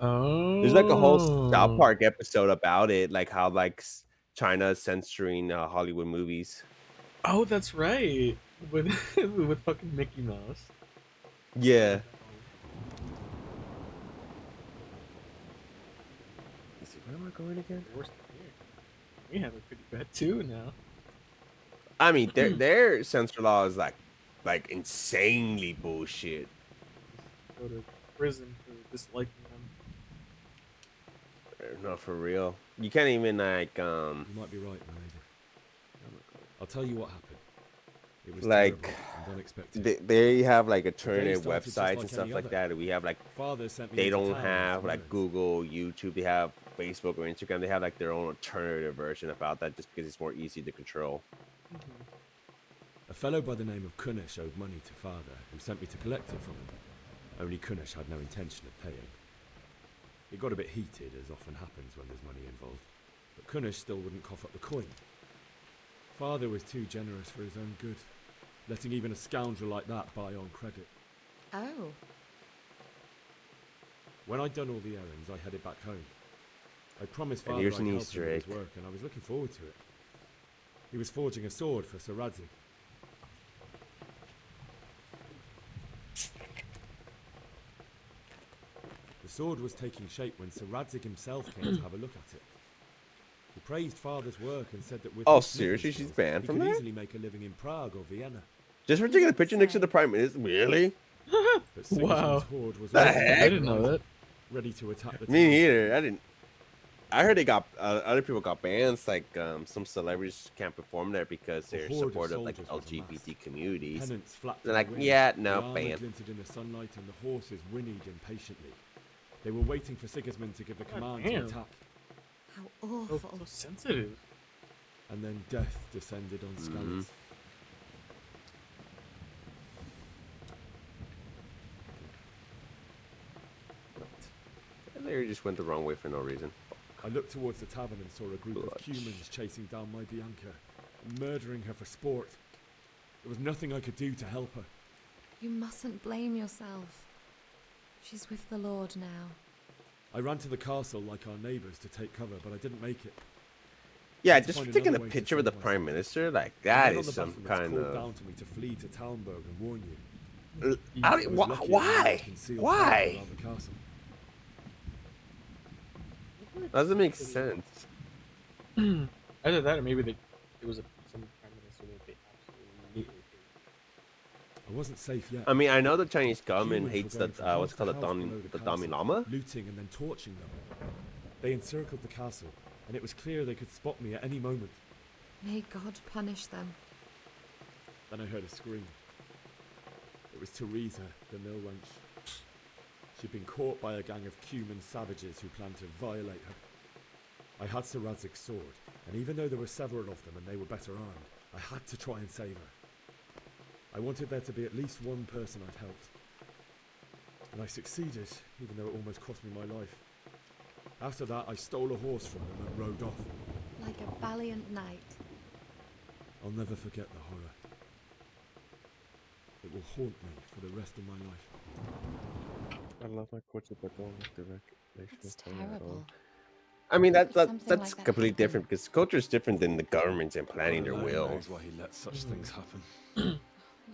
Oh. There's like a whole South Park episode about it, like how like China is censoring Hollywood movies. Oh, that's right. With with fucking Mickey Mouse. Yeah. Let's see, where am I going again? We have it pretty bad too now. I mean, their censor law is like insanely bullshit. Go to prison for disliking them. No, for real. You can't even like You might be right, my lady. I'll tell you what happened. It was like terrible and unexpected. they have like The day alternative started just websites like and stuff any like other. that. We have like Father sent me they into don't town have for like words. Google, YouTube. They have Facebook or Instagram. They have like their own alternative version about that just because it's more easy to control. A fellow by the name of Kunish owed money to Father, who sent me to collect it from him. Only Kunish had no intention of paying. It got a bit heated, as often happens when there's money involved, but Kunish still wouldn't cough up the coin. Father was too generous for his own good, letting even a scoundrel like that buy on credit. Oh. When I'd done all the errands, I headed back home. I promised And Father here's I'd an help Easter him with his egg. work, and I was looking forward to it. He was forging a sword for Sir Radzig. The sword was taking shape when Sir Radzig himself came to have a look at it. He praised Father's work and said that with Oh, his smithing seriously? She's skills, banned he from could there? easily make a living in Prague or Vienna. Just for taking a picture next to the Prime Minister? Really? But Wow. Sigismund's horde was The already heck? I didn't know that. ready to attack the Me town. neither. I didn't. I heard they got other people got bans. Like some celebrities can't perform there because A they're horde of supportive of like soldiers was amassed. LGBT communities. Pennants flapped They're in the like, wind, yeah, the no, armor ban. glinted in the sunlight, and the horses whinnied impatiently. They were waiting for Sigismund to give the command to damn. attack. How So awful. sensitive. And then death descended on Skalitz. They just went the wrong way for no reason. I looked towards the tavern and saw a group of humans chasing down my Bianca, murdering her for sport. There was nothing I could do to help her. You mustn't blame yourself. She's with the Lord now. I ran to the castle like our neighbours to take cover, but I didn't make it. Yeah, Had to just find taking a another way to picture with the save Prime myself. Minister, like The that men on is the some battlements kind called of. down to me to flee to Talmberg and warn you. I I don't- was why? lucky that I Why? was concealed Why? around the castle. Doesn't make sense. Either that or maybe it was some prime minister that they absolutely I wasn't safe yet. I mean, I know the Chinese government Humans were hates going the from what's house to called the house below the Dalai castle, Lama. looting and then torching them. They encircled the castle, and it was clear they could spot me at any moment. May God punish them. Then I heard a scream. It was Teresa, the mill wench. She'd been caught by a gang of Cuman savages who planned to violate her. I had Sir Radzig's sword, and even though there were several of them and they were better armed, I had to try and save her. I wanted there to be at least one person I'd helped. And I succeeded, even though it almost cost me my life. After that, I stole a horse from them and rode off. Like a valiant knight. I'll never forget the horror. It will haunt me for the rest of my life. I love my courts but don't like the regulation. It's terrible. I mean, Something that's like that completely happened. different because culture is different than the governments and planning their Alone will. knows why he lets such things happen.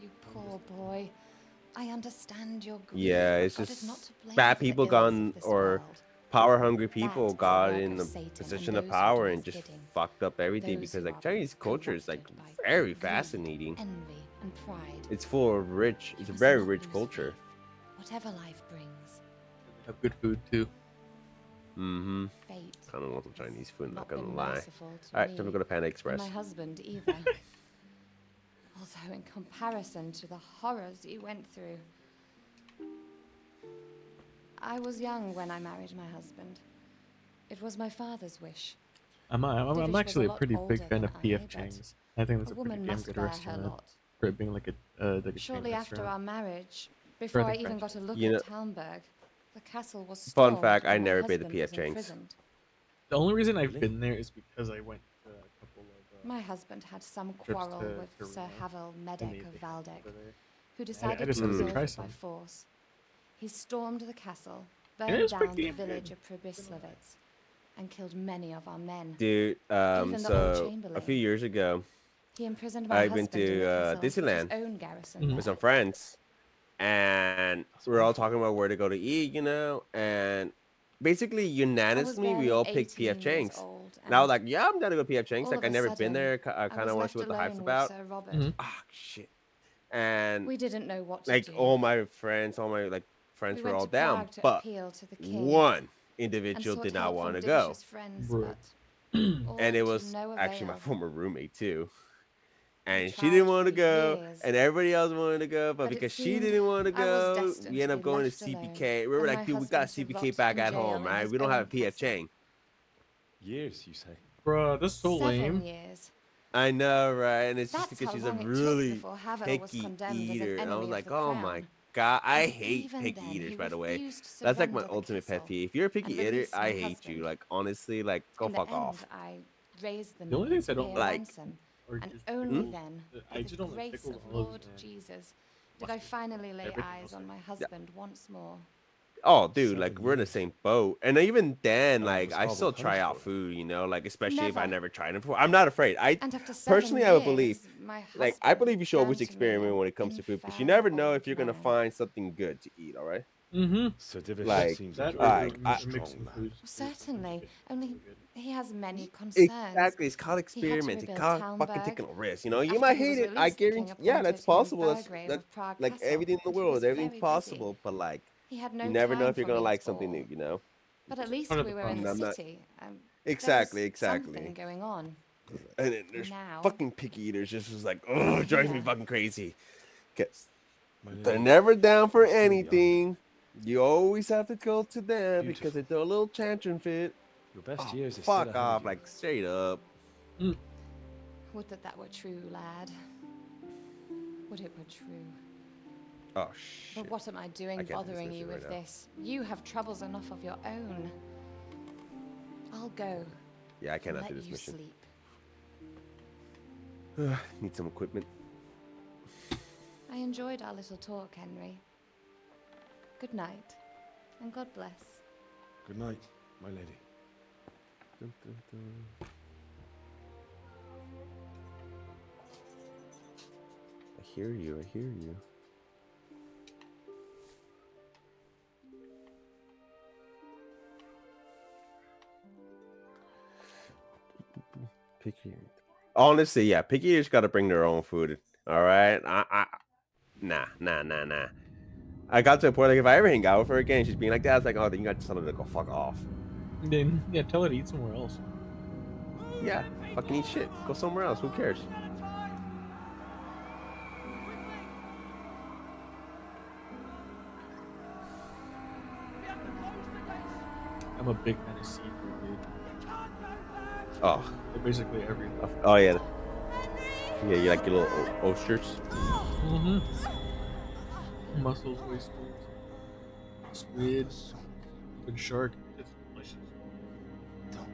You poor boy. I understand your grief. Yeah, but it's God is just not to blame bad for the people ills gone of this or world. power-hungry That people is the got work in of the Satan position and of those who power do and his just bidding. fucked up everything Those because who like are Chinese culture is like corrupted by very greed, fascinating. Envy and pride. It's full of rich. It's a must very not rich lose culture. Whatever life brings. have good food too. Mm-hmm. Fate. Kind of want some Chinese food. Not Not gonna been lie. merciful to All right, time to me go to Panda or Express. my husband either. Although in comparison to the horrors you went through. I was young when I married my husband. It was my father's wish. I'm actually a pretty big fan of P.F. but Chang's. I think that's a pretty woman damn must good bear her restaurant lot. for it being like a chain Shortly after restaurant. our marriage, before I the even French. got a look You know- at Talmberg, the castle was Fun stormed fact, I and my never paid the husband P.F. was Chang's. imprisoned. The only reason I've been there is because I went to a couple of. My husband had some trips quarrel to with Sir Korea, Havel and Medek they of had Valdek, over there. who I decided to decided to preserve try it by some. force. He stormed the castle, it burned was down pretty the damn good. village of Pribyslavitz, and killed many of our men. Dude, Even the old so a chamberlain. few years ago, He imprisoned my I husband went to in the castle with Disneyland his own garrison Mm-hmm. with there. some friends, and we were all talking about where to go to eat, and basically unanimously we barely all picked 18 P.F. years Chang's. old, And I was and like, yeah, I'm down to go to P.F. Chang's. all Like, of I a never been sudden, there. I I kind was of want to left see what the hype's alone with about. Sir Robert. Mm-hmm. Ah, shit. And We didn't know what to like do. all my friends, all my friends We were went all to down, Prague to but appeal to the king one and individual sought did not help want from to go, Divicious friends, Right. but all and it to was no actually my avail. former roommate too. And she tried didn't want to for go, years, and everybody else wanted to go, but but it because she seemed didn't want to I was go, destined we to ended up be going to left alone, CPK. We were and like, my dude, we got husband to CPK rot back in at jail home, in right? his We don't have a own PF castle. chain. Years, you say? Bruh, that's so 7 lame. years. I know, right? And it's just That's because how she's a long it took really before Havel was picky condemned as an eater. And I enemy was of like, the oh my crown. god, I And hate even picky then, eaters, he by the way. refused to That's like my surrender the ultimate pet castle peeve. If you're a picky and eater, release my I hate you. husband. Like, honestly, like, go In the fuck end, off. I raised the The only men things I to don't pay a like ransom, are and just only pickles. then, I by just the don't like grace pickled of olives Lord and Jesus, did I finally lay everything eyes else. on my husband once more. Oh, dude, like 7 we're in the years. same boat, and even then, Oh, it like was I horrible still try out punishment. food, like especially if I Never. never tried it before. I'm not afraid. I And after 7 personally, I would believe, years, my like I believe you should always husband turned to me experiment an when it comes to food because you infirm never know old if you're gonna man. find something good to eat. All right. Mm-hmm. So Divish Like, seems That like or like, you're I- a strong mixing man. foods. Certainly, only he has many concerns. Exactly, it's called He had to experiments. It's rebuild called fucking Talmberg. taking a risk. You After might he was hate it. I released, the king guarantee. Yeah, that's appointed him possible. That's Burgrave that, of Prague like Castle, everything in the and he world. was Everything's very busy. possible, but like He had no you never know time if you're for gonna me like at something all. new. But at least part of we the were in problem. the I'm not- city. Exactly, there was exactly. Something going on. And then there's Now- fucking picky eaters. Just was like, oh, it drives me fucking crazy. Cause My they're lady, never down for you're still young. anything. You always have to go to them because they Beautiful. throw a little tantrum fit. Your best Oh, years are still fuck ahead off, of you. like straight up. Would that were true, lad. Would it were true. Oh shit. But what am I doing I can't do this bothering you mission with right now. this? You have troubles enough of your own. I'll go. Yeah, I and cannot let do this you mission. sleep. Need some equipment. I enjoyed our little talk, Henry. Good night, and God bless. Good night, my lady. Dun, dun, dun. I hear you. I hear you. Picky. Honestly, yeah, picky eaters got to bring their own food. All right, nah. I got to a point like if I ever hang out with her again, she's being like that. I was like, oh, then you got to tell her to go fuck off. Then yeah, tell her to eat somewhere else. Yeah, fucking eat shit. Go somewhere else. Who cares? I'm a big fan of seafood, dude. Oh, So basically everything. oh yeah. Yeah, you like your little oysters. Mm-hmm. Mussels, oysters, squid, even shark. It's delicious.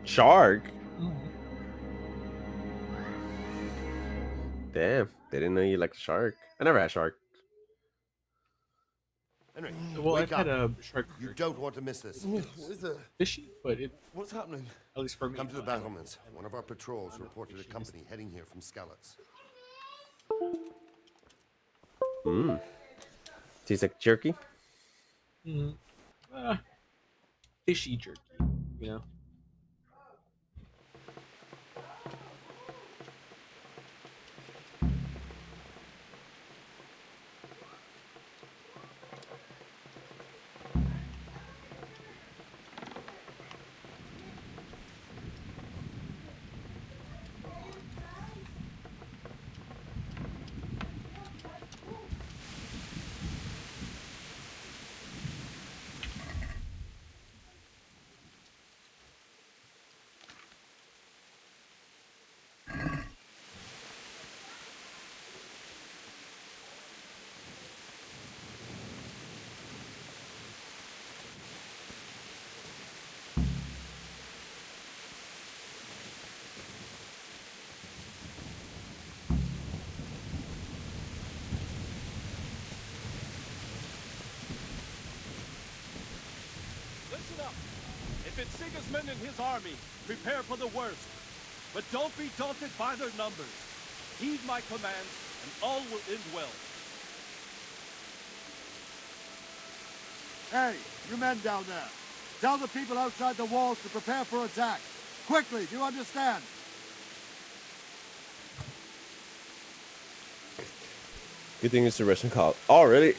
Shark. Mhm. Damn, they didn't know you liked shark. I never had shark. Henry, Well, wake I've had up. a shark. You don't want to miss this. Fishy, but it What's happening? at least for me. Come to the battlements. One of our patrols reported a company heading here from Skalitz. Mmm. Tastes like jerky. Mm, fishy jerky, you know. it's Sigismund and his army, prepare for the worst. But don't be daunted by their numbers. Heed my commands, and all will end well. Hey, you men down there. Tell the people outside the walls to prepare for attack. Quickly, do you understand? Good thing it's a Russian call. Oh, really?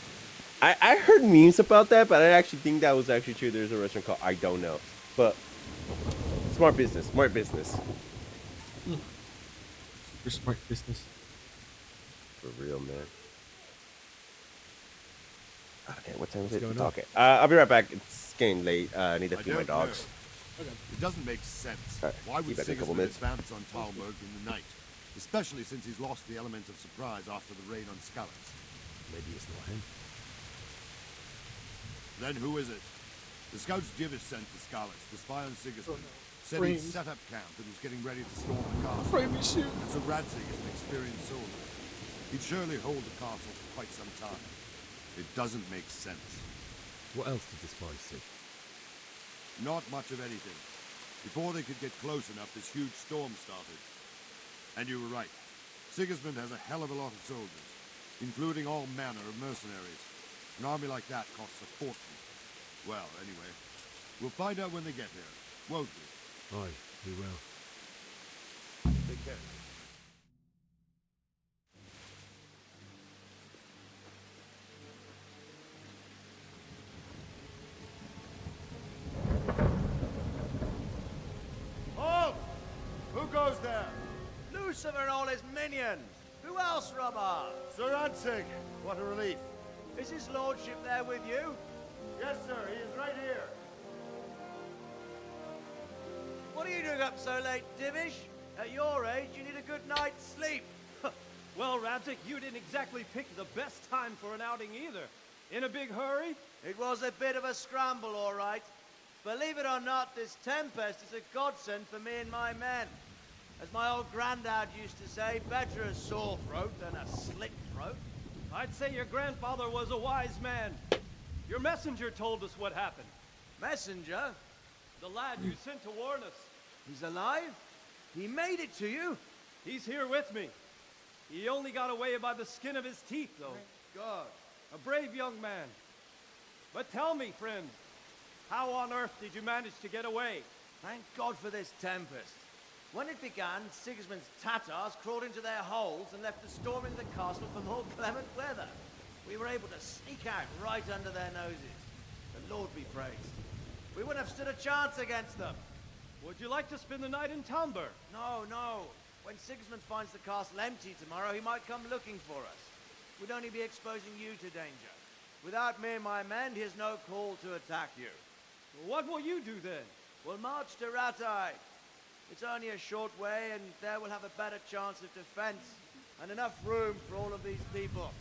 I heard memes about that, but I actually think that was actually true. There's a Russian call. I don't know. But smart business. Smart business. For smart business. For real, man. Okay, what time is it? What's going on? Okay. I'll be right back. It's getting late. I need to feed my dogs. It doesn't make sense. All right, Why would be back in a couple Sigismund minutes. advance on Talmberg in the night? Especially since he's lost the element of surprise after the raid on Skalitz. Maybe it's not him. Then who is it? The scouts Jivish sent to Skalitz to spy on Sigismund. Said Frame. he'd set up camp and was getting ready to storm the castle. Frame me, shoot. And so Radzig is an experienced soldier. He'd surely hold the castle for quite some time. It doesn't make sense. What else did the spies see? Not much of anything. Before they could get close enough, this huge storm started. And you were right. Sigismund has a hell of a lot of soldiers, including all manner of mercenaries. An army like that costs a fortune. Well, anyway, we'll find out when they get here, won't we? Aye, we will. Take care. Halt! Who goes there? Lucifer and all his minions. Who else, Robert? Sir Radzig, what a relief. Is his lordship there with you? Yes, sir, he is right here. What are you doing up so late, Divish? At your age, you need a good night's sleep. Well, Radzig, you didn't exactly pick the best time for an outing either. In a big hurry? It was a bit of a scramble, all right. Believe it or not, this tempest is a godsend for me and my men. As my old granddad used to say, better a sore throat than a slit throat. I'd say your grandfather was a wise man. Your messenger told us what happened. Messenger? The lad you sent to warn us. He's alive? He made it to you? He's here with me. He only got away by the skin of his teeth, though. Thank God. A brave young man. But tell me, friend, how on earth did you manage to get away? Thank God for this tempest. When it began, Sigismund's Tatars crawled into their holes and left the storming of the castle for more clement weather. We were able to sneak out right under their noses. The Lord be praised. We wouldn't have stood a chance against them. Would you like to spend the night in Talmberg? No, no. When Sigismund finds the castle empty tomorrow, he might come looking for us. We'd only be exposing you to danger. Without me and my men, he has no call to attack you. What will you do then? We'll march to Ratai. It's only a short way, and there we'll have a better chance of defense and enough room for all of these people.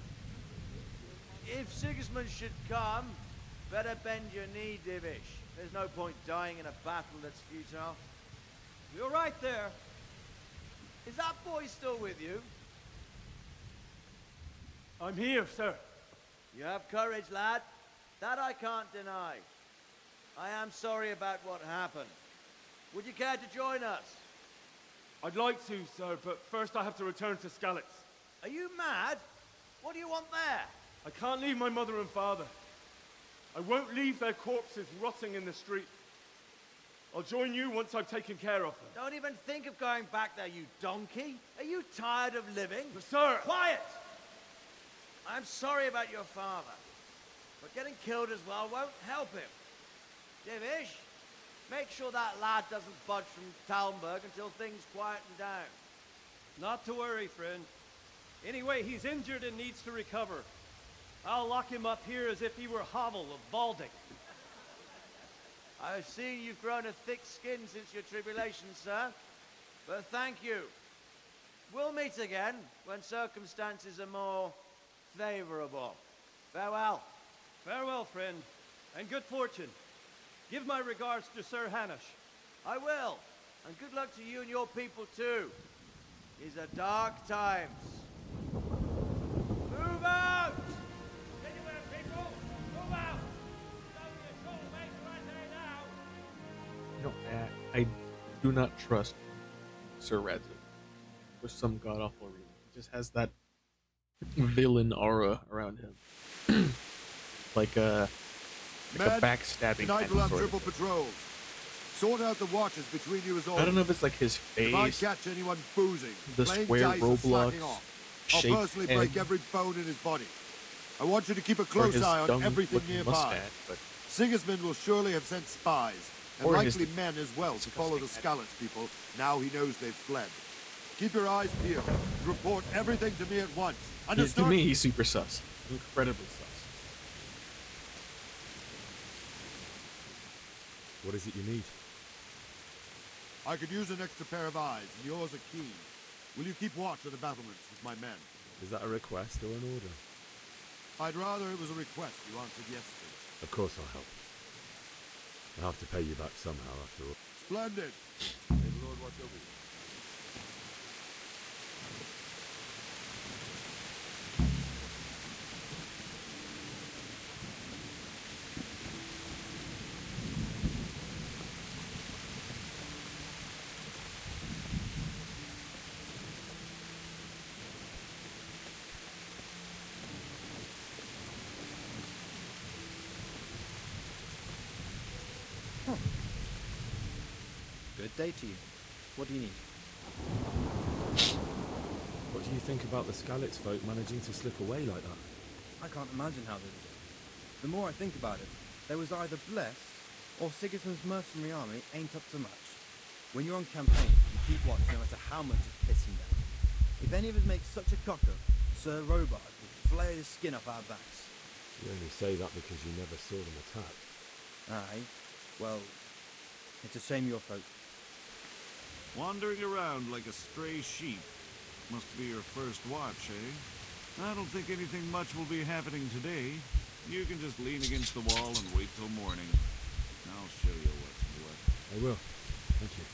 If Sigismund should come, better bend your knee, Divish. There's no point dying in a battle that's futile. You're right there. Is that boy still with you? I'm here, sir. You have courage, lad. That I can't deny. I am sorry about what happened. Would you care to join us? I'd like to, sir, but first I have to return to Skalitz. Are you mad? What do you want there? I can't leave my mother and father. I won't leave their corpses rotting in the street. I'll join you once I've taken care of them. Don't even think of going back there, you donkey. Are you tired of living? But sir! Quiet! I'm sorry about your father, but getting killed as well won't help him. Divish, make sure that lad doesn't budge from Talmberg until things quieten down. Not to worry, friend. Anyway, he's injured and needs to recover. I'll lock him up here as if he were Havel of Balding. I've seen you've grown a thick skin since your tribulation, sir. But thank you. We'll meet again when circumstances are more favorable. Farewell. Farewell, friend, and good fortune. Give my regards to Sir Hanush. I will. And good luck to you and your people, too. These are dark times. Move out! Anywhere, people! Move out! It's only a short way to right there now. I do not trust Sir Radzig for some god awful reason. He just has that villain aura around him, like a backstabbing tonight kind we'll of have sort triple patrols. Sort out the watches between you as always. I don't know if it's like his If I face, catch anyone boozing, the playing square dice or slacking Roblox off, I'll shaped personally break head, every bone in his body. I want you to keep a or close his eye on dumb everything looking nearby. mustache, but Sigismund will surely have sent spies, and Or his likely men as well, to follow the Skalitz people now he knows they've fled. Keep your eyes peeled. Report everything to me at once. to Understood? me he's super sus, incredibly sus. What is it you need? I could use an extra pair of eyes, and yours are keen. Will you keep watch of the battlements with my men? Is that a request or an order? I'd rather it was a request you answered yesterday. Of course I'll help. I'll have to pay you back somehow after all. Splendid. May the Lord watch over you. Good day to you. What do you need? What do you think about the Skalitz folk managing to slip away like that? I can't imagine how they did it. The more I think about it, they was either blessed, or Sigismund's mercenary army ain't up to much. When you're on campaign, you keep watch no matter how much it's pissing down. If any of us make such a cock-up, Sir Robard will flare his skin off our backs. You only say that because you never saw them attack. Aye. Well, it's a shame your folk. Wandering around like a stray sheep. Must be your first watch, eh? I don't think anything much will be happening today. You can just lean against the wall and wait till morning. I'll show you what's what. I will. Thank you.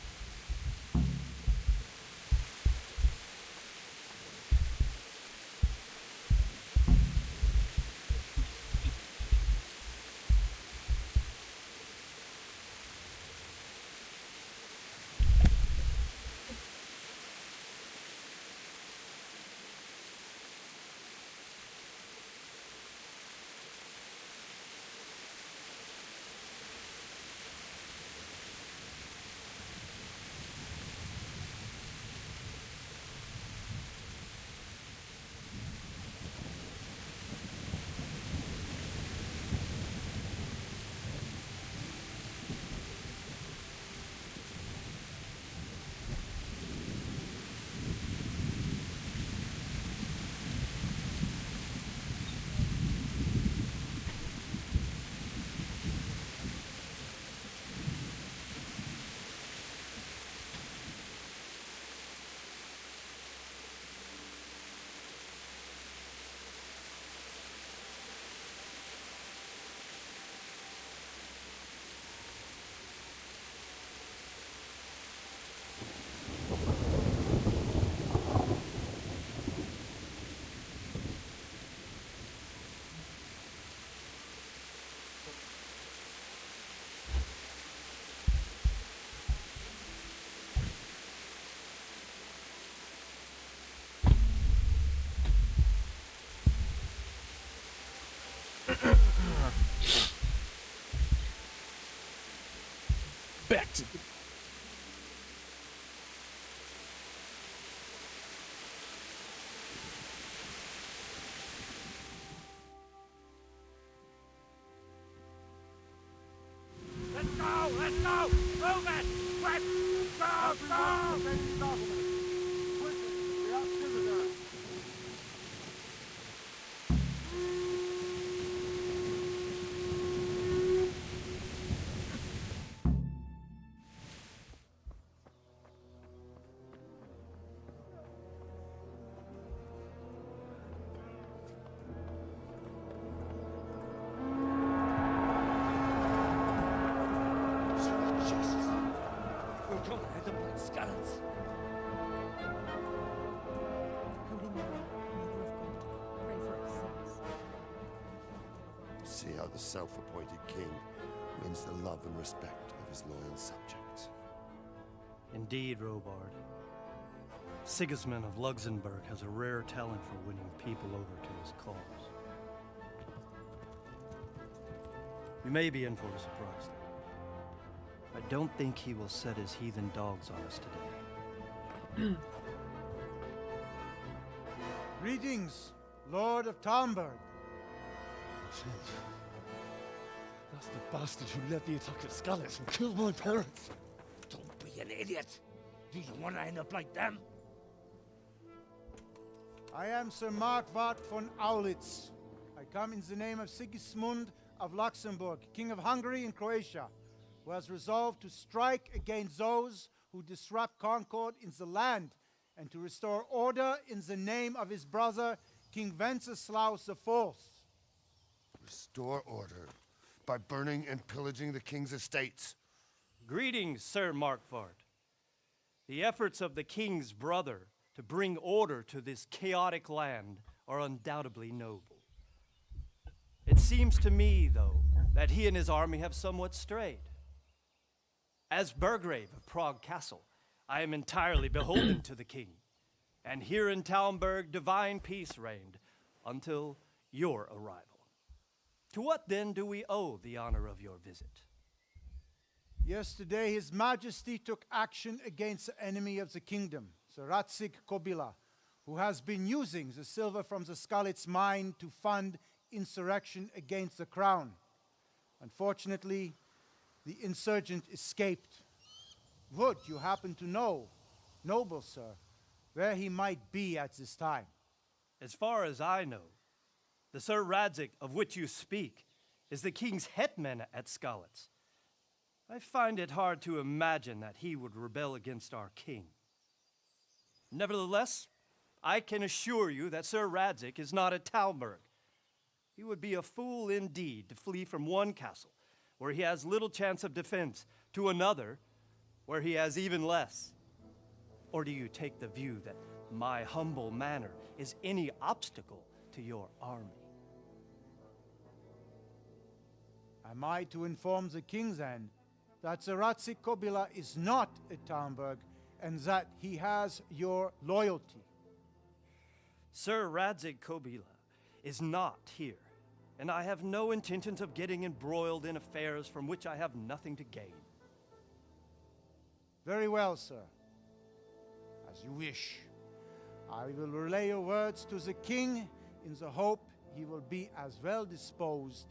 Back to the... Let's go! Let's go! Move it! Quick! Go! Go! See how the self-appointed king wins the love and respect of his loyal subjects. Indeed, Robard. Sigismund of Luxembourg has a rare talent for winning people over to his cause. You may be in for a surprise. I don't think he will set his heathen dogs on us today. Greetings, Lord of Talmberg. That's the bastard who led the attack at Skalitz and killed my parents. Don't be an idiot. Do you want to end up like them? I am Sir Markvart von Aulitz. I come in the name of Sigismund of Luxembourg, King of Hungary and Croatia, who has resolved to strike against those who disrupt concord in the land and to restore order in the name of his brother, King Wenceslaus IV. Restore order by burning and pillaging the king's estates. Greetings, Sir Markvart. The efforts of the king's brother to bring order to this chaotic land are undoubtedly noble. It seems to me, though, that he and his army have somewhat strayed. As Burgrave of Prague Castle, I am entirely beholden to the king, and here in Talmberg divine peace reigned until your arrival. To what then do we owe the honor of your visit? Yesterday, His Majesty took action against the enemy of the kingdom, Sir Radzig Kobyla, who has been using the silver from the Skalitz mine to fund insurrection against the crown. Unfortunately, the insurgent escaped. Would you happen to know, noble sir, where he might be at this time? As far as I know, the Sir Radzig of which you speak is the king's hetman at Skalitz. I find it hard to imagine that he would rebel against our king. Nevertheless, I can assure you that Sir Radzig is not at Talmberg. He would be a fool indeed to flee from one castle, where he has little chance of defense, to another, where he has even less. Or do you take the view that my humble manner is any obstacle to your army? Am I to inform the king then that Sir Radzig Kobyla is not at Talmberg and that he has your loyalty? Sir Radzig Kobyla is not here, and I have no intentions of getting embroiled in affairs from which I have nothing to gain. Very well, sir. As you wish. I will relay your words to the king in the hope he will be as well disposed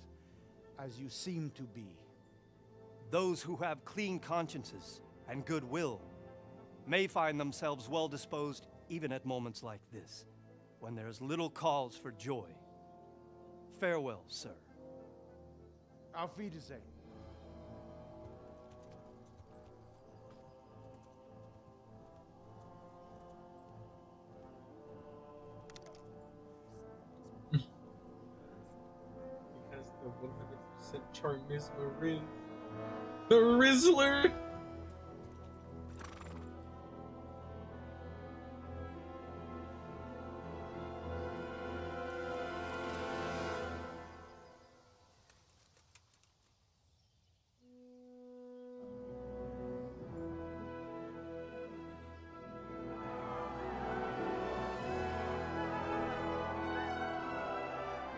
as you seem to be. Those who have clean consciences and goodwill may find themselves well disposed even at moments like this, when there is little cause for joy. Farewell, sir. Auf Wiedersehen. Because the 100% Charmisma Rin. The Rizzler!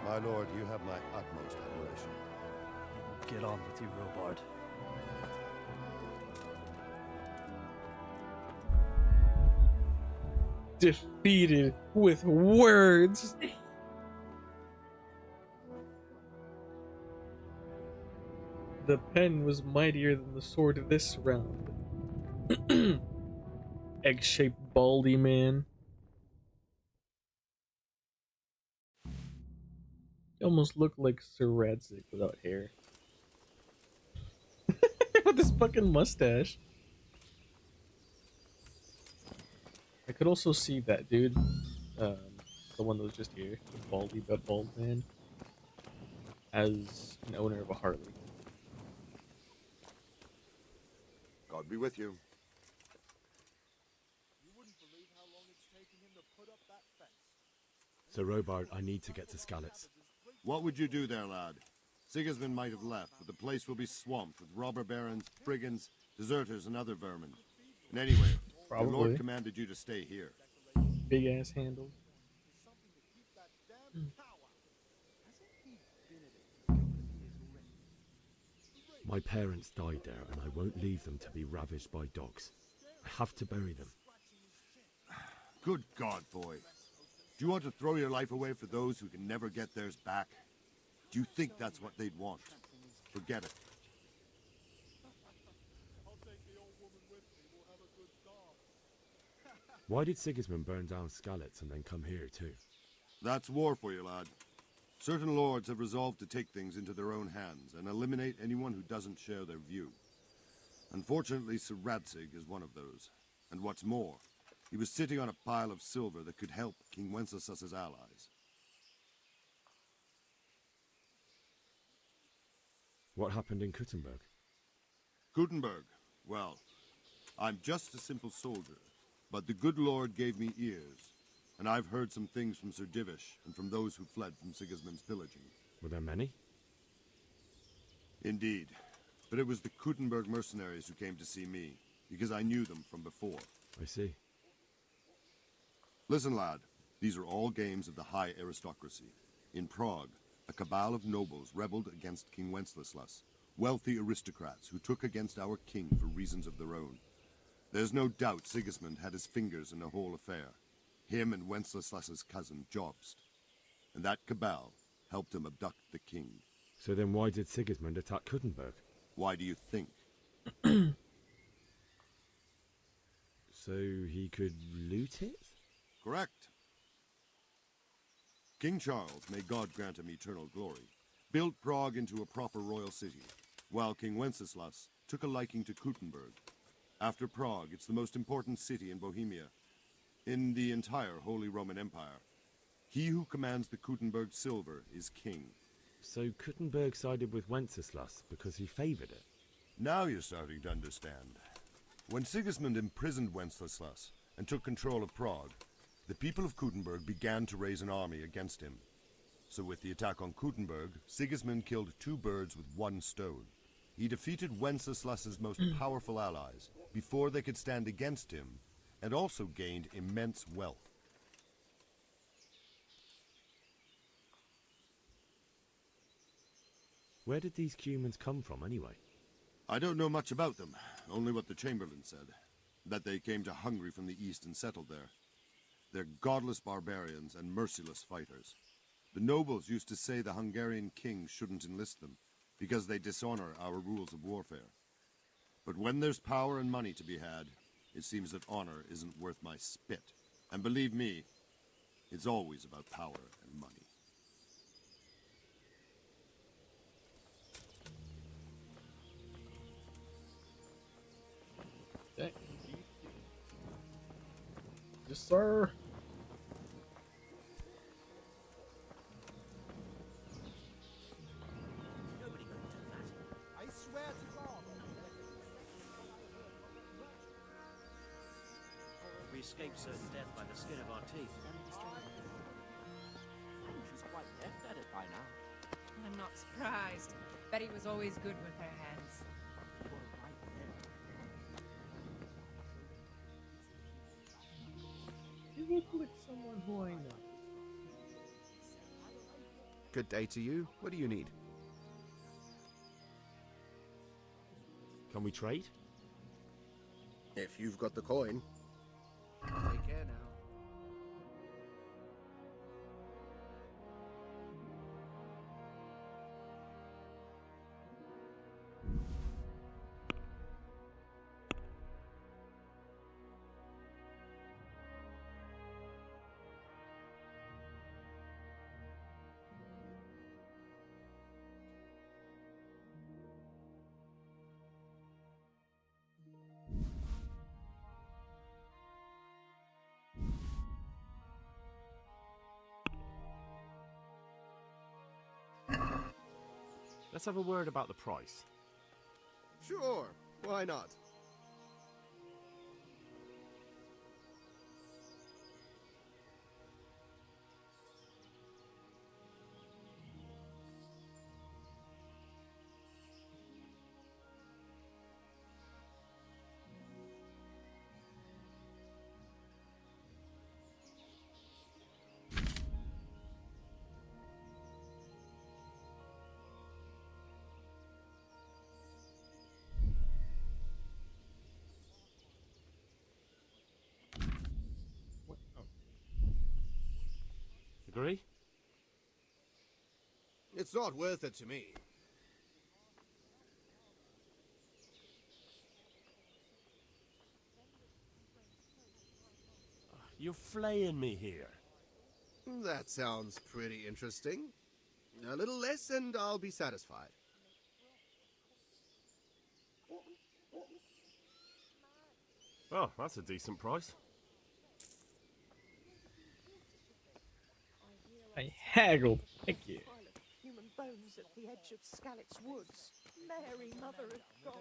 My lord, you have my utmost admiration. Get on with you, Robard. Defeated with words. The pen was mightier than the sword this round. Egg-shaped baldy man. He almost looked like Sir Radzig without hair. With this fucking mustache. I could also see that dude, the one that was just here, the baldy but bald man, as an owner of a Harley. God be with you. Sir Robard, I need to get to Skalitz. What would you do there, lad? Sigismund might have left, but the place will be swamped with robber barons, brigands, deserters, and other vermin. And anyway, your Probably. lord commanded you to stay here. Big ass handle. My parents died there, and I won't leave them to be ravaged by dogs. I have to bury them. Good God, boy. Do you want to throw your life away for those who can never get theirs back? Do you think that's what they'd want? Forget it. Why did Sigismund burn down Skalitz and then come here too? That's war for you, lad. Certain lords have resolved to take things into their own hands and eliminate anyone who doesn't share their view. Unfortunately, Sir Radzig is one of those. And what's more, he was sitting on a pile of silver that could help King Wenceslas's allies. What happened in Kuttenberg? Kuttenberg? Well, I'm just a simple soldier, but the good Lord gave me ears, and I've heard some things from Sir Divish and from those who fled from Sigismund's pillaging. Were there many? Indeed, but it was the Kuttenberg mercenaries who came to see me, because I knew them from before. I see. Listen, lad, these are all games of the high aristocracy. In Prague, a cabal of nobles rebelled against King Wenceslas, wealthy aristocrats who took against our king for reasons of their own. There's no doubt Sigismund had his fingers in the whole affair. Him and Wenceslas's cousin, Jobst. And that cabal helped him abduct the king. So then why did Sigismund attack Kuttenberg? Why do you think? So he could loot it? Correct. King Charles, may God grant him eternal glory, built Prague into a proper royal city, while King Wenceslas took a liking to Kuttenberg. After Prague, it's the most important city in Bohemia, in the entire Holy Roman Empire. He who commands the Kuttenberg silver is king. So Kuttenberg sided with Wenceslas because he favored it? Now you're starting to understand. When Sigismund imprisoned Wenceslas and took control of Prague, the people of Kuttenberg began to raise an army against him. So with the attack on Kuttenberg, Sigismund killed two birds with one stone. He defeated Wenceslas's most powerful allies before they could stand against him, and also gained immense wealth. Where did these Cumans come from anyway? I don't know much about them, only what the Chamberlain said, that they came to Hungary from the east and settled there. They're godless barbarians and merciless fighters. The nobles used to say the Hungarian king shouldn't enlist them, because they dishonor our rules of warfare. But when there's power and money to be had, it seems that honor isn't worth my spit. And believe me, it's always about power and money. Okay. Yes, sir. I swear to God. We escaped certain death by the skin of our teeth. She's quite deft at it by now. I'm not surprised. Betty was always good with her hands. You look like someone who I know. Good day to you. What do you need? Can we trade? If you've got the coin. Take care now. Let's have a word about the price. Sure, why not? Agree? It's not worth it to me. You're flaying me here. That sounds pretty interesting. A little less and I'll be satisfied. Oh, that's a decent price. I haggled. Thank you. Human bones at the edge of Skalitz Woods. Mary, Mother of God.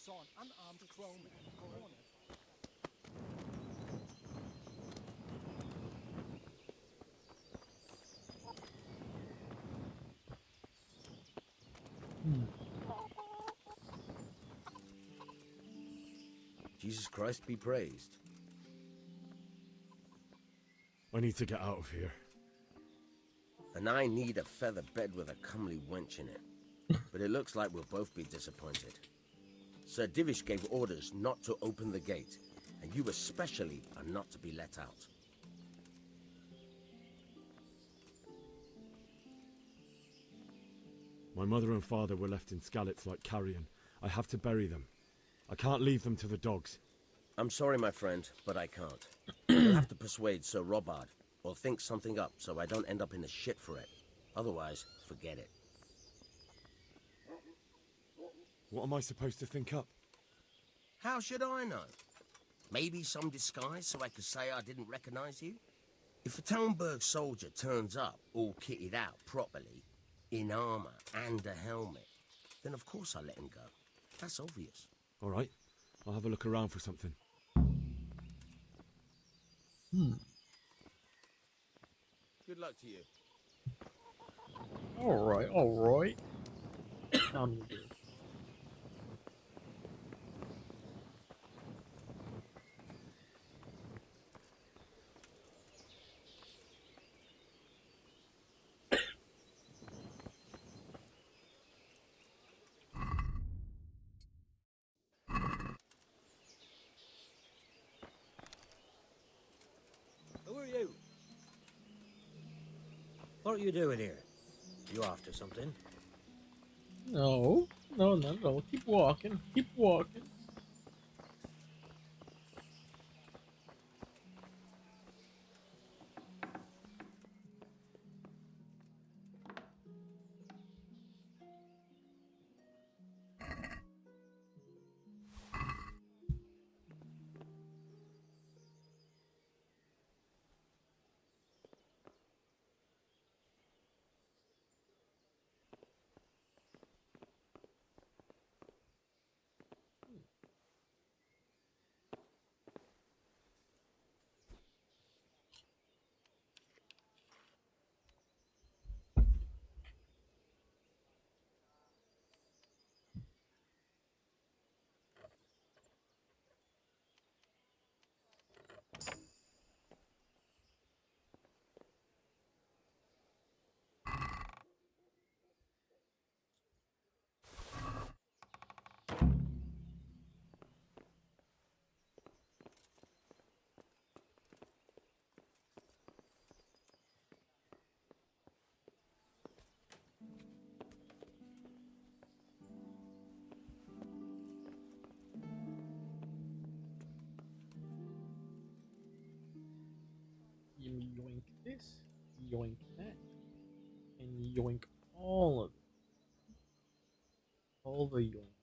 Saw an unarmed crowman in the corner. Jesus Christ be praised. I need to get out of here. And I need a feather bed with a comely wench in it. But it looks like we'll both be disappointed. Sir Divish gave orders not to open the gate, and you especially are not to be let out. My mother and father were left in Skalitz like carrion. I have to bury them. I can't leave them to the dogs. I'm sorry, my friend, but I can't. You'll have to persuade Sir Robard, or think something up so I don't end up in the shit for it. Otherwise, forget it. What am I supposed to think up? How should I know? Maybe some disguise so I could say I didn't recognize you? If a Talmberg soldier turns up all kitted out properly, in armor and a helmet, then of course I let him go. That's obvious. All right, I'll have a look around for something. Good luck to you. Alright, alright. Who are you? What are you doing here? You after something? No, no, not at all. Keep walking. Keep walking. You yoink this, yoink that, and yoink all of it. All the yoinks.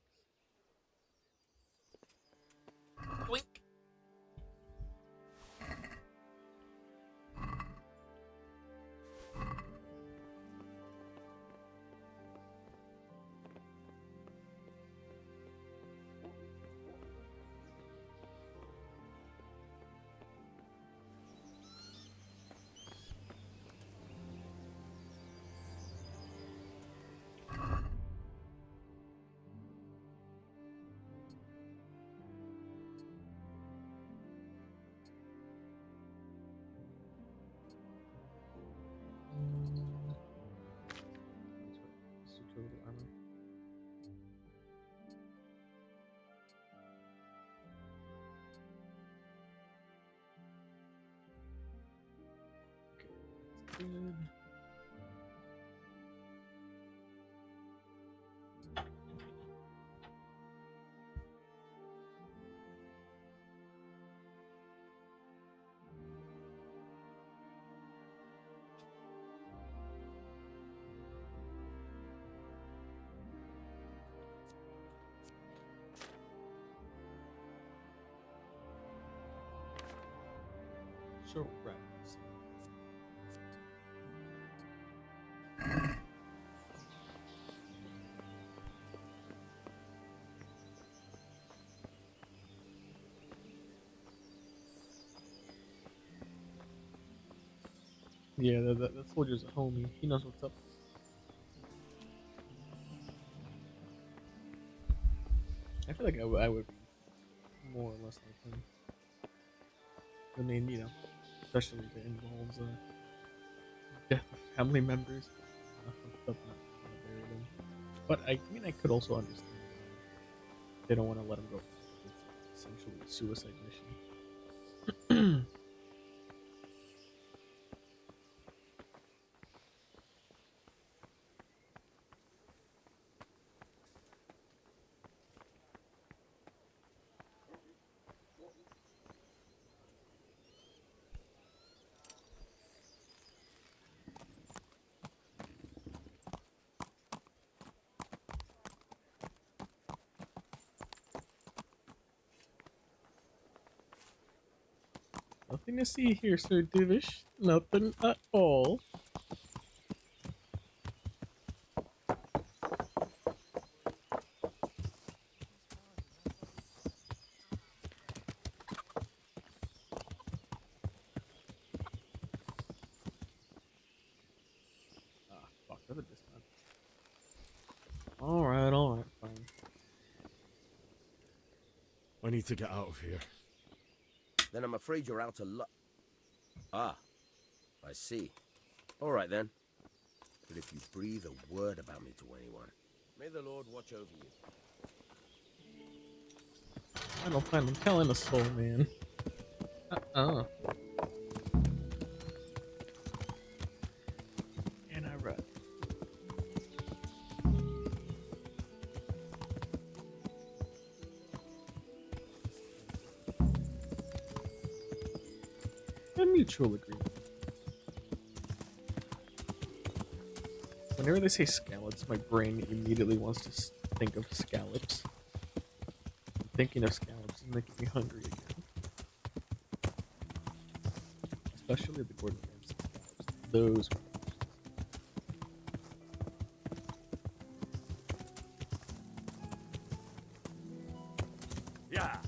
Yoink! Short rest. Yeah, that soldier's a homie. He knows what's up. I feel like I would be more or less like him. I mean, you know, especially if it involves death of family members. Not bury them. But I mean, I could also understand they don't want to let him go. It's essentially a suicide mission. Nothing to see here, Sir Divish. Nothing at all. Ah, fuck, that's a dismount. Alright, fine. I need to get out of here. Then I'm afraid you're out of luck. Ah, I see. All right then. But if you breathe a word about me to anyone, may the Lord watch over you. I don't plan on telling a soul, man. And I run. A mutual agreement. Whenever they say scallops, my brain immediately wants to think of scallops. Thinking of scallops is making me hungry again. Especially the Gordon Ramsay scallops. Those. Yeah.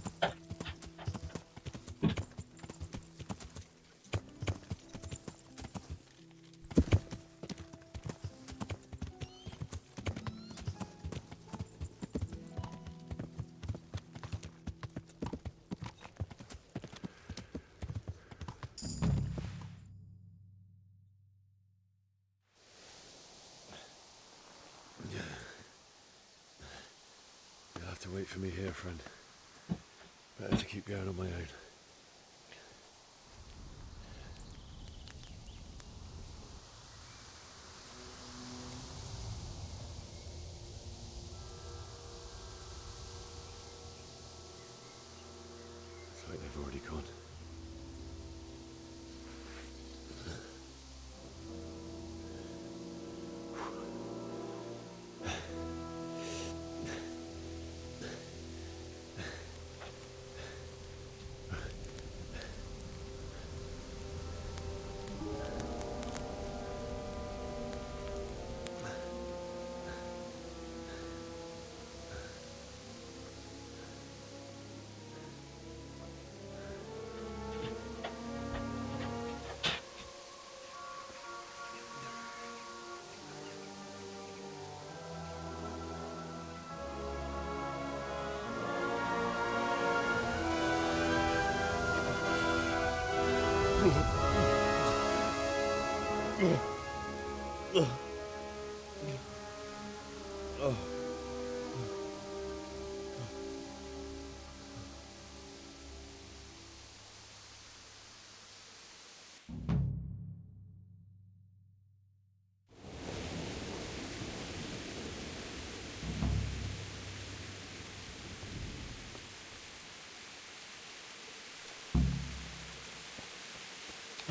You'll have to wait for me here, friend. Better to keep going on my own. It's like they've already gone.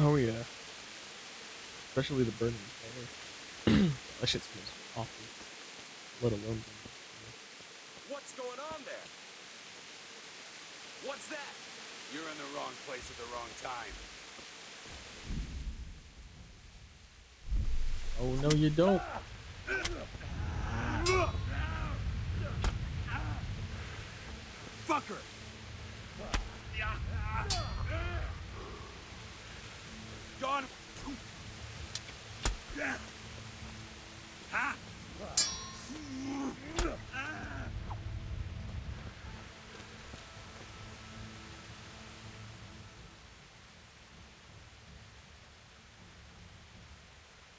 Oh yeah. Especially the burning fire. That shit smells awful. Let alone. What's going on there? What's that? You're in the wrong place at the wrong time. Oh no, you don't. Fucker! Gone! Ha!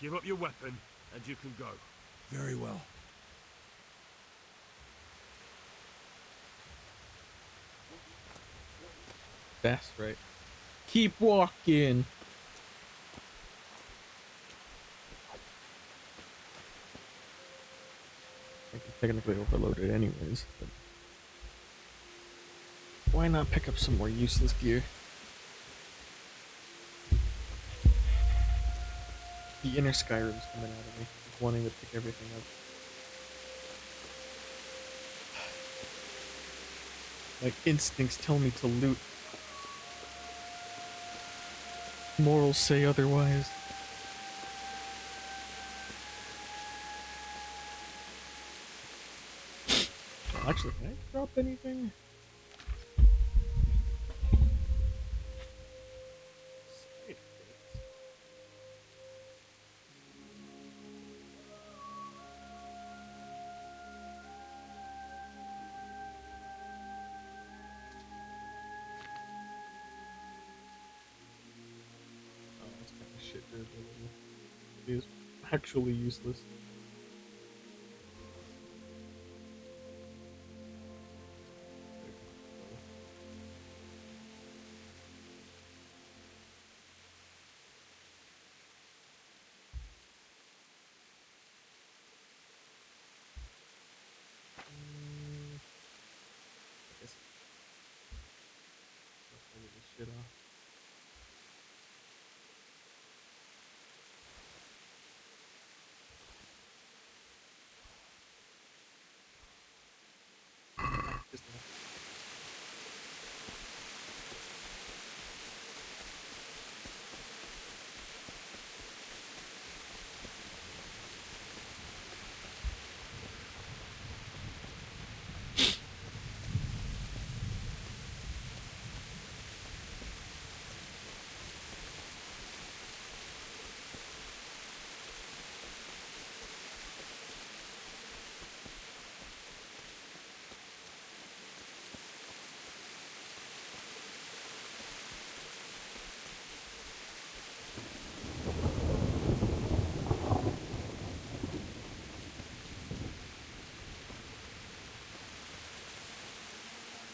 Give up your weapon, and you can go. Very well. That's right. Keep walking. I can technically overload it anyways, but why not pick up some more useless gear? The inner Skyrim's coming out of me, wanting to pick everything up. My instincts tell me to loot. Morals say otherwise. Actually, can I drop anything? Shit, durability is actually useless. I guess I'll get this shit off.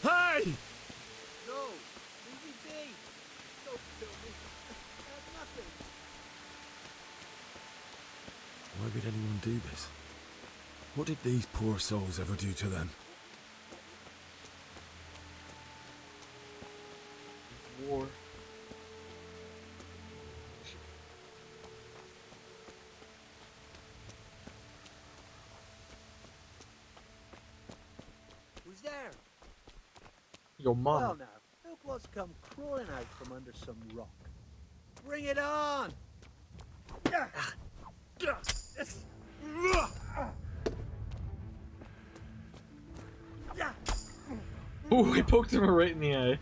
Hey! No! Leave me be! Don't kill me! I have nothing! Why would anyone do this? What did these poor souls ever do to them? War. Who's there? Your mom. Well now, help what's come crawling out from under some rock. Bring it on! Ooh, he poked him right in the eye.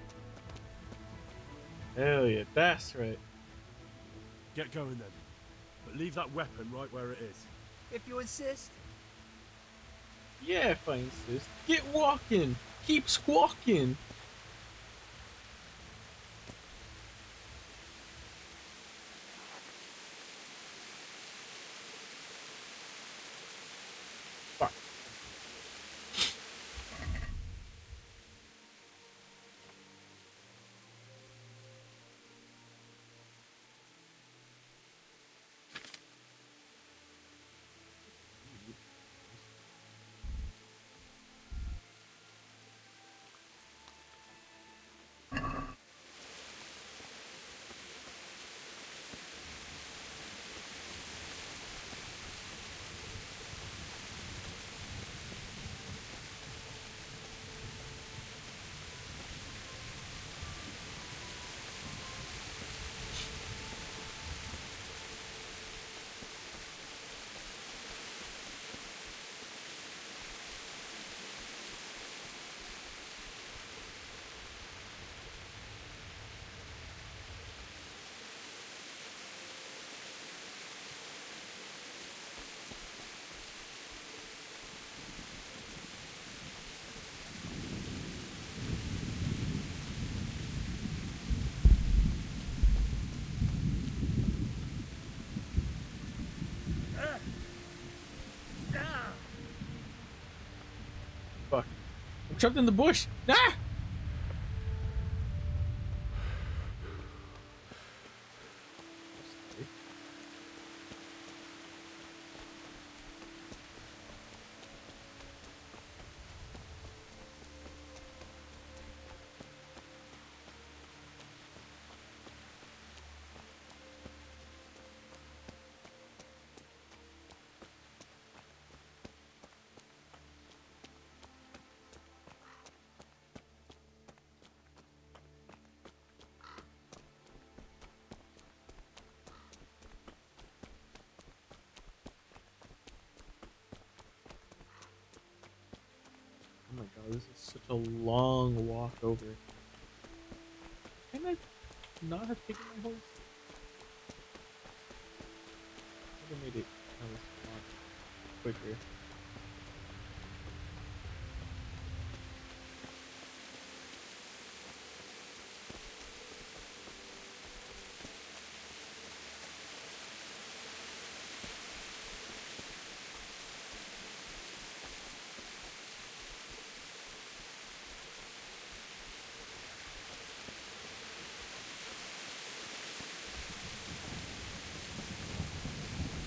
Hell yeah, that's right. Get going then. But leave that weapon right where it is. If you insist. Yeah, if I insist. Get walking! Keep squawking! Fuck. Trapped in the bush. Ah! Oh my god, this is such a long walk over. Can I not have taken my horse? I would have made it a lot quicker.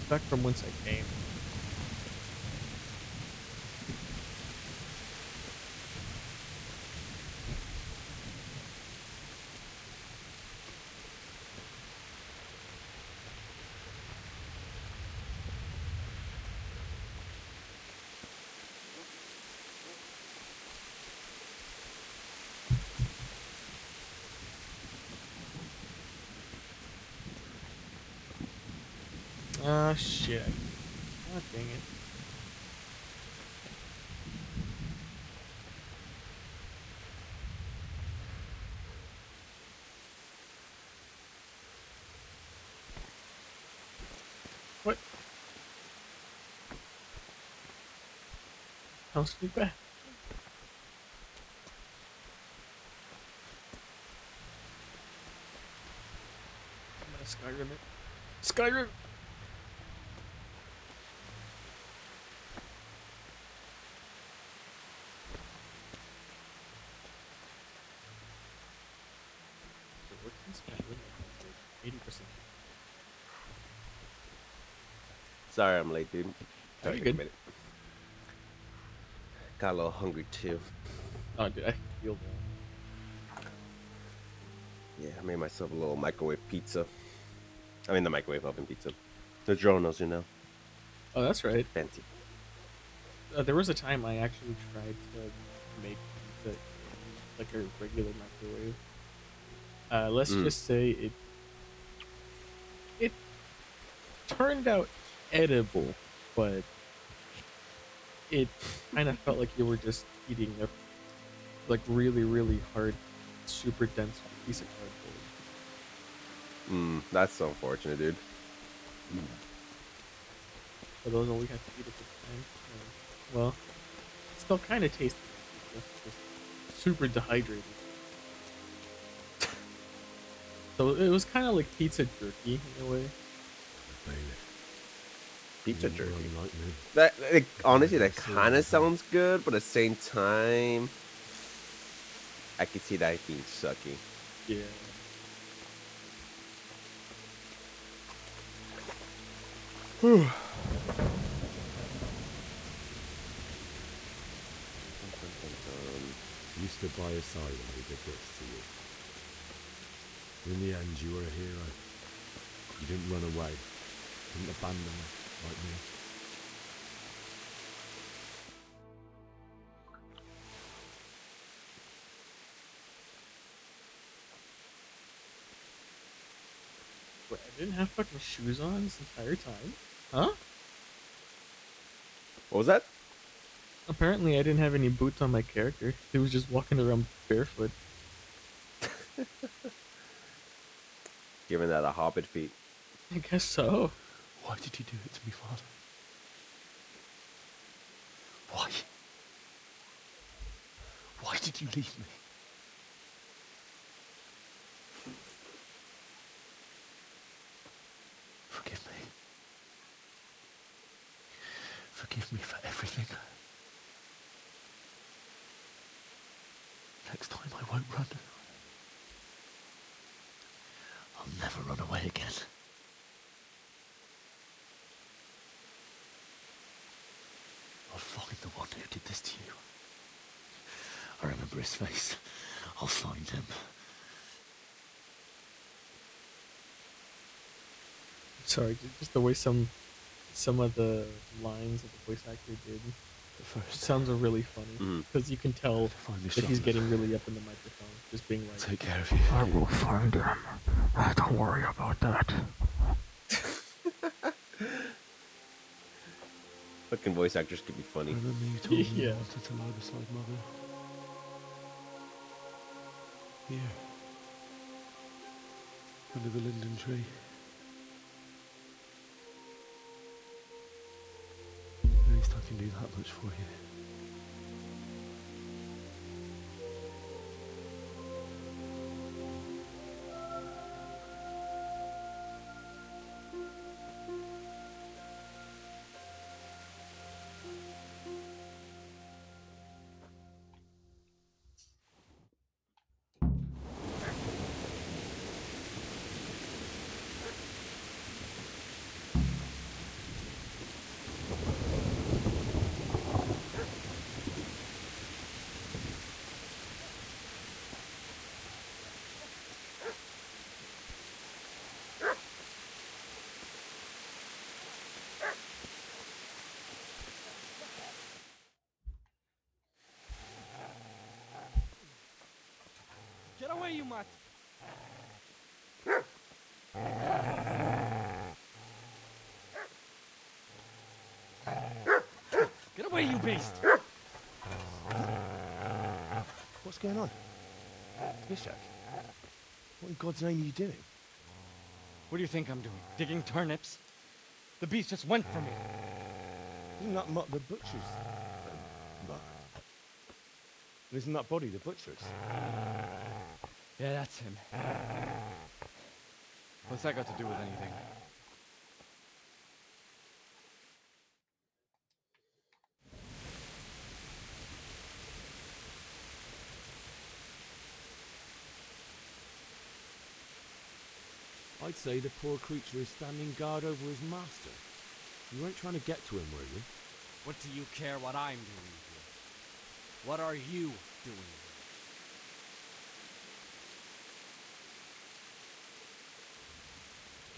Back from whence I came. Ah, shit. God dang it. What? House me back. I'm gonna Skyrim it. Skyrim! Sorry I'm late, dude. Oh, Sorry, you're good. a minute. Got a little hungry too. Oh, dude, I feel that. Yeah, I made myself a little microwave pizza. I mean the microwave oven pizza. The Dronos, you know. Oh, that's right. Fancy. There was a time I actually tried to make pizza in like a regular microwave. Let's just say it turned out edible, but it kind of felt like you were just eating a like really, really hard, super dense piece of cardboard. That's unfortunate, dude. For those all we had to eat at the time. Well, it still kind of tasted like pizza, just super dehydrated. So it was kind of like pizza jerky in a way. Pizza jerky. That like, honestly, that kind of sounds good, but at the same time, I could see that being sucky. Yeah. You stood by his side when he did this to you. In the end, you were a hero. You didn't run away. Didn't abandon him like me. Wait, I didn't have fucking shoes on this entire time? Huh? What was that? Apparently I didn't have any boots on my character. He was just walking around barefoot. Giving that a hobbit feat. I guess so. Why did you do it to me, Father? Why? Why did you leave me? Forgive me. Forgive me for everything. won't run. I'll never run away again. I'll find the one who did this to you. I remember his face. I'll find him. Sorry, just the way some of the lines that the voice actor did. First, sounds really funny because you can tell that he's getting really up in the microphone, just being like, "Take care of you. I will find him. Don't worry about that." Fucking voice actors could be funny. Remember you told me Yeah. you wanted to lie beside Mother? Here. Under the linden tree. At least I can do that much for you. Get away, you mutt! Get away, you beast! What's going on? Bishak? What in God's name are you doing? What do you think I'm doing? Digging turnips? The beast just went for me. Isn't that the butcher's? Isn't that body the butcher's? Yeah, that's him. What's that got to do with anything? I'd say the poor creature is standing guard over his master. You weren't trying to get to him, were you? What do you care what I'm doing here? What are you doing here?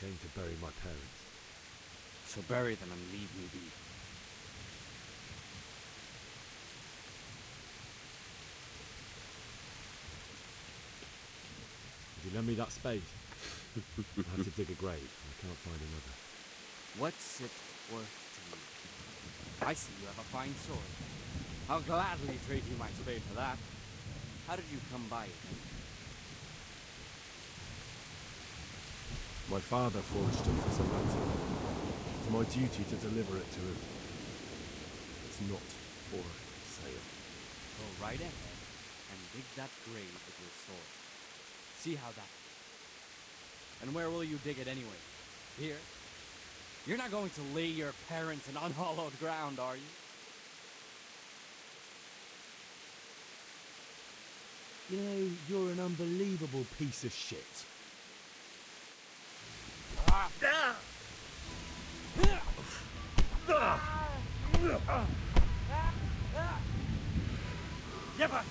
Came to bury my parents. So bury them and leave me be. If you lend me that spade, I'll have to dig a grave. I can't find another. What's it worth to you? I see you have a fine sword. I'll gladly trade you my spade for that. How did you come by it? My father forged it for Sir Lancelot. It's my duty to deliver it to him. It's not for sale. Go right ahead and dig that grave with your sword. See how that goes. And where will you dig it anyway? Here? You're not going to lay your parents in unhallowed ground, are you? You know, you're an unbelievable piece of shit. Yeah, but...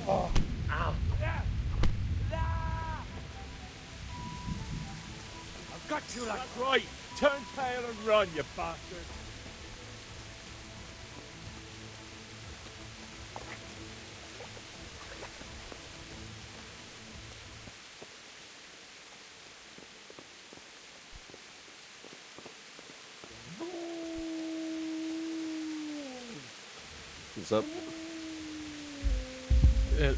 God! I've got you like right. Turn tail and run, you bastard. What's up?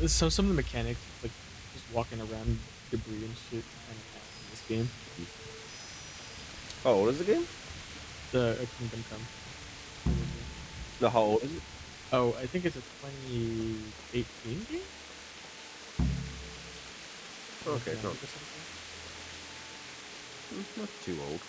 some of the mechanics, like just walking around debris and shit, kind of in this game. Oh, what is the game? The Kingdom Come. No, how old is it? Oh, I think it's a 2018 game. Okay, no. Not too old.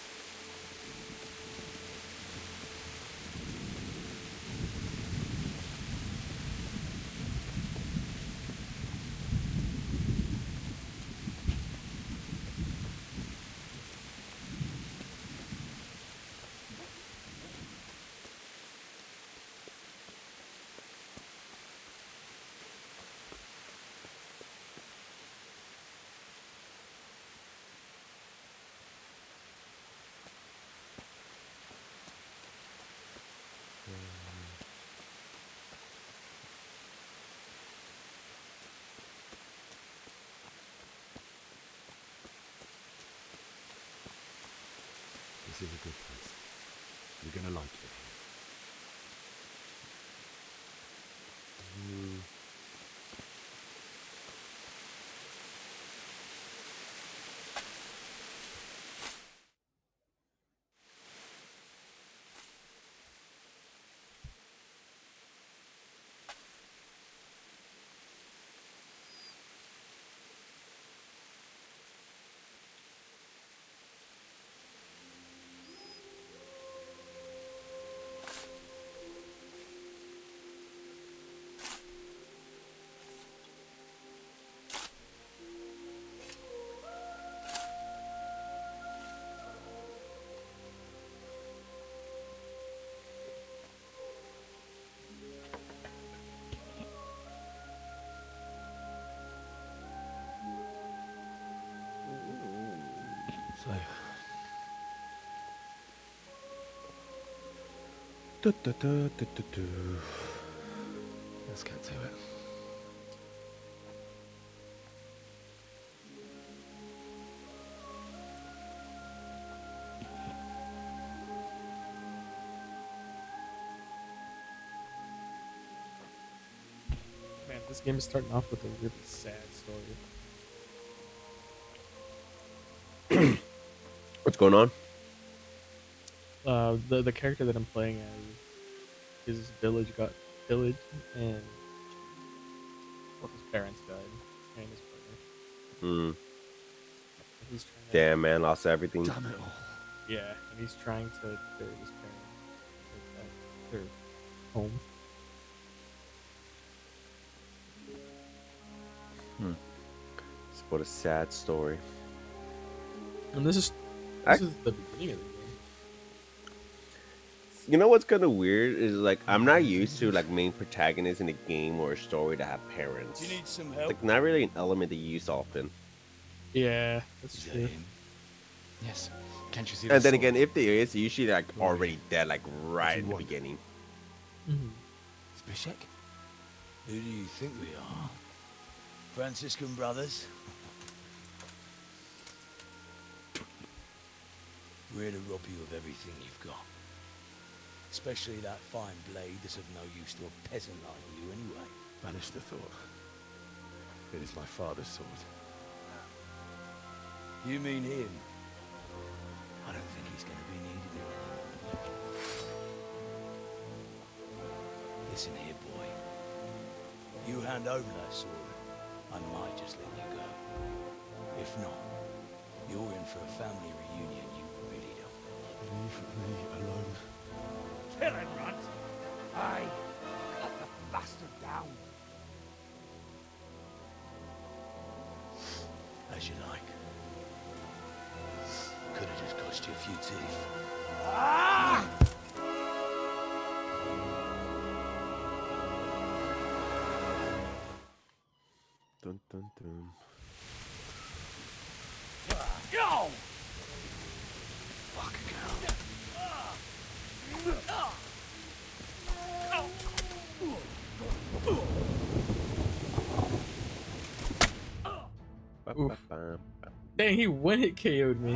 This is a good place. You're gonna like it. So, let's get to it. Man, this game is starting off with a really sad story. What's going on? The character that I'm playing as, his village got pillaged, and well, his parents died, and his partner. He's trying to, Damn, man, lost everything. Damn it all. Yeah, and he's trying to bury his parents, like at their home. What a sad story. And this is the beginning of the game. You know what's kind of weird is like I'm not used to like main protagonists in a game or a story to have parents. You need some It's help? like not really an element they use often. Yeah, that's true. Yes. Can't you see? And then again, if there is, usually like already dead, like right in the want? beginning. Zbyszek? Who do you think we are? Franciscan brothers? We're here to rob you of everything you've got. Especially that fine blade that's of no use to a peasant like you anyway. Banish the thought. It is my father's sword. You mean him? I don't think he's going to be needing it. Listen here, boy. You hand over that sword, I might just let you go. If not, you're in for a family reunion you really don't. Leave me alone. Kill him, Runt! Aye. Cut the bastard down. As you like. Could have just cost you a few teeth. Ah! Dun dun dun. Go! Fucking hell. Dang, he one hit KO'd me.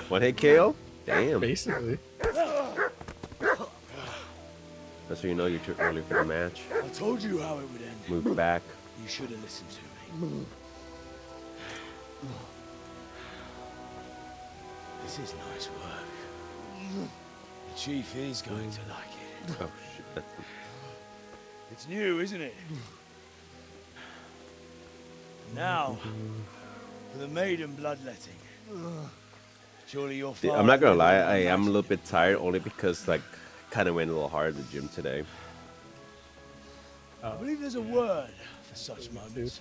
One hit KO? Damn. Basically. The Just so you know, you're too early for the match. I told you how it would end. Move back. You should have listened to me. This is nice work. The chief is going to like it. Oh shit, that's... It's new, isn't it? Now, for the maiden bloodletting. Surely your father... I'm not gonna lie, I am a little bit tired only because like kind of went a little hard at the gym today. I believe there's a word for such moments.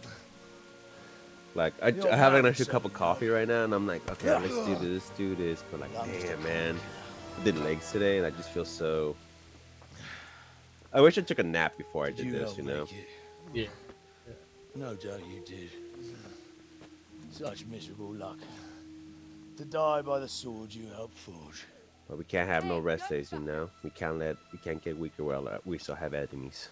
Like I have an extra cup of coffee right now, and I'm like, okay, let's do this. But like, damn, man, I did legs today, and I just feel so. I wish I took a nap before I did this, you know. Yeah. No doubt you did. Such miserable luck. To die by the sword you helped forge. But we can't have no rest days, you know. We can't get weaker while we still have enemies.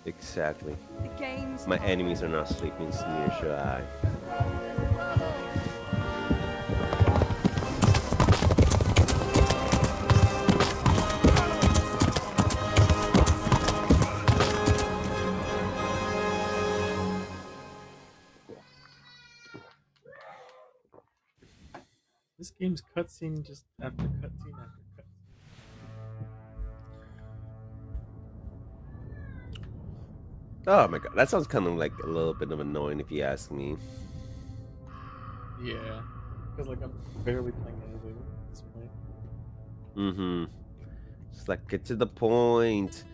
Exactly. My enemies are not sleeping, neither should I. This game's cutscene just after cutscene after cutscene. Oh my god, that sounds kind of like a little bit of annoying if you ask me. Yeah, because like I'm barely playing anything at this point. Mm-hmm. Just like get to the point.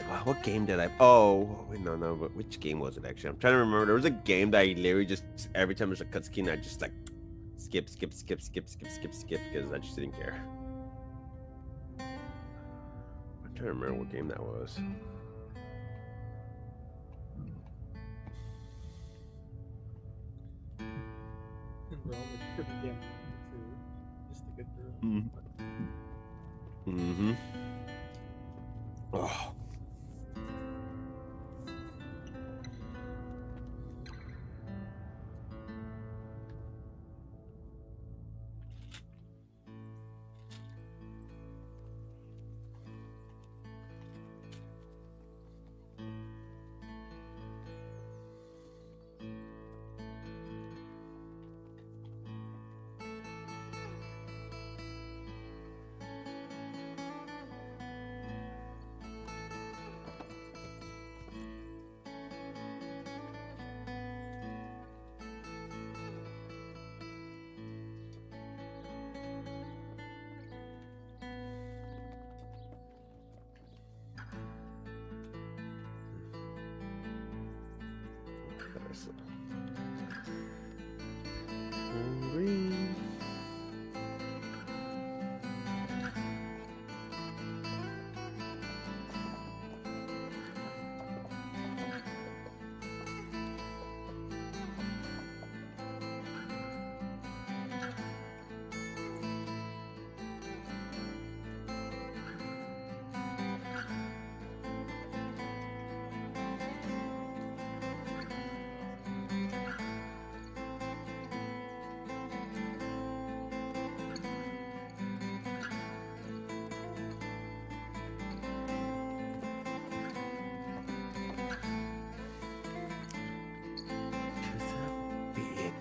Wow, what game did I? Oh, wait, no. But which game was it actually? I'm trying to remember. There was a game that I literally just every time there's a cutscene, I just like skip because I just didn't care. I'm trying to remember what game that was. Pretty damn too, just to get through. Mm-hmm. Oh.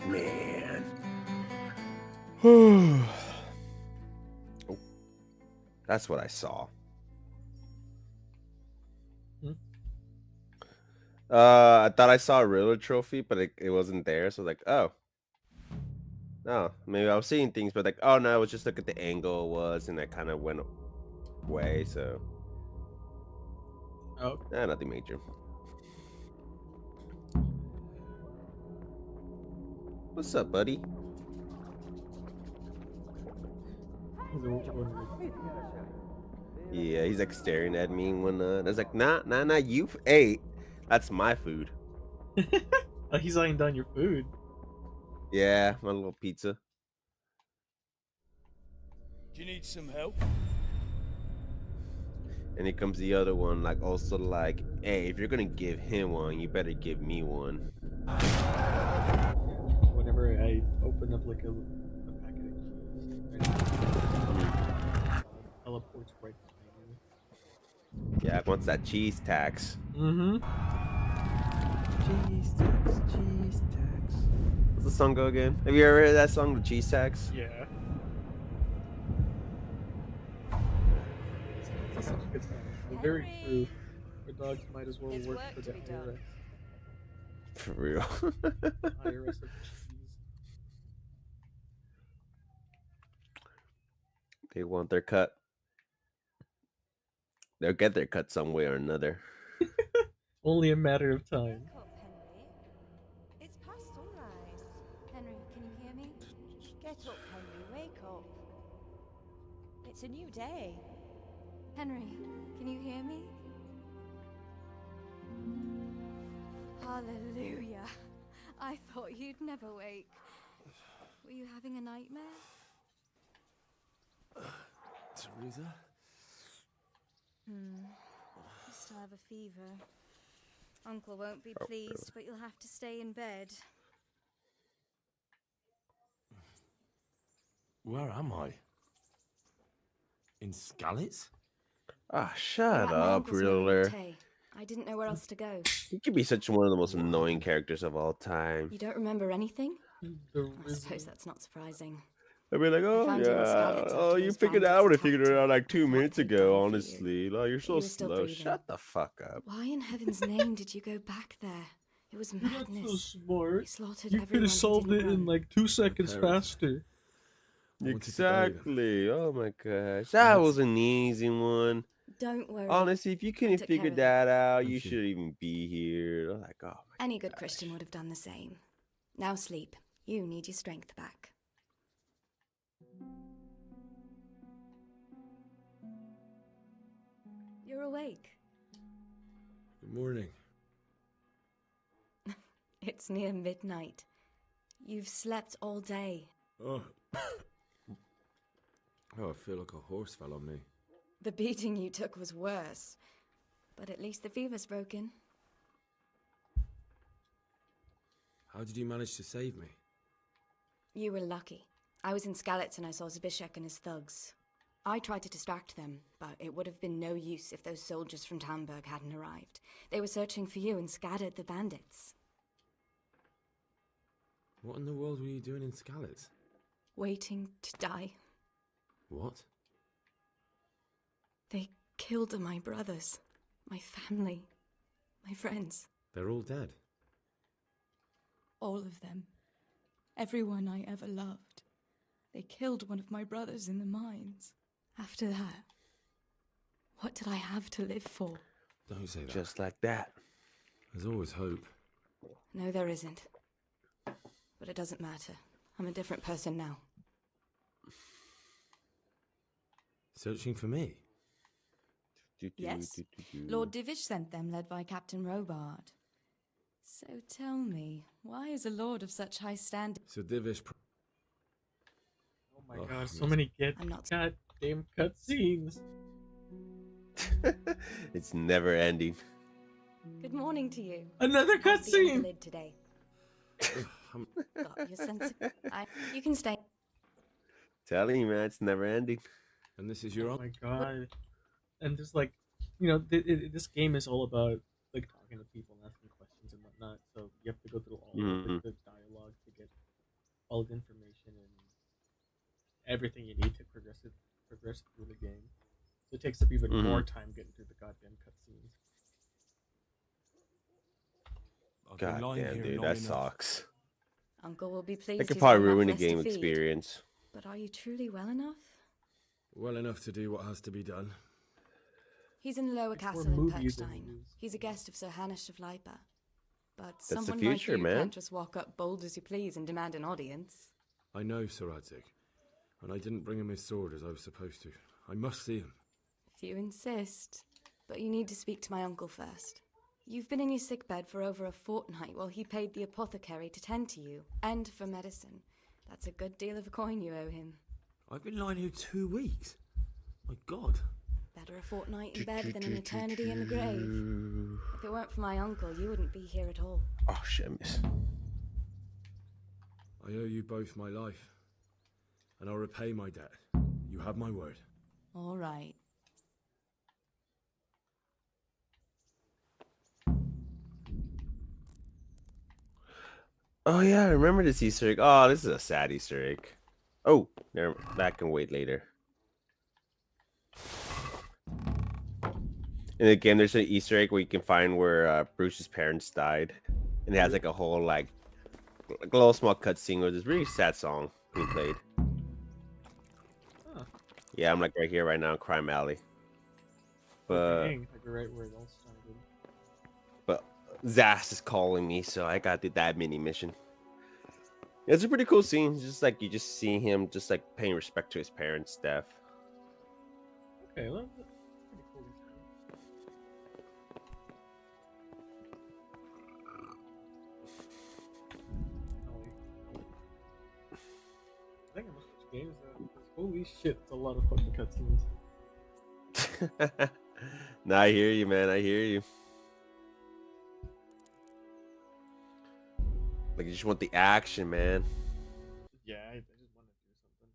Man. Oh, that's what I saw. I thought I saw a Riddler trophy, but it wasn't there, so I was like, oh. No, maybe I was seeing things, but like, oh no, I was just looking at the angle it was, and that kind of went away, so. Oh. Nah, nothing major. What's up, buddy? Yeah, he's like staring at me and whatnot. I was like, nah, you ate. That's my food. Oh, he's eyeing down your food. Yeah, my little pizza. Do you need some help? And here comes the other one, like also like, hey, if you're gonna give him one, you better give me one. Whenever I open up like a package. teleports right behind Yeah, once that cheese tax. you. Mm-hmm. Cheese tax, cheese tax. What's the song go again? Have you ever heard that song, the cheese tax? Yeah. It's such a good song. But very true. The dogs might as well work for the IRS. For real. IRS of cheese. They want their cut. They'll get their cut some way or another. Only a matter of time. It's past sunrise. Henry, can you hear me? Get up, Henry, wake up. It's a new day. Henry, can you hear me? Hallelujah. I thought you'd never wake. Were you having a nightmare? Teresa? You still have a fever. Uncle won't be pleased, but you'll have to stay in bed. Where am I? In Skalitz? Ah, We're shut at my up, uncle's Riddler. Tay. I didn't know where else to go. You could be such one of the most annoying characters of all time. You don't remember anything? The I suppose that's not surprising. I'd be like, oh found you in yeah, Skalitz oh after you those figured it bandits out. I figured it attacked out like 2 minutes ago. you. Honestly, oh, you're so were still slow. breathing. Shut the fuck up. Why in heaven's name did you go back there? It was You're not madness. so smart. You slaughtered You could everyone have who solved didn't it in run. like 2 seconds Parents. faster. Exactly. Oh my gosh, that was an easy one. Don't worry. Honestly, if you couldn't Took care figure of it. that out, Thank you you. shouldn't even be here. I'm like, oh my. Any good Christian would have done the same. Now sleep. You need your strength back. You're awake. Good morning. It's near midnight. You've slept all day. Oh. Oh, I feel like a horse fell on me. The beating you took was worse. But at least the fever's broken. How did you manage to save me? You were lucky. I was in Skalitz and I saw Zbyszek and his thugs. I tried to distract them, but it would have been no use if those soldiers from Talmberg hadn't arrived. They were searching for you and scattered the bandits. What in the world were you doing in Skalitz? Waiting to die. What? They killed my brothers, my family, my friends. They're all dead. All of them. Everyone I ever loved. They killed one of my brothers in the mines. After that, what did I have to live for? Don't say that. Just like that. There's always hope. No, there isn't. But it doesn't matter. I'm a different person now. Searching for me? Yes. Lord Divish sent them, led by Captain Robard. So tell me, why is a lord of such high standing? So Divish... Oh my god, so many goddamn cutscenes. It's never ending. Good morning to you. Another How's the cutscene. invalid today? Got your sense of... You can stay. Telling you, man, it's never ending. And this is your Oh my god. And just like, you know, this game is all about like talking to people and asking questions and whatnot. So you have to go through all of the dialogue to get all the information and everything you need to progress through the game. So it takes up even more time getting through the goddamn cutscenes. God damn, dude, that sucks. Uncle will be pleased. That could he's probably got enough ruin the left to game feed. experience. But are you truly well enough? Well enough to do what has to be done. He's in the lower castle in Perkstein. He's a guest of Sir Hanush of Leipa. But the someone future, like you man. can't just walk up bold as you please and demand an audience. I know Sir Radzig, and I didn't bring him his sword as I was supposed to. I must see him. If you insist. But you need to speak to my uncle first. You've been in your sickbed for over a fortnight while he paid the apothecary to tend to you, and for medicine. That's a good deal of a coin you owe him. I've been lying here 2 weeks. My God. Better a fortnight in bed than an eternity in the grave. If it weren't for my uncle, you wouldn't be here at all. Oh shit, miss. I owe you both my life, and I'll repay my debt. You have my word. All right. Oh yeah, I remember this Easter egg. Oh, this is a sad Easter egg. Oh, that can wait later. In the game, there's an Easter egg where you can find where Bruce's parents died, and it has like a whole like a little small cutscene with this really sad song being played. Huh. Yeah, I'm like right here, right now, in Crime Alley. But Dang, like right where it all started. but Zast is calling me, so I got that mini mission. It's a pretty cool scene. It's just like you just see him just like paying respect to his parents' death. Okay, well, that's pretty cool. I think I must switch games now, because holy shit, it's a lot of fucking cutscenes. No, I hear you, man. I hear you. Like you just want the action, man. Yeah, I just want to do something.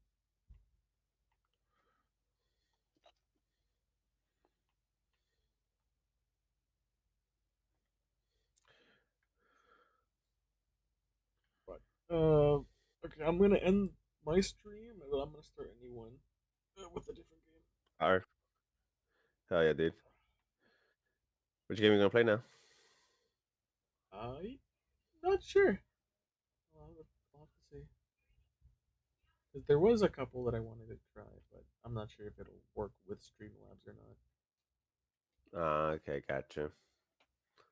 But, okay, I'm gonna end my stream, and then I'm gonna start a new one with a different game. Alright. Hell yeah, dude. Which game are you gonna play now? I'm not sure. I'll have to see. 'Cause there was a couple that I wanted to try, but I'm not sure if it'll work with Streamlabs or not. Okay, gotcha.